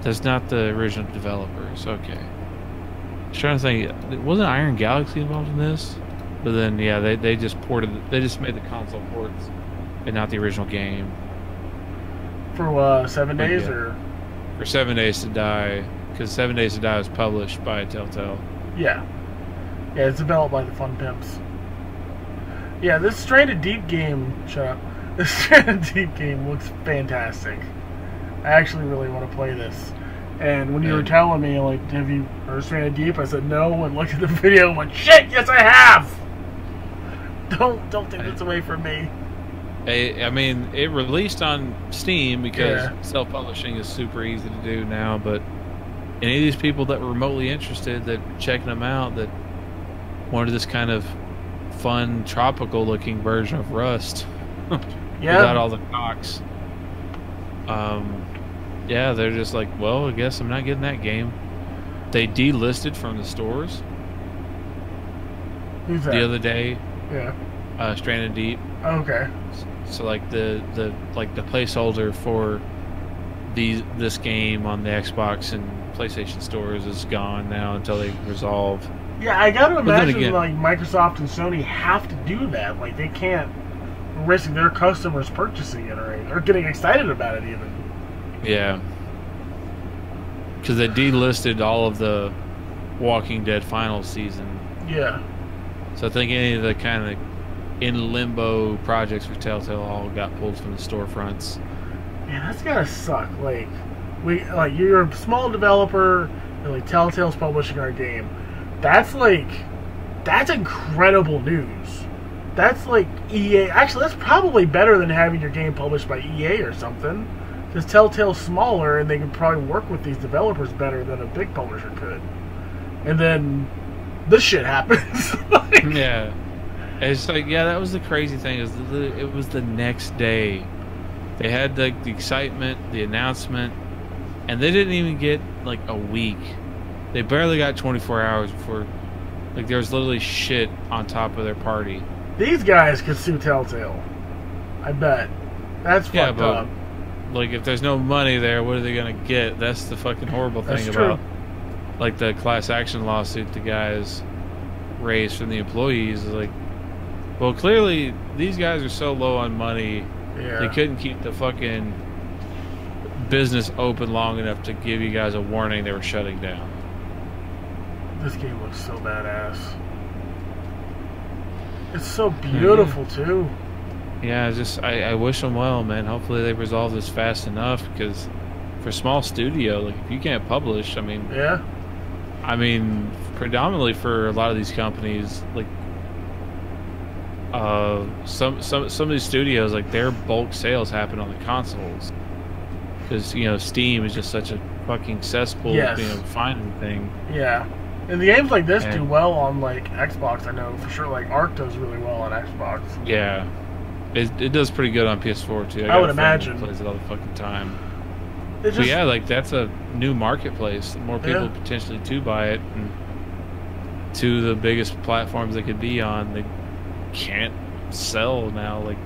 That's not the original developers. Okay. I was trying to think, wasn't Iron Galaxy involved in this? But then, yeah, they just ported, they just made the console ports and not the original game. For 7 days Yeah. or? For 7 Days to Die, because 7 Days to Die was published by Telltale. Yeah. Yeah, it's developed by the Fun Pimps. Yeah, this Stranded Deep game, shut up. This Stranded Deep game looks fantastic. I actually really want to play this. And when you were telling me, like, have you heard Stranded Deep? I said no, and looked at the video and went, shit, yes I have! Don't take this away from me. I mean, it released on Steam because Yeah. self-publishing is super easy to do now, but any of these people that were remotely interested, that checking them out, that wanted this kind of fun, tropical-looking version of Rust Yeah. without all the cocks, yeah, they're just like, well, I guess I'm not getting that game. They delisted from the stores Who's that? the other day, Yeah. Stranded Deep. Okay. So like the placeholder for this game on the Xbox and PlayStation stores is gone now until they resolve. Yeah, I gotta then imagine again- like Microsoft and Sony have to do that. Like, they can't risk their customers purchasing it or getting excited about it even. Yeah, because they delisted all of the Walking Dead final season. Yeah. So I think any of the kind of in limbo projects for Telltale all got pulled from the storefronts. Man, that's gotta suck. Like, you're a small developer, and like Telltale's publishing our game. That's incredible news. That's like EA. Actually, that's probably better than having your game published by EA or something. Because Telltale's smaller, and they can probably work with these developers better than a big publisher could. And then this shit happens. Like, Yeah, it's like, yeah, that was the crazy thing, is it was the next day. They had the excitement, the announcement, and they didn't even get like a week. They barely got 24 hours before, like, there was literally shit on top of their party. these guys could sue Telltale. I bet. That's fucked up. Like, if there's no money there, what are they gonna get? That's the fucking horrible thing That's true. about, like, the class action lawsuit the guys raised from the employees. Is like, well, clearly these guys are so low on money, Yeah. they couldn't keep the fucking business open long enough to give you guys a warning they were shutting down. This game looks so badass. It's so beautiful too. Yeah, I wish them well, man. Hopefully they resolve this fast enough, because for a small studio, like, if you can't publish, I mean, Yeah. predominantly for a lot of these companies, like, some of these studios, like, their bulk sales happen on the consoles, because, you know, Steam is just such a fucking cesspool, Yes. you know, finding thing. Yeah. And the games like this And- do well on like Xbox, I know for sure. Like Ark does really well on Xbox. Yeah, it does pretty good on PS4 too. I got would a friend who imagine. plays it all the fucking time. It's So just, yeah, like, that's a new marketplace. More people Yeah. potentially to buy it, and to the biggest platforms they could be on, they can't sell now. Like,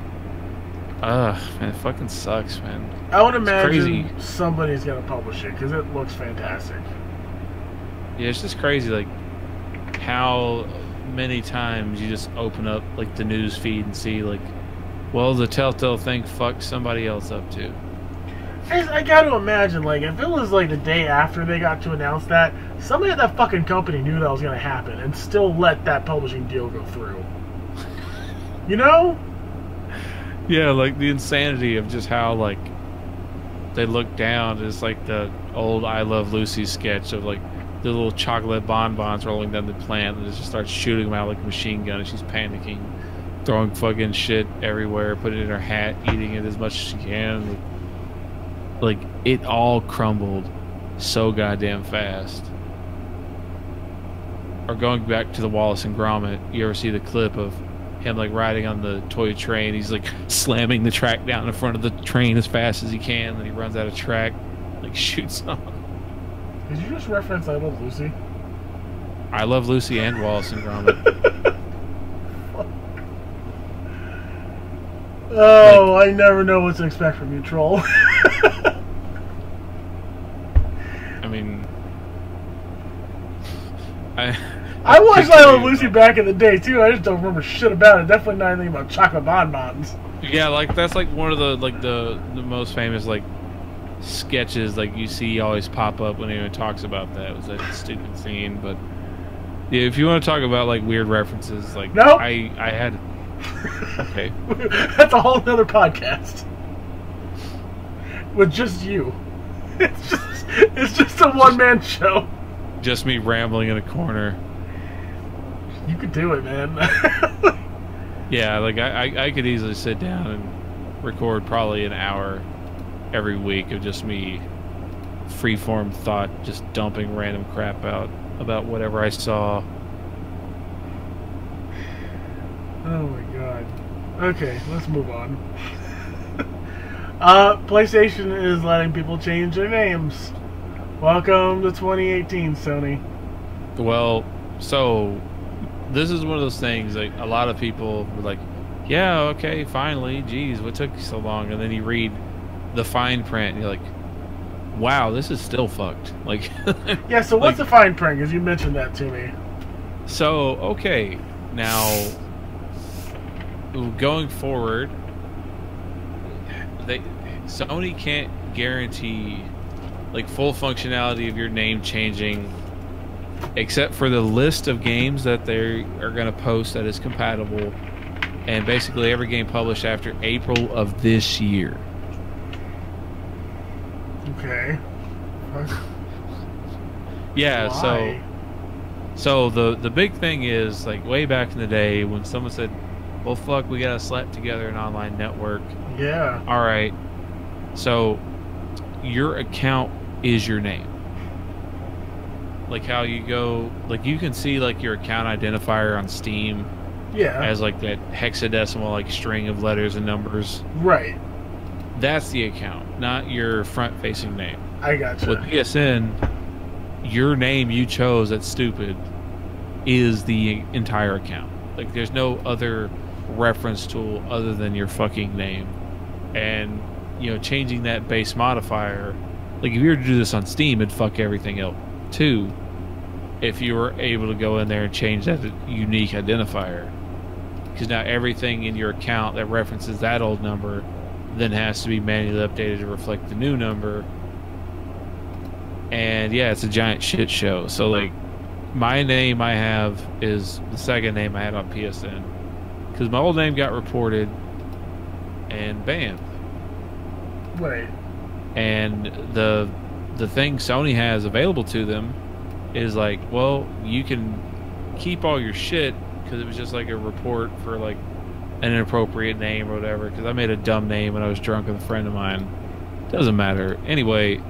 man, it fucking sucks, man. I would it's imagine crazy. somebody's gonna publish it because it looks fantastic. Yeah, it's just crazy, like, how many times you just open up, like, the news feed and see, like, well, the Telltale thing fucked somebody else up too. I gotta imagine, like, if it was like the day after they got to announce that, somebody at that fucking company knew that was gonna happen and still let that publishing deal go through. You know? Yeah, like the insanity of just how like they look down is like the old I Love Lucy sketch of like the little chocolate bonbons rolling down the plant and just starts shooting them out like a machine gun and she's panicking, throwing fucking shit everywhere, putting it in her hat, eating it as much as she can. Like it all crumbled so goddamn fast. Or going back to the Wallace and Gromit, you ever see the clip of him like riding on the toy train? He's like slamming the track down in front of the train as fast as he can, and he runs out of track, like shoots off. Did you just reference I Love Lucy? I Love Lucy and Wallace and Gromit. Oh, like, I never know what to expect from you, troll. I mean, I watched I Love Lucy back in the day too. I just don't remember shit about it. Definitely not anything about chocolate bonbons. Yeah, like that's like one of the like the most famous like sketches like you see always pop up when anyone talks about that. It was that stupid scene, but yeah, if you want to talk about like weird references, like nope. I had okay. That's a whole other podcast with just you. It's just a one-man show. Just me rambling in a corner. You could do it, man. Yeah, like I could easily sit down and record probably an hour every week of just me freeform thought, just dumping random crap out about whatever I saw. Oh my god. Okay, let's move on. PlayStation is letting people change their names. Welcome to 2018, Sony. Well, so this is one of those things, like a lot of people were like, yeah, okay, finally, geez, what took you so long? And then you read the fine print and you're like, wow, this is still fucked. Like, yeah, so what's the fine print? Because you mentioned that to me. So, okay, now going forward, Sony can't guarantee like full functionality of your name changing, except for the list of games that they are going to post that is compatible, and basically every game published after April of this year. Okay. Yeah. Why? So the big thing is, like, way back in the day when someone said, well, fuck, we gotta slap together an online network. Yeah. All right. So your account is your name. Like how you go, like you can see like your account identifier on Steam. Yeah. As like that hexadecimal like string of letters and numbers. Right. That's the account, not your front-facing name. I gotcha. With PSN, your name you chose that's stupid is the entire account. Like there's no other reference tool other than your fucking name. And you know, changing that base modifier, like if you were to do this on Steam, it'd fuck everything up too. If you were able to go in there and change that unique identifier, because now everything in your account that references that old number then has to be manually updated to reflect the new number. And yeah, it's a giant shit show. So like my name I have is the second name I had on PSN, because my old name got reported and banned. Right. And the thing Sony has available to them is like, well, you can keep all your shit, because it was just like a report for like an inappropriate name or whatever, because I made a dumb name when I was drunk with a friend of mine. Doesn't matter. Anyway,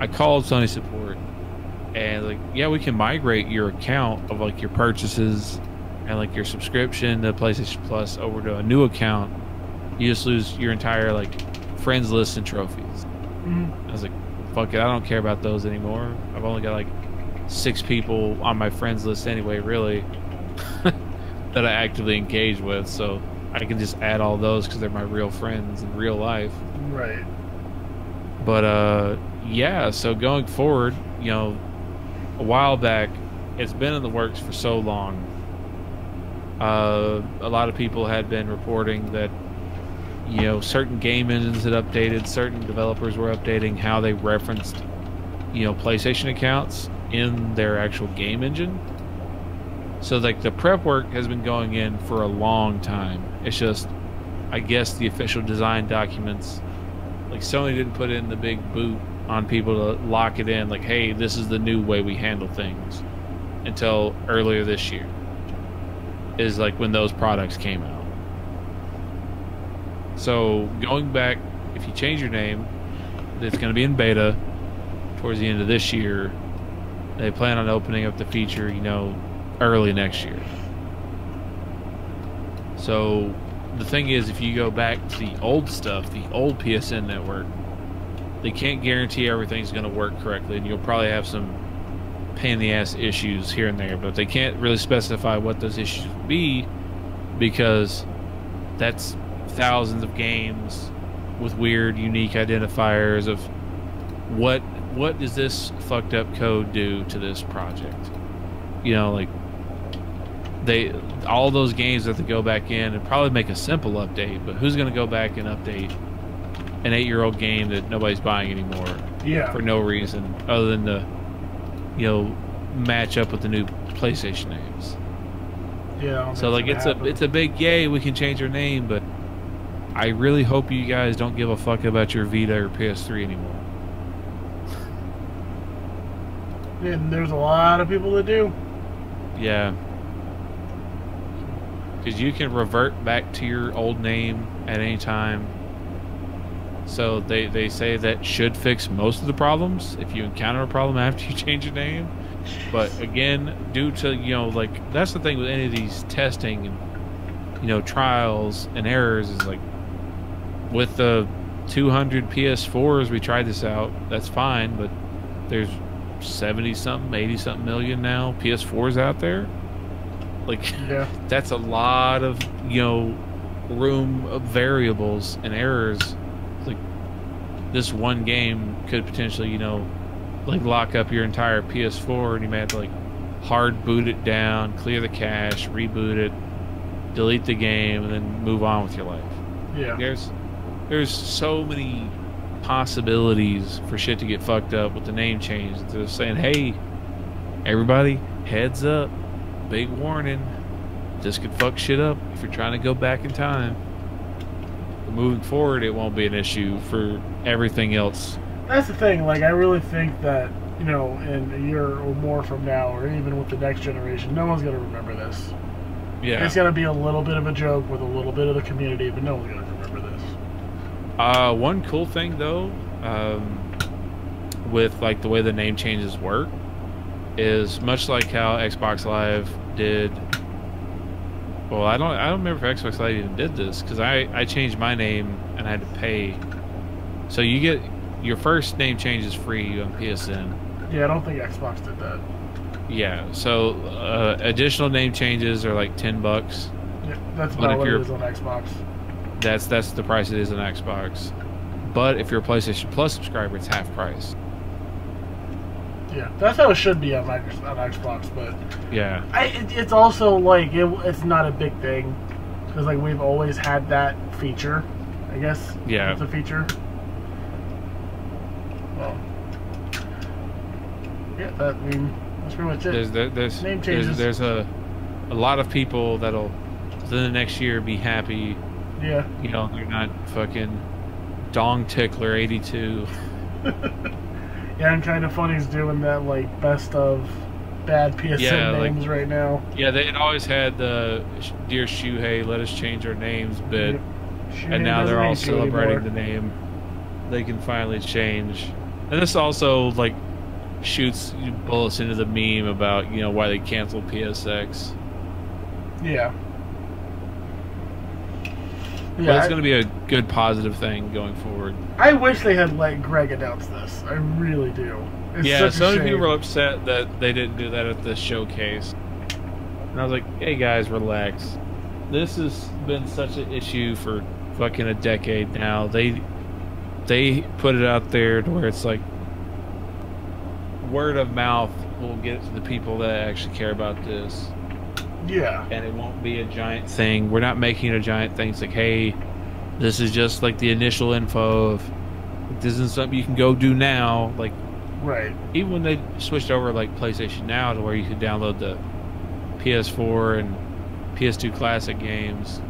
I called Sony support and like, yeah, we can migrate your account of like your purchases and like your subscription to PlayStation Plus over to a new account. You just lose your entire like friends list and trophies. I was like, fuck it, I don't care about those anymore. I've only got like 6 people on my friends list anyway, really, that I actively engage with, so I can just add all those because they're my real friends in real life. Right. But yeah, so going forward, you know, a while back, it's been in the works for so long. A lot of people had been reporting that you know, certain game engines had updated, certain developers were updating how they referenced, you know, PlayStation accounts in their actual game engine. So like the prep work has been going in for a long time. It's just, I guess the official design documents, like Sony didn't put in the big boot on people to lock it in, like, hey, this is the new way we handle things, until earlier this year is like when those products came out. So going back, if you change your name, it's going to be in beta towards the end of this year. They plan on opening up the feature, you know, early next year. So the thing is, if you go back to the old stuff, the old PSN network, they can't guarantee everything's going to work correctly, and you'll probably have some pain in the ass issues here and there, but they can't really specify what those issues would be, because that's thousands of games with weird, unique identifiers of what does this fucked up code do to this project. You know, like all those games that they go back in and probably make a simple update, but who's going to go back and update an 8-year-old game that nobody's buying anymore? Yeah. For no reason other than to, you know, match up with the new PlayStation names. Yeah. So like it's a big yay, we can change our name, but I really hope you guys don't give a fuck about your Vita or PS3 anymore. And there's a lot of people that do. Yeah. Because you can revert back to your old name at any time. So they say that should fix most of the problems if you encounter a problem after you change your name. But again, due to, you know, like, that's the thing with any of these testing and, you know, trials and errors is like, with the 200 PS4s we tried this out, that's fine, but there's 70-something, 80-something million now PS4s out there. Like, yeah. That's a lot of, you know, room of variables and errors. Like, this one game could potentially, you know, like lock up your entire PS4, and you may have to like hard boot it down, clear the cache, reboot it, delete the game, and then move on with your life. Yeah. There's so many possibilities for shit to get fucked up with the name change. They're saying, hey, everybody, heads up, big warning, this could fuck shit up if you're trying to go back in time. But moving forward, it won't be an issue for everything else. That's the thing, like, I really think that, you know, in a year or more from now, or even with the next generation, no one's going to remember this. Yeah. It's going to be a little bit of a joke with a little bit of the community, but no one's going to remember this. One cool thing, though, with, like, the way the name changes work, is much like how Xbox Live did. Well, I don't remember if Xbox Live even did this, because I changed my name and I had to pay. So you get your first name change is free on PSN. Yeah, I don't think Xbox did that. Yeah, so additional name changes are like $10. Yeah, that's about what it is on Xbox. That's the price it is on Xbox. But if you're a PlayStation Plus subscriber, it's half price. Yeah, that's how it should be on Xbox, but yeah, it's also like it's not a big thing because like we've always had that feature, I guess. Yeah, it's a feature. Well, yeah, that's pretty much it. There's name changes. There's a lot of people that'll within the next year be happy. Yeah, you know, they're not fucking Dong Tickler 82. Yeah, and kind of funny's doing that, like, best of bad PSN names right now. Yeah, they had always had the Dear Shuhei, let us change our names bit, and now they're all celebrating the name they can finally change. And this also, like, shoots bullets into the meme about, you know, why they canceled PSX. Yeah. But it's going to be a good positive thing going forward. I wish they had let Greg announce this. I really do. It's so many people were upset that they didn't do that at the showcase. And I was like, hey guys, relax. This has been such an issue for fucking a decade now. They put it out there to where it's like word of mouth will get it to the people that actually care about this. Yeah. And it won't be a giant thing. We're not making it a giant thing. It's like, hey, this is just like the initial info of this isn't something you can go do now. Like, right. Even when they switched over like PlayStation Now to where you could download the PS4 and PS2 classic games,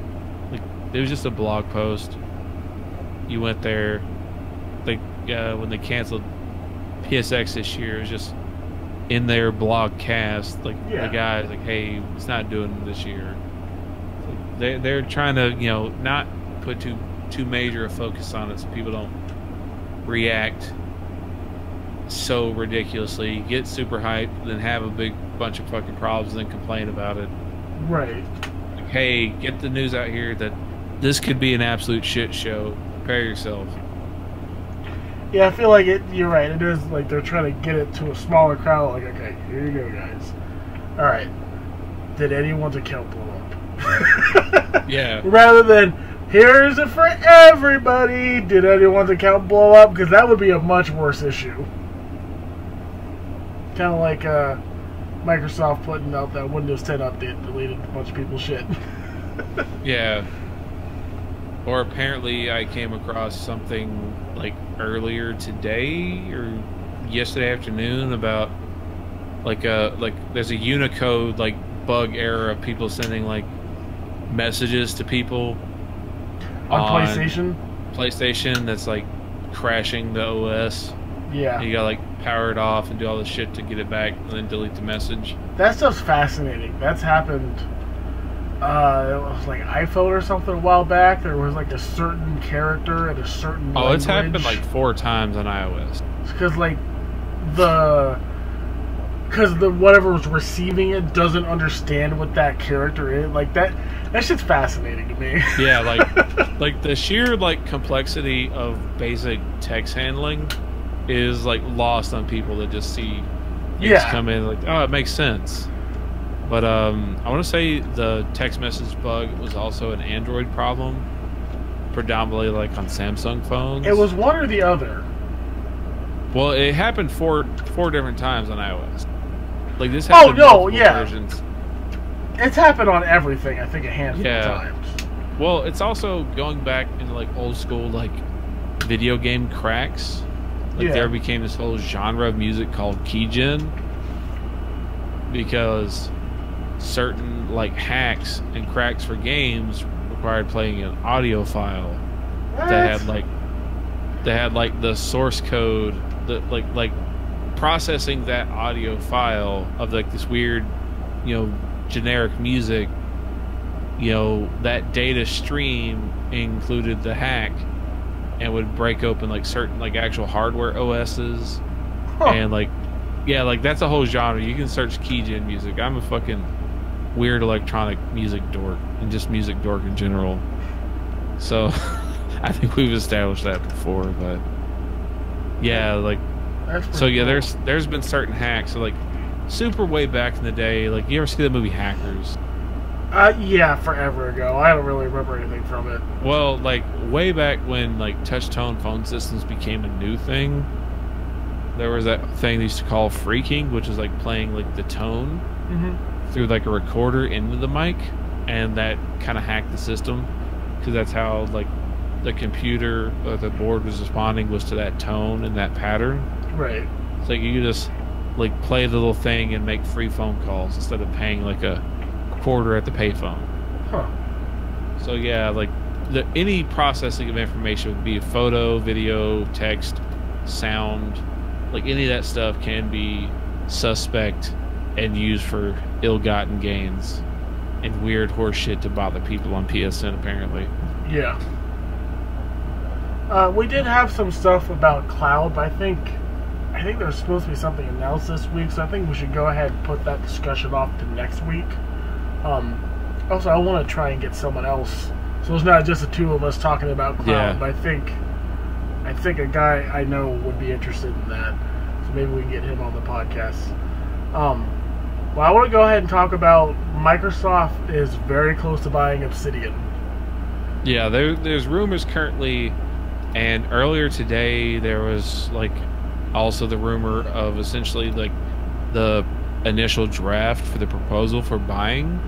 like it was just a blog post. You went there, like when they canceled PSX this year, it was just in their blog cast, like the guys like, hey, it's not doing it this year. They're trying to, you know, not put too major a focus on it so people don't react so ridiculously, get super hyped, then have a big bunch of fucking problems and then complain about it. Right. Like, hey, get the news out here that this could be an absolute shit show. Prepare yourself. Yeah, I feel like you're right. It is like they're trying to get it to a smaller crowd. Like, okay, here you go, guys. All right. Did anyone's account blow up? Yeah. Rather than, here's it for everybody. Did anyone's account blow up? Because that would be a much worse issue. Kind of like Microsoft putting out that Windows 10 update deleted a bunch of people's shit. Yeah. Or apparently I came across something like earlier today or yesterday afternoon about like there's a Unicode like bug error of people sending like messages to people on PlayStation that's like crashing the OS. Yeah. You gotta like power it off and do all this shit to get it back and then delete the message. That stuff's fascinating. That's happened. It was like iPhone or something a while back. There was like a certain character and a certain language. It's happened like 4 times on iOS. Because like the whatever was receiving it doesn't understand what that character is. Like that shit's fascinating to me. Yeah, like the sheer like complexity of basic text handling is like lost on people that just see things come in like, oh, it makes sense. But I want to say the text message bug was also an Android problem, predominantly like on Samsung phones. It was one or the other. Well, it happened four different times on iOS. Like this happened versions. It's happened on everything, I think, a handful of times. Well, it's also going back into like old school like video game cracks. Like there became this whole genre of music called keygen because certain like hacks and cracks for games required playing an audio file that had like the source code that like processing that audio file of like this weird, you know, generic music, you know, that data stream included the hack and would break open like certain like actual hardware OSs and like that's a whole genre. You can search keygen music. I'm a fucking weird electronic music dork and just music dork in general. So I think we've established that before, but yeah, like so yeah, cool. there's been certain hacks, so like super way back in the day. Like you ever see the movie Hackers? Yeah, forever ago. I don't really remember anything from it. Well, like way back when like touch tone phone systems became a new thing, there was that thing they used to call phreaking, which is like playing like the tone through like a recorder into the mic, and that kind of hacked the system because that's how like the computer or the board was responding was to that tone and that pattern. Right. So like, you could just like play the little thing and make free phone calls instead of paying like a quarter at the payphone. Huh. So yeah, like any processing of information would be a photo, video, text, sound, like any of that stuff can be suspect and used for ill-gotten gains and weird horse shit to bother people on PSN apparently. Yeah. We did have some stuff about cloud, but I think there's supposed to be something announced this week, so I think we should go ahead and put that discussion off to next week. Also, I want to try and get someone else, so it's not just the two of us talking about cloud, but I think a guy I know would be interested in that, so maybe we can get him on the podcast. Well, I want to go ahead and talk about Microsoft is very close to buying Obsidian. Yeah, there's rumors currently, and earlier today there was like also the rumor of essentially like the initial draft for the proposal for buying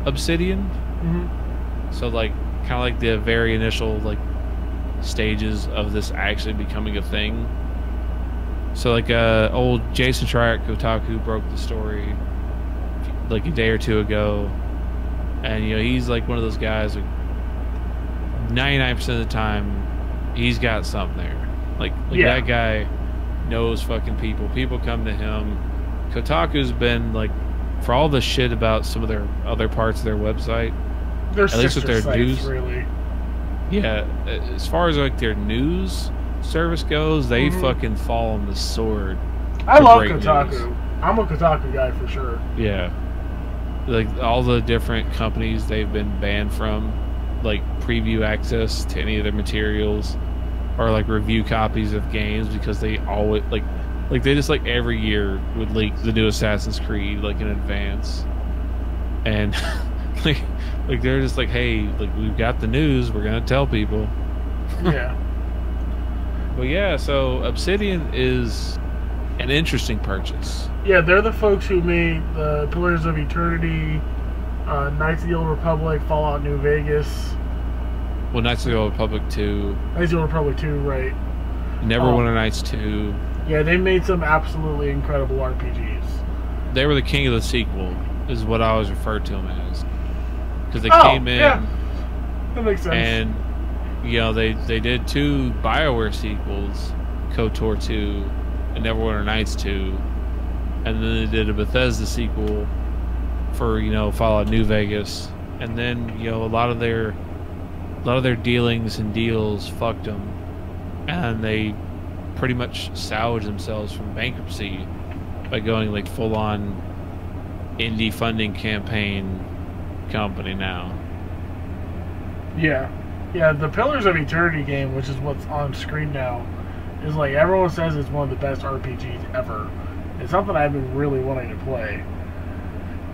Obsidian. So like kind of like the very initial like stages of this actually becoming a thing. So like old Jason Schreier at Kotaku broke the story like a day or two ago, and you know he's like one of those guys like 99% of the time he's got something there. Like Yeah. that guy knows fucking people. People come to him. Kotaku's been like, for all the shit about some of their other parts of their website, Their at least with sister their sites, news, really. yeah, as far as like their news service goes, they fucking fall on the sword. I for love great Kotaku. news. I'm a Kotaku guy for sure. Yeah, like all the different companies they've been banned from, like preview access to any of their materials, or like review copies of games, because they always like they just like every year would leak the new Assassin's Creed like in advance, and like they're just like, hey, like we've got the news, we're gonna tell people. Yeah. But yeah, so Obsidian is an interesting purchase. Yeah, they're the folks who made the Pillars of Eternity, Knights of the Old Republic, Fallout New Vegas. Well, Knights of the Old Republic 2, Knights of the Old Republic 2, right? Neverwinter Nights 2. Yeah, they made some absolutely incredible RPGs. They were the king of the sequel, is what I always referred to them as. Because they Oh, came in, yeah. That makes sense. and you know they did 2 BioWare sequels, KOTOR 2 and Neverwinter Nights 2, and then they did a Bethesda sequel for, you know, Fallout New Vegas, and then, you know, a lot of their dealings and deals fucked them, and they pretty much salvaged themselves from bankruptcy by going like full on indie funding campaign company now. Yeah. Yeah, the Pillars of Eternity game, which is what's on screen now, is like, everyone says it's one of the best RPGs ever. It's something I've been really wanting to play.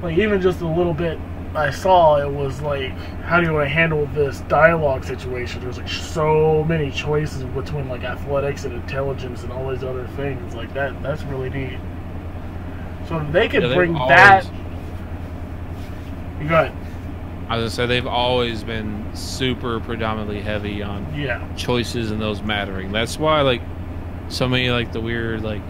Like, even just a little bit I saw, it was like, how do I handle this dialogue situation? There's like so many choices between like athletics and intelligence and all these other things. Like that's really neat. So if they could bring that. You go ahead. I was gonna say, they've always been super predominantly heavy on choices and those mattering. That's why like so many like the weird like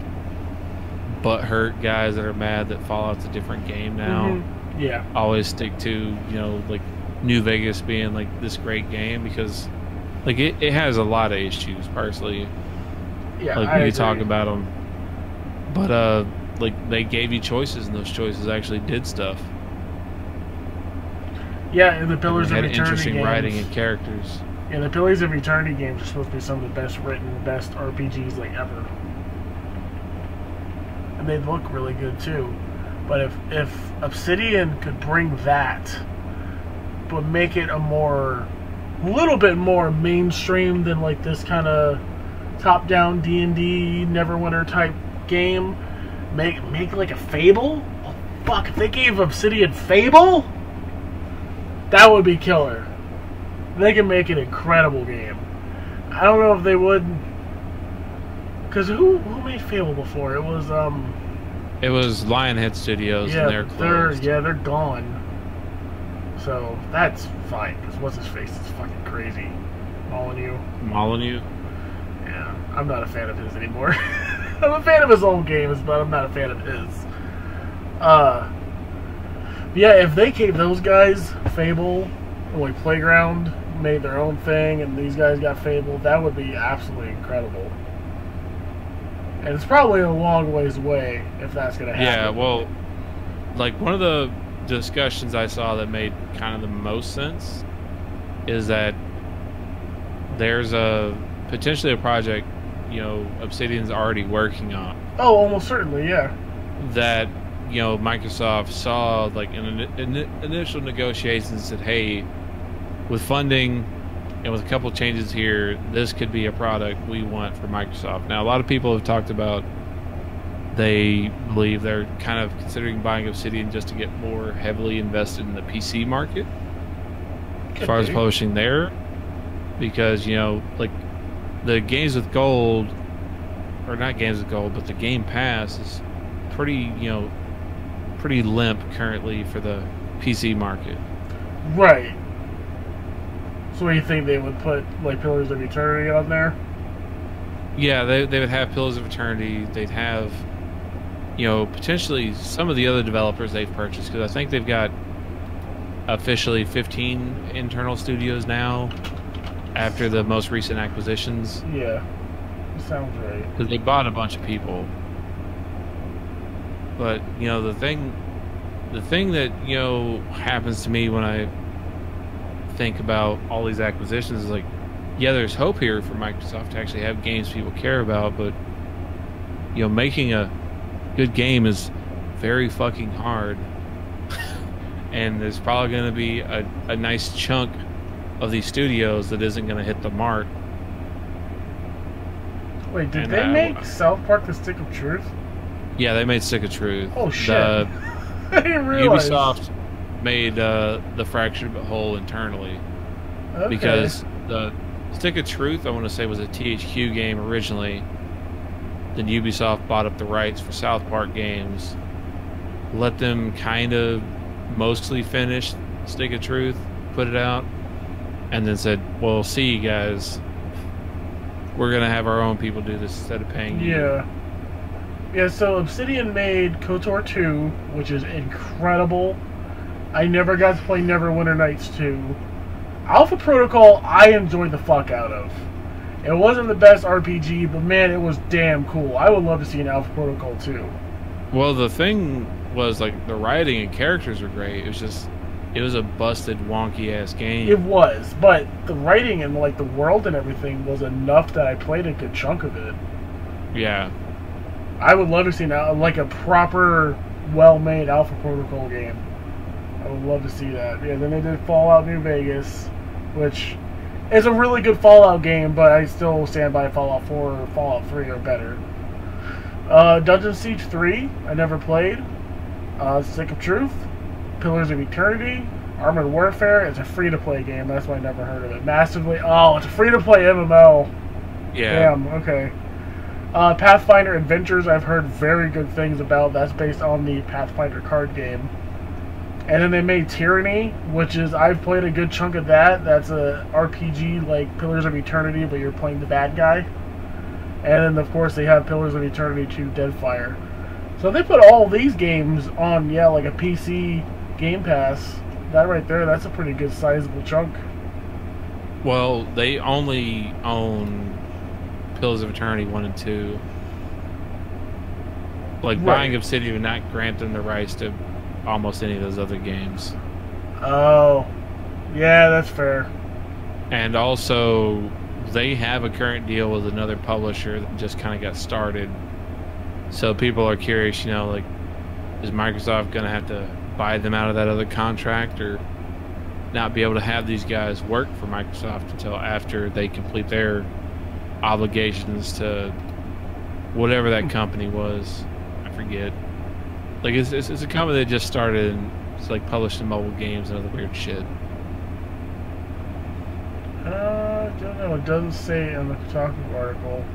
butthurt guys that are mad that Fallout's a different game now. Yeah. Always stick to, you know, like New Vegas being like this great game, because like it has a lot of issues personally. Yeah, like I we agree. talk about them, but like they gave you choices, and those choices actually did stuff. Yeah, and the Pillars of Had Eternity interesting games. writing and characters. Yeah, the Pillars of Eternity games are supposed to be some of the best written, best RPGs like ever. And they look really good too. But if Obsidian could bring that, but make it a little bit more mainstream than like this kind of top-down D&D Neverwinter type game, make like a Fable. Oh, fuck! If they gave Obsidian Fable, that would be killer. They can make an incredible game. I don't know if they would, because who made Fable before? It was It was Lionhead Studios, and they're closed. they're gone. So that's fine, because what's his face is fucking crazy. Molyneux. Yeah, I'm not a fan of his anymore. I'm a fan of his old games, but I'm not a fan of his. Yeah, if they gave those guys Fable, or like Playground made their own thing, and these guys got Fable, that would be absolutely incredible. And it's probably a long ways away if that's going to happen. Yeah, well, like one of the discussions I saw that made kind of the most sense is that there's potentially a project, you know, Obsidian's already working on. Oh, almost certainly, yeah. That, you know, Microsoft saw like in initial negotiations, said, hey, with funding and with a couple changes here, this could be a product we want for Microsoft. Now, a lot of people have talked about they believe they're kind of considering buying Obsidian just to get more heavily invested in the PC market as far as publishing there, because, you know, like the Games with Gold, or not Games with Gold, but the Game Pass is pretty, you know, pretty limp currently for the PC market. Right. So what do you think they would put, like, Pillars of Eternity on there? Yeah, they would have Pillars of Eternity. They'd have, you know, potentially some of the other developers they've purchased, because I think they've got officially 15 internal studios now after the most recent acquisitions. Yeah, sounds right. Because they bought a bunch of people. But, you know, the thing that, you know, happens to me when I think about all these acquisitions is like, yeah, there's hope here for Microsoft to actually have games people care about, but, you know, making a good game is very fucking hard. And there's probably going to be a nice chunk of these studios that isn't going to hit the mark. Wait, did they make South Park The Stick of Truth? Yeah, they made Stick of Truth. Oh, shit. I didn't realize. Ubisoft made the Fractured But Whole internally. Okay. Because the Stick of Truth, I want to say, was a THQ game originally. Then Ubisoft bought up the rights for South Park games, let them kind of mostly finish Stick of Truth, put it out, and then said, well, see you guys. We're going to have our own people do this instead of paying you. Yeah. Yeah, so Obsidian made KOTOR 2, which is incredible. I never got to play Neverwinter Nights 2. Alpha Protocol, I enjoyed the fuck out of. It wasn't the best RPG, but man, it was damn cool. I would love to see an Alpha Protocol 2. Well, the thing was, like, the writing and characters were great. It was just, it was a busted, wonky-ass game. It was, but the writing and, like, the world and everything was enough that I played a good chunk of it. Yeah. I would love to see now, like, a proper, well-made Alpha Protocol game. I would love to see that. Yeah, then they did Fallout New Vegas, which is a really good Fallout game, but I still stand by Fallout 4 or Fallout 3 or better. Dungeon Siege 3, I never played. Stick of Truth, Pillars of Eternity, Armored Warfare. It's a free-to-play game. That's why I never heard of it. Massively. Oh, it's a free-to-play MMO. Yeah. Damn, okay. Pathfinder Adventures, I've heard very good things about. That's based on the Pathfinder card game. And then they made Tyranny, which is, I've played a good chunk of that. That's a RPG like Pillars of Eternity, but you're playing the bad guy. And then, of course, they have Pillars of Eternity 2 Deadfire. So they put all these games on, yeah, like a PC Game Pass. That right there, that's a pretty good sizable chunk. Well, they only own Pillars of Eternity 1 and 2. Like, buying Obsidian would not grant them the rights to almost any of those other games. Oh. Yeah, that's fair. And also, they have a current deal with another publisher that just kind of got started. So people are curious, you know, like, is Microsoft going to have to buy them out of that other contract or not be able to have these guys work for Microsoft until after they complete their obligations to whatever that company was? I forget. Like, it's a company that just started and it's like publishing mobile games and other weird shit. I don't know. It doesn't say in the Kotaku article.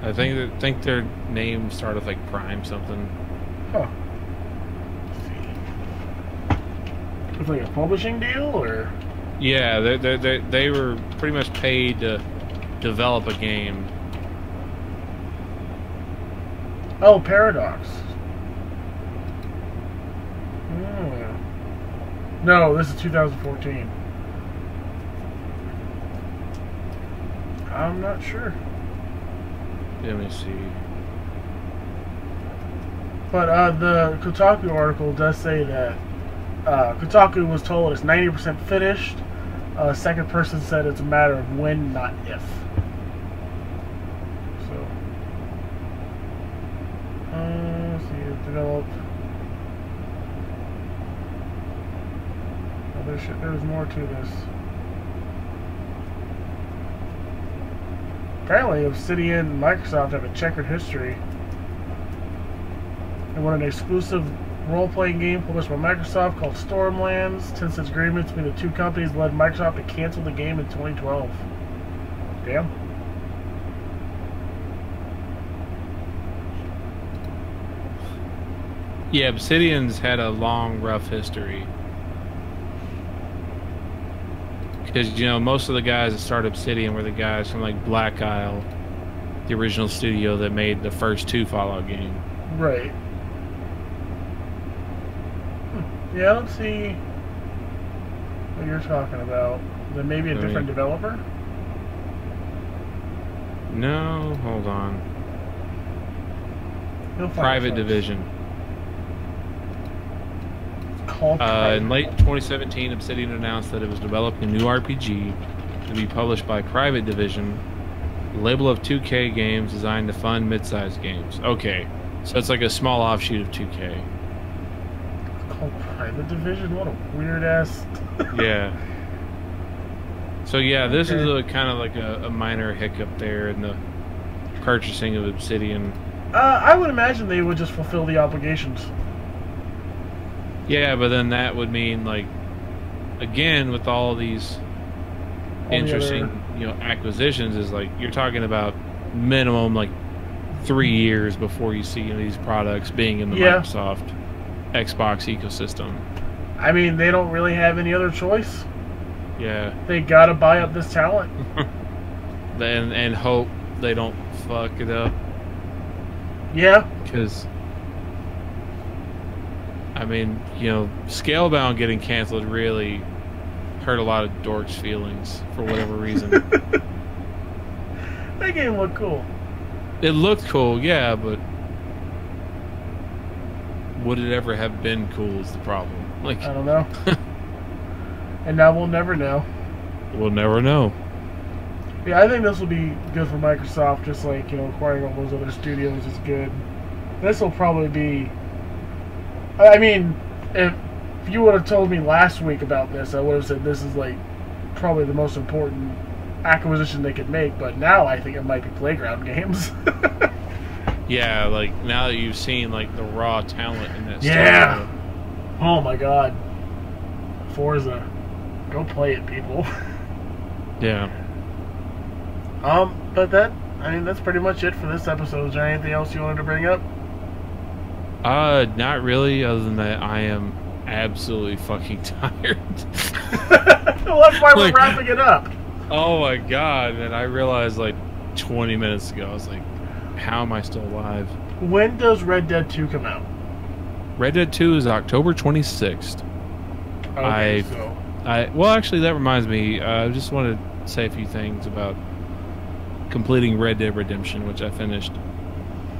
I think their name started with like Prime something. Huh. Let's see. It's like a publishing deal, or? Yeah, they were pretty much paid to develop a game. Oh, Paradox. No, this is 2014. I'm not sure. Let me see. But the Kotaku article does say that Kotaku was told it's 90% finished. Second person said it's a matter of when, not if. So, let's see, it's developed. Oh, there's more to this. Apparently, Obsidian and Microsoft have a checkered history. They won an exclusive role-playing game published by Microsoft called Stormlands. Since agreements between the two companies led Microsoft to cancel the game in 2012. Damn. Yeah, Obsidian's had a long, rough history. Because, you know, most of the guys that started Obsidian were the guys from, like, Black Isle, the original studio that made the first 2 Fallout games. Right. Yeah, I don't see what you're talking about. Then maybe a different developer? No, hold on. You'll find Private it. Division. Called In late 2017, Obsidian announced that it was developing a new RPG to be published by Private Division, a label of 2K games designed to fund mid-sized games. Okay, so it's like a small offshoot of 2K. It's called Private Division? What a weird ass. Yeah. So yeah, this is a kind of like a minor hiccup there in the purchasing of Obsidian. I would imagine they would just fulfill the obligations. Yeah, but then that would mean, like, again, with all these interesting, you know, acquisitions, is like you're talking about minimum like 3 years before you see these products being in the Microsoft Xbox ecosystem. I mean, they don't really have any other choice. Yeah. They gotta buy up this talent. and hope they don't fuck it up. Yeah. Because, I mean, you know, Scalebound getting canceled really hurt a lot of dorks' feelings for whatever reason. That game looked cool. It looked cool, yeah, but would it ever have been cool is the problem. Like, I don't know. And now we'll never know. We'll never know. Yeah, I think this will be good for Microsoft, just like, you know, acquiring all those other studios is good. This will probably be... I mean, if you would have told me last week about this, I would have said this is, like, probably the most important acquisition they could make, but now I think it might be Playground Games. Yeah, like, now that you've seen, like, the raw talent in that Yeah! studio. Oh my god. Forza. Go play it, people. Yeah. But that's pretty much it for this episode. Is there anything else you wanted to bring up? Not really, other than that I am absolutely fucking tired. Well, that's why we're wrapping it up. Oh my god, and I realized like 20 minutes ago, I was like, how am I still alive? When does Red Dead 2 come out? Red Dead 2 is October 26th. Okay, Well, actually, that reminds me, I just wanted to say a few things about completing Red Dead Redemption, which I finished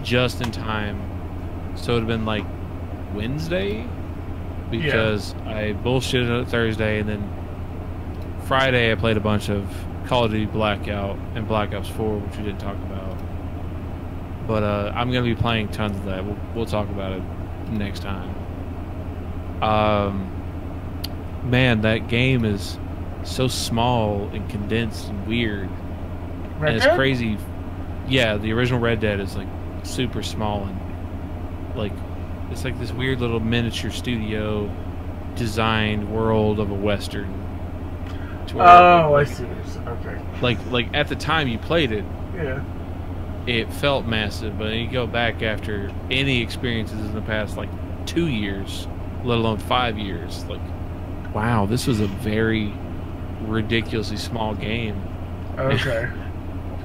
just in time. So it would have been like Wednesday, because I bullshitted on Thursday, and then Friday I played a bunch of Call of Duty Blackout and Black Ops 4, which we didn't talk about. But I'm going to be playing tons of that. We'll talk about it next time. Man, that game is so small and condensed and weird. Red and Dead? It's crazy. Yeah, the original Red Dead is like super small, and like it's like this weird little miniature studio designed world of a Western. Oh, I see what you're saying. Okay. Like at the time you played it, Yeah. it felt massive, but then you go back after any experiences in the past like 2 years, let alone 5 years, like, wow, this was a very ridiculously small game. Okay.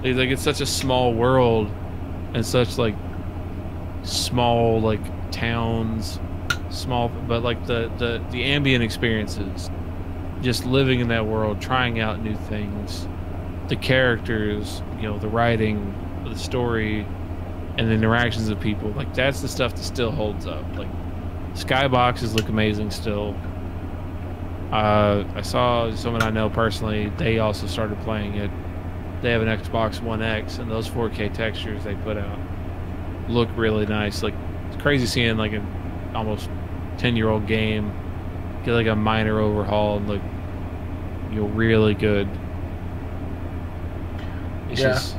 Like, it's such a small world, and such like small like towns, small, but like the ambient experiences, just living in that world, trying out new things, the characters, you know, the writing, the story, and the interactions of people, like that's the stuff that still holds up. Like skyboxes look amazing still. I saw someone I know personally, they also started playing it. They have an Xbox One X, and those 4K textures they put out look really nice. Like, it's crazy seeing like an almost 10-year-old game get like a minor overhaul and look, you know, really good. It's just,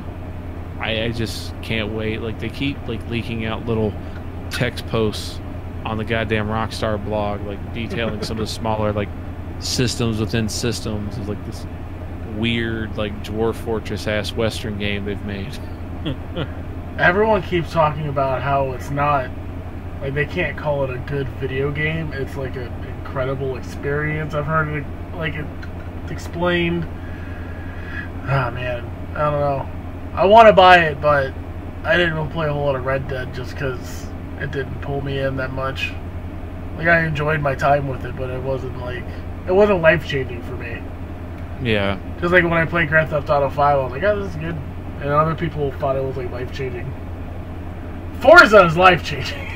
I just can't wait. Like, they keep like leaking out little text posts on the goddamn Rockstar blog, like detailing some of the smaller like systems within systems of like this weird like Dwarf Fortress ass Western game they've made. Everyone keeps talking about how it's not, like, they can't call it a good video game. It's like an incredible experience. I've heard it, like, explained. Ah, man, I don't know. I want to buy it, but I didn't really play a whole lot of Red Dead just because it didn't pull me in that much. Like, I enjoyed my time with it, but it wasn't life changing for me. Yeah. Just like when I played Grand Theft Auto 5, I was like, oh, this is good. And other people thought it was like life changing. Forza is life changing.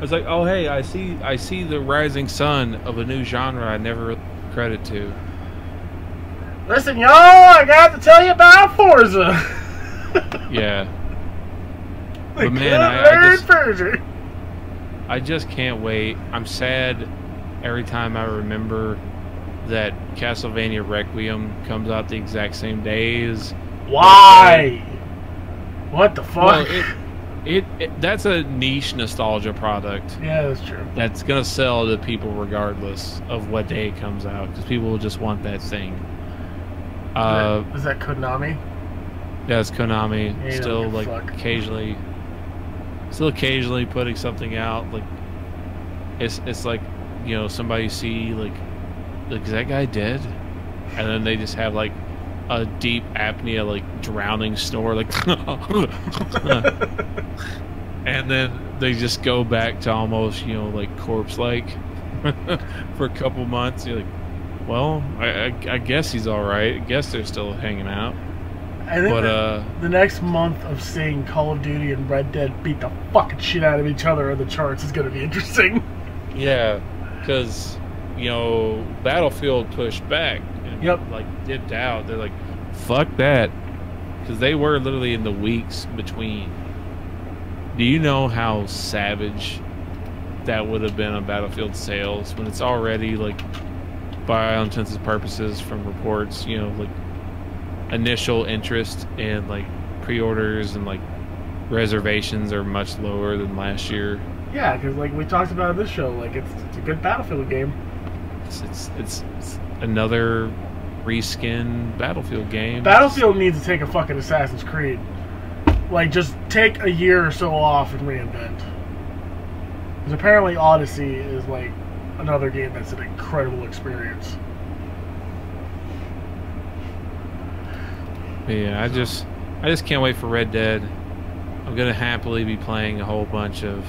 It's like, oh hey, I see the rising sun of a new genre I never credit to. Listen, y'all, I got to tell you about Forza. Yeah. But man, I just can't wait. I'm sad every time I remember that Castlevania Requiem comes out the exact same day as... Why? What the fuck? Well, that's a niche nostalgia product. Yeah, that's true. That's gonna sell to people regardless of what day it comes out, because people will just want that thing. Is that Konami? Yeah, it's Konami. Yeah, still like occasionally putting something out. Like it's like, you know, somebody you see like is that guy dead? And then they just have like a deep apnea, like drowning snore, like and then they just go back to almost, you know, like corpse-like for a couple months. You're like, well, I guess he's all right. I guess they're still hanging out. I think the next month of seeing Call of Duty and Red Dead beat the fucking shit out of each other on the charts is going to be interesting. Yeah, because, you know, Battlefield pushed back and like dipped out. They're like, fuck that, because they were literally in the weeks between. Do you know how savage that would have been on Battlefield sales when it's already, like, by all intents and purposes, from reports, you know, like initial interest and like pre-orders and like reservations are much lower than last year. Yeah, because like we talked about in this show, like it's a good Battlefield game. It's another reskin Battlefield game. Battlefield needs to take a fucking Assassin's Creed. Like, just take a year or so off and reinvent. Because apparently Odyssey is like another game that's an incredible experience. Yeah, I just can't wait for Red Dead. I'm gonna happily be playing a whole bunch of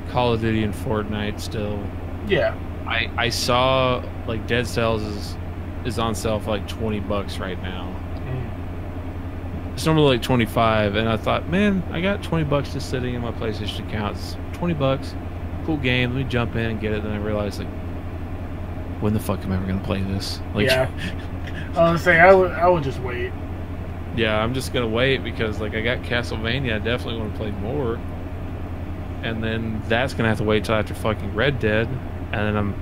Call of Duty and Fortnite still. Yeah. I saw like Dead Cells is on sale for like $20 right now. It's normally like 25, and I thought, man, I got $20 just sitting in my PlayStation account. It's $20, cool game. Let me jump in and get it. Then I realized, like, when the fuck am I ever gonna play this? Like, yeah. I was saying I would just wait. Yeah, I'm just gonna wait because like I got Castlevania. I definitely want to play more, and then that's gonna have to wait till after fucking Red Dead, and then I'm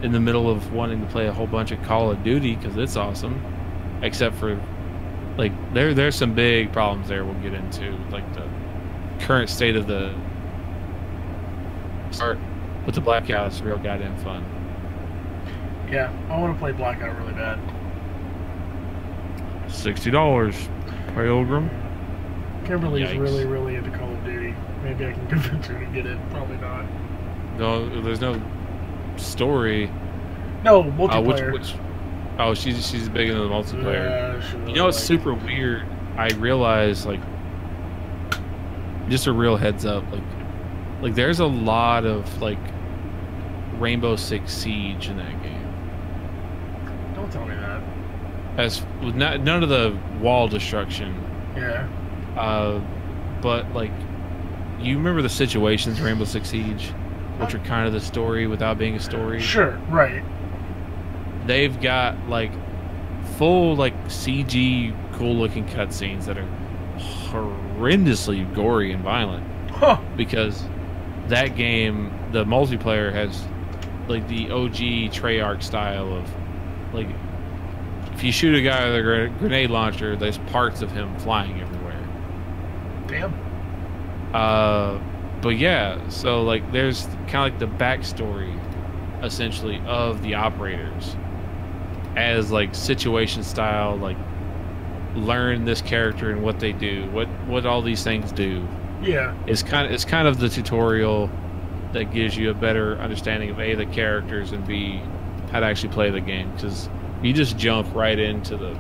in the middle of wanting to play a whole bunch of Call of Duty because it's awesome, except for like there's some big problems there we'll get into, like the current state of the start with the Blackout is real goddamn fun. Yeah, I want to play Blackout really bad. $60, Pilgrim. Kimberly's Yikes. really, really into Call of Duty. Maybe I can convince her to get it. Probably not. No, there's no story. No, multiplayer. Oh, she's big into the multiplayer. Yeah, she really You know, it's super weird. I realize, like, just a real heads up, like there's a lot of like Rainbow Six Siege in that game. Don't tell me that. As with none of the wall destruction. Yeah. But like, you remember the situations in Rainbow Six Siege, which are kind of the story without being a story. Sure. Right. They've got like full like CG cool looking cutscenes that are horrendously gory and violent. Huh. Because that game, the multiplayer has like the OG Treyarch style of like, if you shoot a guy with a grenade launcher, there's parts of him flying everywhere. Damn. But yeah, so like there's kind of like the backstory essentially of the operators as like situation style, like learn this character and what they do, what all these things do. Yeah. It's kind of the tutorial that gives you a better understanding of A, the characters, and B, how to actually play the game, because you just jump right into the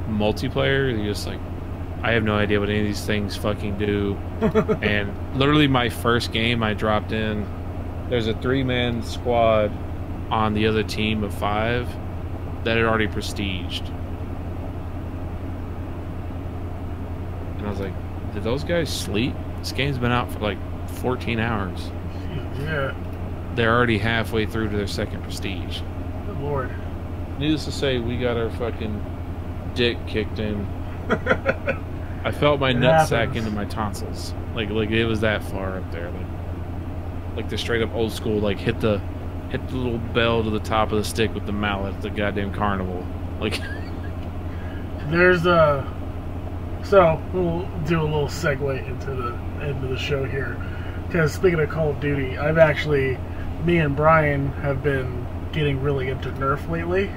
multiplayer. You're just like, I have no idea what any of these things fucking do. And literally my first game I dropped in, there's a 3-man squad on the other team of 5 that had already prestiged. And I was like, did those guys sleep? This game's been out for like 14 hours. Yeah. They're already halfway through to their second prestige. Good Lord. Needless to say, we got our fucking dick kicked in. I felt my nutsack into my tonsils. Like it was that far up there. Like the straight up old school, like hit the little bell to the top of the stick with the mallet at the goddamn carnival. Like there's so we'll do a little segue into the show here. Because speaking of Call of Duty, me and Brian have been getting really into Nerf lately.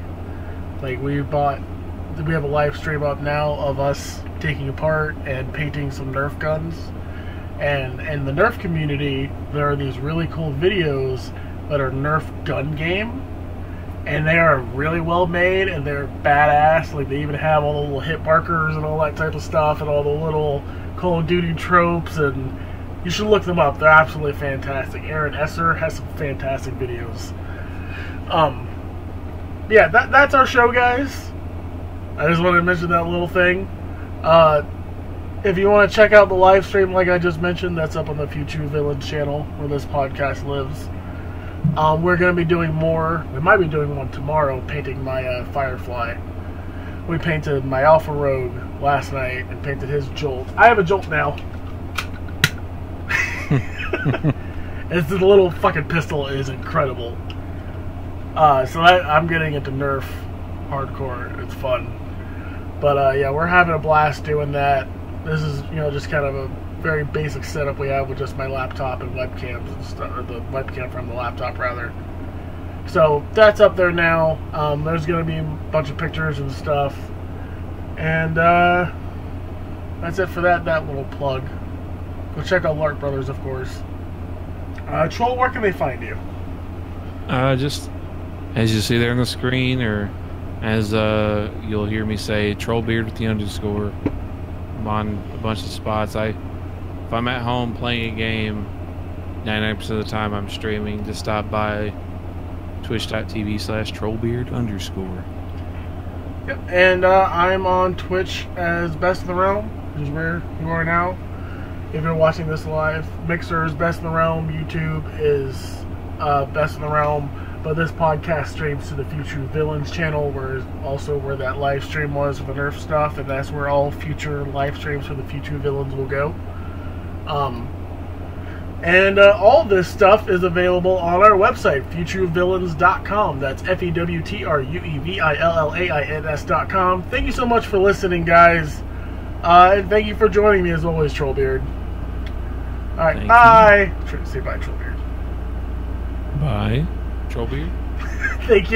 Like we have a live stream up now of us taking apart and painting some Nerf guns. And in the Nerf community, there are these really cool videos that are Nerf gun game. And they are really well made and they're badass. Like they even have all the little hit markers and all that type of stuff and all the little Call of Duty tropes, and you should look them up. They're absolutely fantastic. Aaron Esser has some fantastic videos. Yeah, that's our show, guys. I just wanted to mention that little thing. If you want to check out the live stream, like I just mentioned, that's up on the FewTrueGamers channel where this podcast lives. We're going to be doing more. We might be doing one tomorrow, painting my Firefly. We painted my Alpha Rogue last night and painted his Jolt. I have a Jolt now. It's the little fucking pistol is incredible. So I'm getting into Nerf hardcore. It's fun. But yeah, we're having a blast doing that. This is, just kind of a very basic setup we have with just my laptop and webcams and stuff, or the webcam from the laptop rather. So that's up there now. There's going to be a bunch of pictures and stuff. And that's it for that little plug. Go check out Lark Brothers, of course. Troll, where can they find you? Just as you see there on the screen, or as you'll hear me say, Trollbeard with the _. I'm on a bunch of spots. If I'm at home playing a game, 99% of the time I'm streaming. Just stop by twitch.tv/Trollbeard_. Yep, and I'm on Twitch as BestintheRealm, which is where you are now. If you're watching this live, Mixer is BestintheRealm, YouTube is BestintheRealm, but this podcast streams to the FewTrueVillains channel, where that live stream was for the Nerf stuff, and that's where all future live streams for the FewTrueVillains will go. And all this stuff is available on our website, FewTrueVillains.com. That's FewTrueVillains.com. Thank you so much for listening, guys. And thank you for joining me as always, Trollbeard. Alright, bye. Say bye, Trollbeard. Bye, Trollbeard. Thank you.